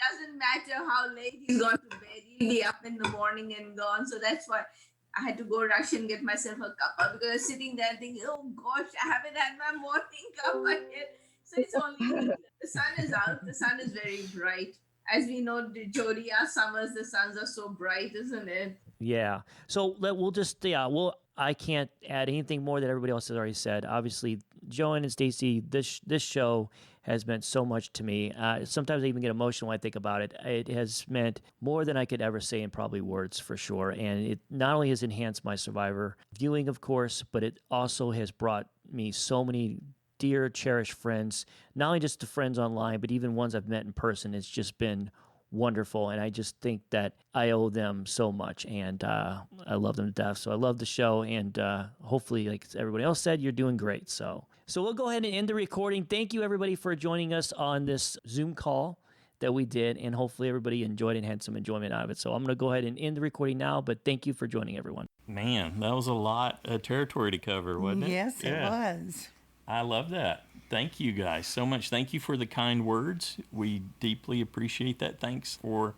doesn't matter how late he's gone to bed. He'll be up in the morning and gone. So that's why I had to go rush and get myself a cuppa, because I was sitting there thinking, oh gosh, I haven't had my morning cuppa yet. So it's only the sun is out. The sun is very bright. As we know, Jody, our summers, the suns are so bright, isn't it? Yeah. So we'll just, I can't add anything more that everybody else has already said. Obviously, Joanne and Stacey, this show has meant so much to me. Sometimes I even get emotional when I think about it. It has meant more than I could ever say in probably words, for sure. And it not only has enhanced my Survivor viewing, of course, but it also has brought me so many dear, cherished friends, not only just the friends online, but even ones I've met in person. It's just been wonderful, and I just think that I owe them so much, and I love them to death. So I love the show, and hopefully, like everybody else said, you're doing great. So we'll go ahead and end the recording. Thank you, everybody, for joining us on this Zoom call that we did, and hopefully everybody enjoyed and had some enjoyment out of it. So I'm going to go ahead and end the recording now, but thank you for joining, everyone. Man, that was a lot of territory to cover, wasn't it? Yes, it was. I love that. Thank you guys so much. Thank you for the kind words. We deeply appreciate that. Thanks for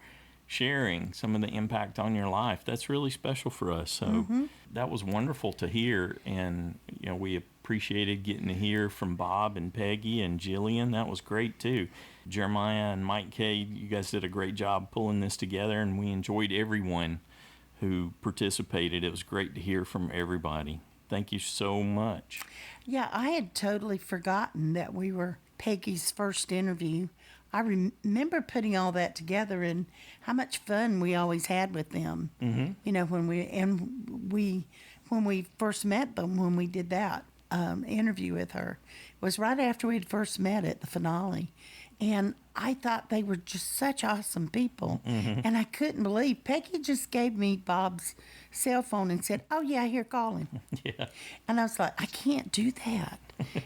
sharing some of the impact on your life. That's really special for us. So that was wonderful to hear. And, we appreciated getting to hear from Bob and Peggy and Jillian. That was great too. Jeremiah and Mike K, you guys did a great job pulling this together, and we enjoyed everyone who participated. It was great to hear from everybody. Thank you so much. Yeah, I had totally forgotten that we were Peggy's first interview. I remember putting all that together and how much fun we always had with them. When we first met them, when we did that interview with her, it was right after we had first met at the finale. And I thought they were just such awesome people. And I couldn't believe Peggy just gave me Bob's cell phone and said, "Oh, yeah, here, call him." Yeah. And I was like, "I can't do that."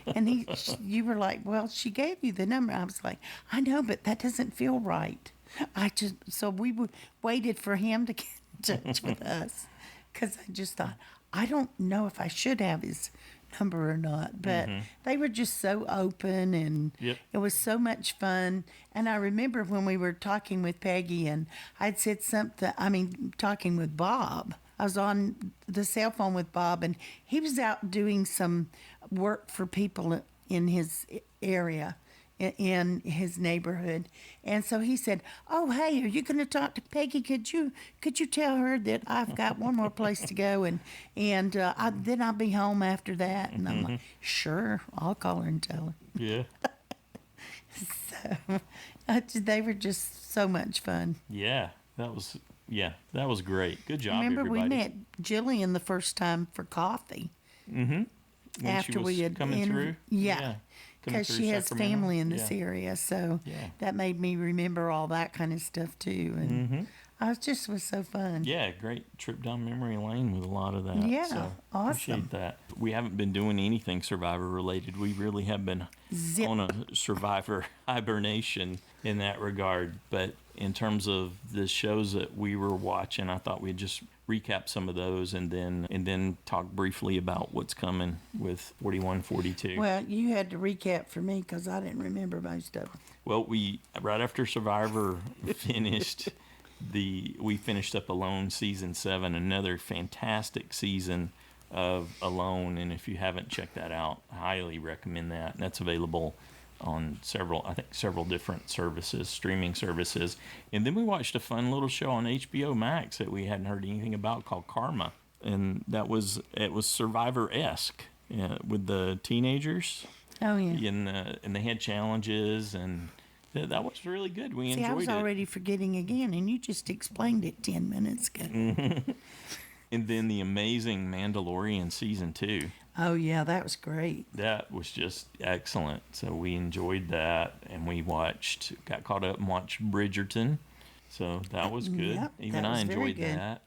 And you were like, "Well, she gave you the number." I was like, "I know, but that doesn't feel right." So we waited for him to get in touch with us, because I just thought, I don't know if I should have his number or not, but they were just so open, and it was so much fun. And I remember when we were talking with Peggy, and I'd said talking with Bob, I was on the cell phone with Bob, and he was out doing some work for people in his area, in his neighborhood. And so he said, "Oh, hey, are you going to talk to Peggy? Could you tell her that I've got one more place to go, and then I'll be home after that?" And I'm like, "Sure, I'll call her and tell her." Yeah. So they were just so much fun. Yeah, that was great. Good job, Remember, everybody. we met Jillian the first time for coffee. When After she was we had coming through? Yeah. Because she has Sacramento. family in this area, so that made me remember all that kind of stuff too. And I was so fun. Yeah, great trip down memory lane with a lot of that. Yeah, so awesome. Appreciate that. We haven't been doing anything Survivor related. We really have been on a Survivor hibernation in that regard. But in terms of the shows that we were watching, I thought we'd just recap some of those and then talk briefly about what's coming with 41, 42. Well, you had to recap for me because I didn't remember most of them. Well, right after Survivor finished, we finished up Alone season 7, another fantastic season of Alone, and if you haven't checked that out, I highly recommend that. And that's available on several different streaming services. And then we watched a fun little show on HBO Max that we hadn't heard anything about called Karma, and it was Survivor-esque, with the teenagers. Oh yeah. And they had challenges, and that was really good. We enjoyed it. I was already forgetting again, and you just explained it 10 minutes ago. And then the amazing Mandalorian season 2. Oh yeah, that was great. That was just excellent. So we enjoyed that, and we got caught up and watched Bridgerton. So that was good. Yep, Even I enjoyed that.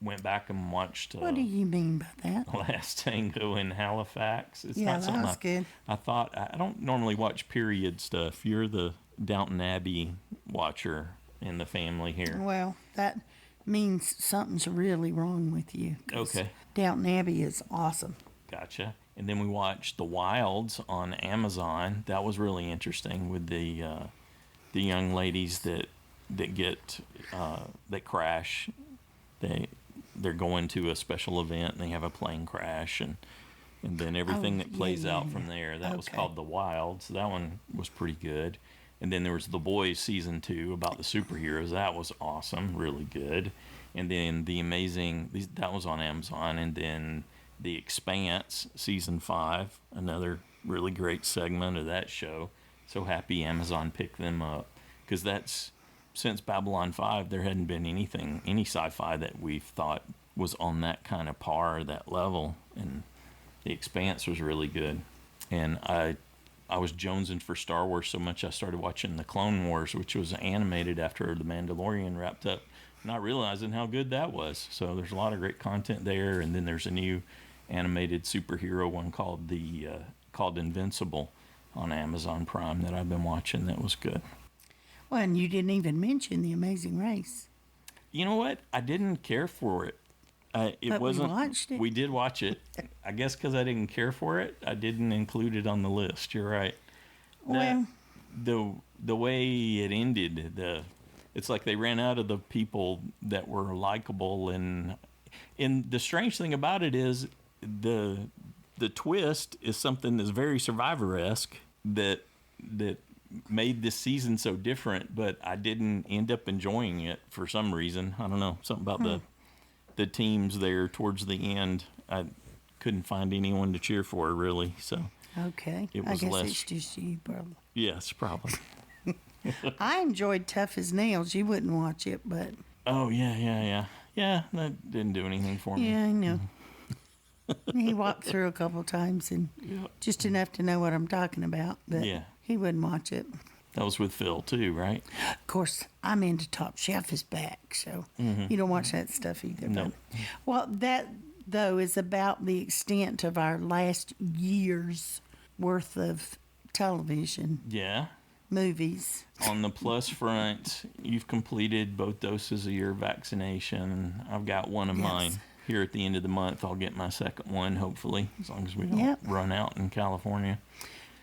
Went back and watched. What do you mean by that? Last Tango in Halifax. It's yeah, not something that was good. I thought I don't normally watch period stuff. You're the Downton Abbey watcher in the family here. Well, that means something's really wrong with you. Okay. Downton Abbey is awesome. Gotcha. And then we watched The Wilds on Amazon. That was really interesting with the young ladies that crash. They're going to a special event and they have a plane crash, and then everything that plays out from there. That was called The Wilds. That one was pretty good. And then there was The Boys season 2 about the superheroes. That was awesome, really good. And then that was on Amazon. And then The Expanse season 5, another really great segment of that show. So happy Amazon picked them up, because since Babylon 5, there hadn't been any sci-fi that we've thought was on that kind of par, that level. And The Expanse was really good. And I was jonesing for Star Wars so much I started watching The Clone Wars, which was animated after The Mandalorian wrapped up, not realizing how good that was. So there's a lot of great content there. And then there's a new animated superhero one called Invincible on Amazon Prime that I've been watching. That was good. Well, and you didn't even mention The Amazing Race. You know what? I didn't care for it. It But we wasn't. watched it. We did watch it. I guess because I didn't care for it, I didn't include it on the list. You're right. Well, The way it ended, it's like they ran out of the people that were likable, and the strange thing about it is the twist is something that's very Survivor-esque that made this season so different, but I didn't end up enjoying it for some reason. I don't know, something about the teams there towards the end. I couldn't find anyone to cheer for, really. So okay. it I was guess less. it's just you, probably. Yes, probably. I enjoyed Tough as Nails. You wouldn't watch it, but Oh yeah. That didn't do anything for me. yeah, I know. He walked through a couple times and just enough to know what I'm talking about, but Yeah. he wouldn't watch it. That was with Phil too, right? Of course, I'm into Top Chef is back, so you don't watch that stuff either. No. But, well, that, though, is about the extent of our last year's worth of television, Yeah. movies. On the plus front, you've completed both doses of your vaccination. I've got one of Yes. mine. Here at the end of the month, I'll get my second one, hopefully, as long as we don't Yep. run out in California.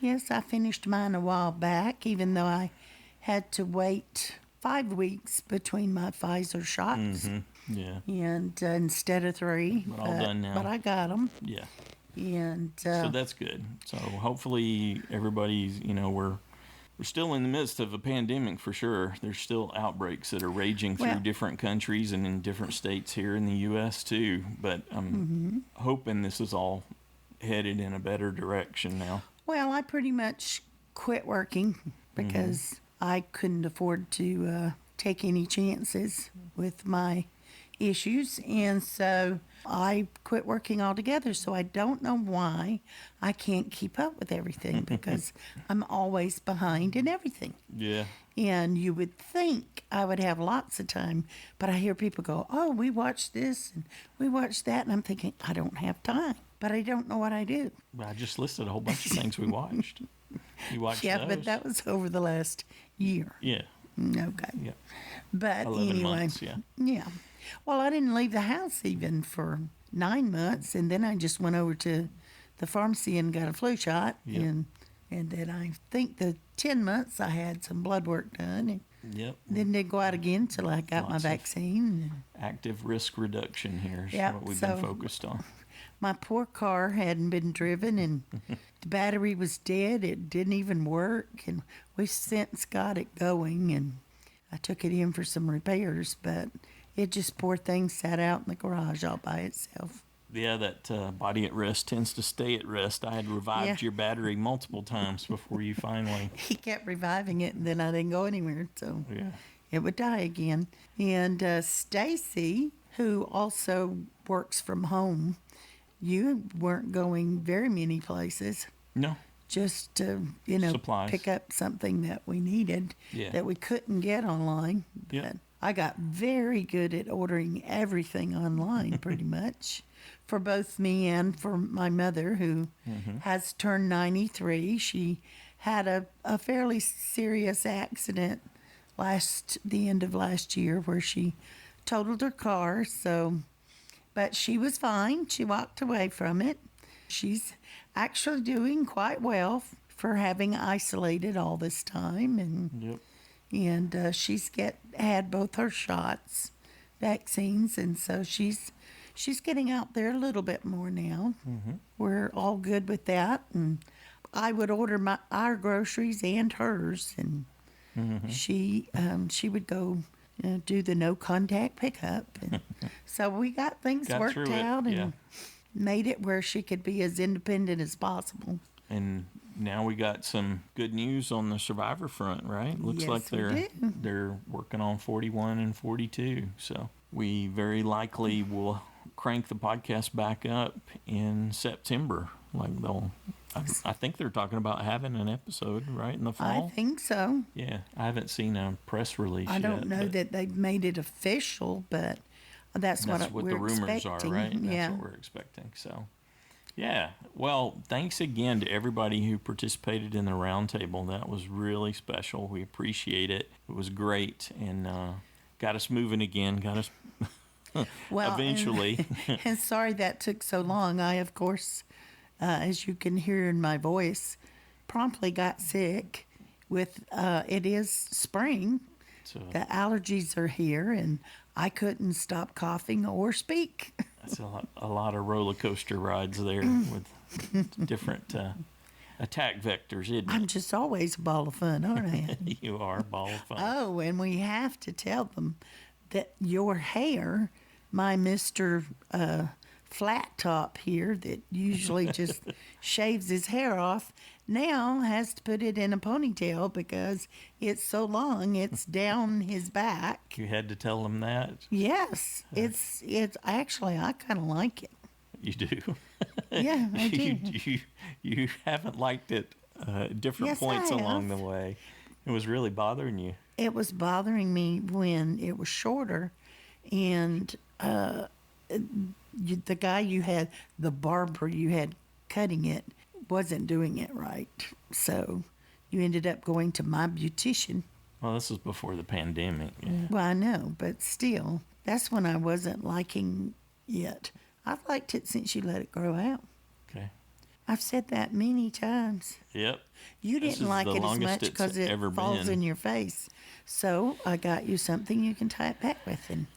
Yes, I finished mine a while back, even though I had to wait 5 weeks between my Pfizer shots. Yeah. And instead of 3. But all done now. But I got them. Yeah. And So that's good. So hopefully everybody's, we're still in the midst of a pandemic for sure. There's still outbreaks that are raging through Well- different countries and in different states here in the U.S. too. But I'm hoping this is all headed in a better direction now. well, I pretty much quit working because I couldn't afford to take any chances with my issues. And so I quit working altogether. So I don't know why I can't keep up with everything because I'm always behind in everything. Yeah. And you would think I would have lots of time, but I hear people go, oh, we watched this and we watched that. And I'm thinking, I don't have time, but I don't know what I do. I just listed a whole bunch of things we watched. You watched Yeah, those? but that was over the last year. Yeah. Okay. Yeah. But 11 anyway. months, yeah. Yeah. Well, I didn't leave the house even for 9 months, and then I just went over to the pharmacy and got a flu shot, Yep. and then I think the 10 months I had some blood work done, and Yep. then didn't go out again till I got my Lots of vaccine. Active risk reduction here is Yeah, what we've so- been focused on. My poor car hadn't been driven, and the battery was dead. It didn't even work, and we since got it going, and I took it in for some repairs, but it just, poor thing, sat out in the garage all by itself. Yeah, that body at rest tends to stay at rest. I had revived Yeah. your battery multiple times before you finally. He kept reviving it, and then I didn't go anywhere, so Yeah. it would die again. And Stacy, who also works from home, you weren't going very many places. No. Just to, Supplies. pick up something that we needed Yeah. that we couldn't get online. Yeah. But I got very good at ordering everything online, pretty much, for both me and for my mother, who has turned 93. She had a fairly serious accident the end of last year, where she totaled her car. But she was fine. She walked away from it. She's actually doing quite well for having isolated all this time, and she's had both her vaccines, and so she's getting out there a little bit more now. We're all good with that, and I would order our groceries and hers, and she would go do the no contact pickup, and so we got things Got worked through it, out and yeah. made it where she could be as independent as possible. And now we got some good news on the Survivor front, right? Looks Yes, like we do. they're working on 41 and 42. So we very likely will crank the podcast back up in September. I think they're talking about having an episode right in the fall. I think so. Yeah, I haven't seen a press release I yet. don't know but that they've made it official, but that's what what we're the rumors expecting. are, right? That's Yeah. what we're expecting. So, yeah. Well, thanks again to everybody who participated in the roundtable. That was really special. We appreciate it. It was great and got us moving again. Got us Well, eventually. And sorry that took so long. I, of course, as you can hear in my voice, promptly got sick with, it is spring. So The allergies are here, and I couldn't stop coughing or speak. that's a lot of roller coaster rides there with different attack vectors, isn't it? I'm just always a ball of fun, aren't I? You are a ball of fun. Oh, and we have to tell them that your hair, my Mr. Flat Top here that usually just shaves his hair off, now has to put it in a ponytail because it's so long, it's down his back. You had to tell them that? Yes, it's actually, I kind of like it. You do? Yeah, I do. You haven't liked it different Yes, points I along have. the way. It was really bothering you. It was bothering me when it was shorter, and the guy you had, the barber you had cutting it, wasn't doing it right. So you ended up going to my beautician. Well, this was before the pandemic. Yeah. Well, I know, but still, that's when I wasn't liking it. I've liked it since you let it grow out. Okay. I've said that many times. Yep. You This didn't is like the it as longest much it's because it ever falls been. in your face. So I got you something you can tie it back with. And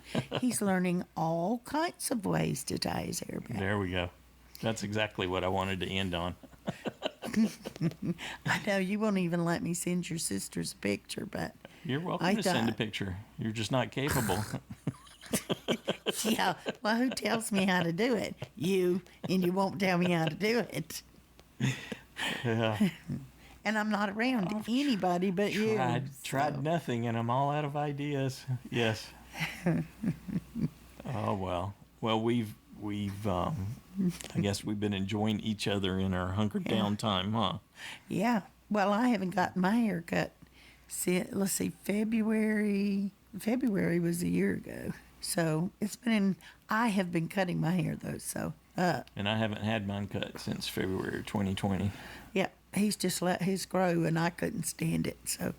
he's learning all kinds of ways to tie his hair back. There we go. That's exactly what I wanted to end on. I know you won't even let me send your sister's picture, but You're welcome I to send a thought- picture. You're just not capable. yeah, well, who tells me how to do it? You, and you won't tell me how to do it. Yeah. And I'm not around anybody but you. Tried nothing, and I'm all out of ideas. Yes. Oh well. Well, we've I guess we've been enjoying each other in our hunkered down time, huh? Yeah. Well, I haven't gotten my hair cut since, let's see, February. February was a year ago. So it's been, I have been cutting my hair though. So, And I haven't had mine cut since February 2020. yeah, he's just let his grow and I couldn't stand it. So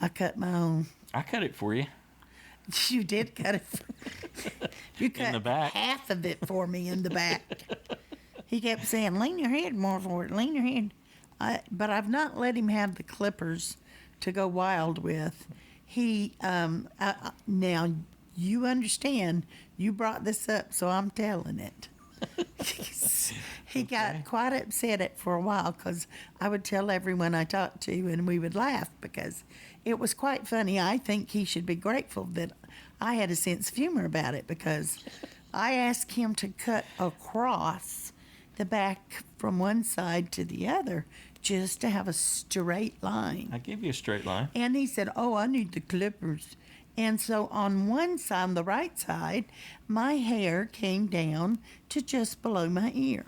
I cut my own. I cut it for you. You did cut it. You cut the back. half of it for me in the back. He kept saying, lean your head more forward, lean your head. But I've not let him have the clippers to go wild with. He, now you understand, you brought this up, so I'm telling it. He got quite upset at for a while because I would tell everyone I talked to and we would laugh because it was quite funny. I think he should be grateful that I had a sense of humor about it because I asked him to cut across the back from one side to the other just to have a straight line. I gave you a straight line. And he said, oh, I need the clippers. And so on one side, on the right side, my hair came down to just below my ear.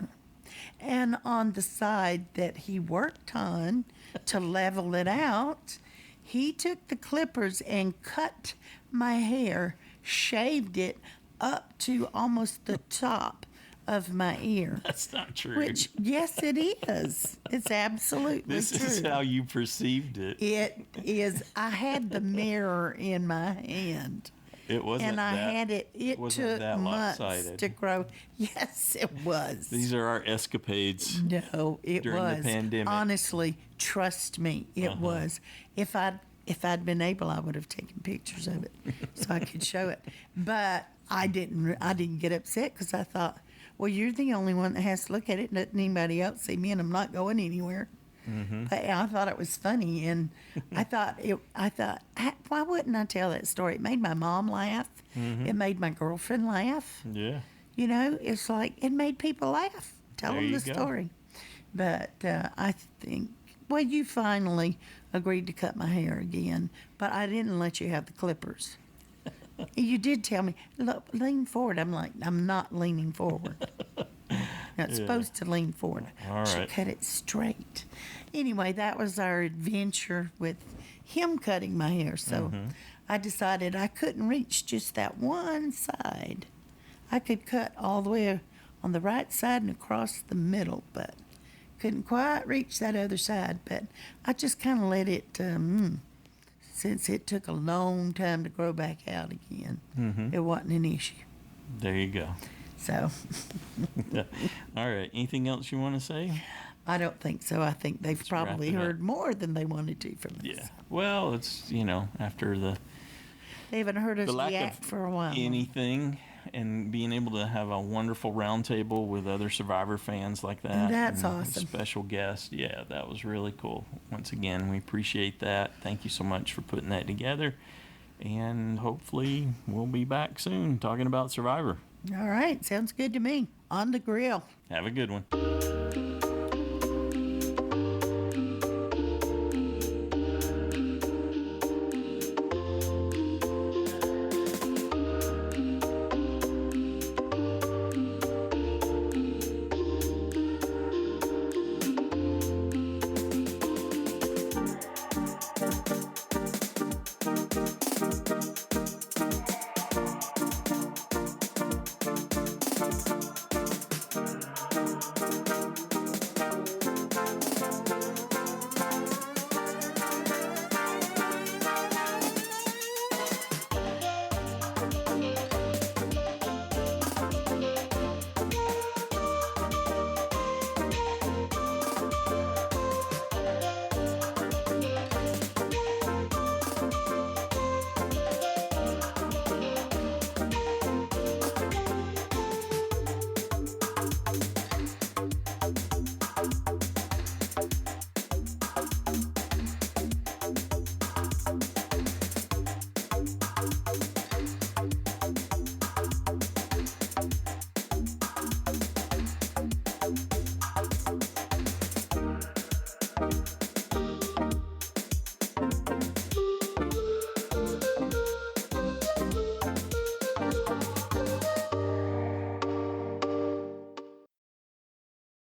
And on the side that he worked on to level it out, he took the clippers and cut my hair, shaved it up to almost the top of my ear. That's not true. Which, yes, it is. It's absolutely This true. is how you perceived it. It is. I had the mirror in my hand. It wasn't And I that, had it. It wasn't took that months lopsided. to grow. Yes, it was. These are our escapades. No, it during was. the pandemic. Honestly, trust me, it was. If I'd been able, I would have taken pictures of it so I could show it. But I didn't. I didn't get upset because I thought, well, you're the only one that has to look at it. Doesn't anybody else see me? And I'm not going anywhere. Mm-hmm. But I thought it was funny, and I thought, why wouldn't I tell that story? It made my mom laugh. Mhm. It made my girlfriend laugh. Yeah. You know, it's like it made people laugh. Tell There them you the go. story. But I think, well, you finally agreed to cut my hair again, but I didn't let you have the clippers. You did tell me, look, lean forward. I'm like, I'm not leaning forward. Not Yeah. supposed to lean forward. All Should right. cut it straight. Anyway, that was our adventure with him cutting my hair. So Mhm. I decided I couldn't reach just that one side. I could cut all the way on the right side and across the middle, but couldn't quite reach that other side. But I just kind of let it, since it took a long time to grow back out again, Mhm. it wasn't an issue. There you go. So. All right. Anything else you want to say? I don't think so. I think they've Let's probably wrap it up. heard more than they wanted to from us. Yeah. Well, it's, after They haven't heard us the lack react of for a while. anything and being able to have a wonderful roundtable with other Survivor fans like that. And that's and awesome. Special guest. Yeah, that was really cool. Once again, we appreciate that. Thank you so much for putting that together. And hopefully we'll be back soon talking about Survivor. All right. Sounds good to me. On the grill. Have a good one.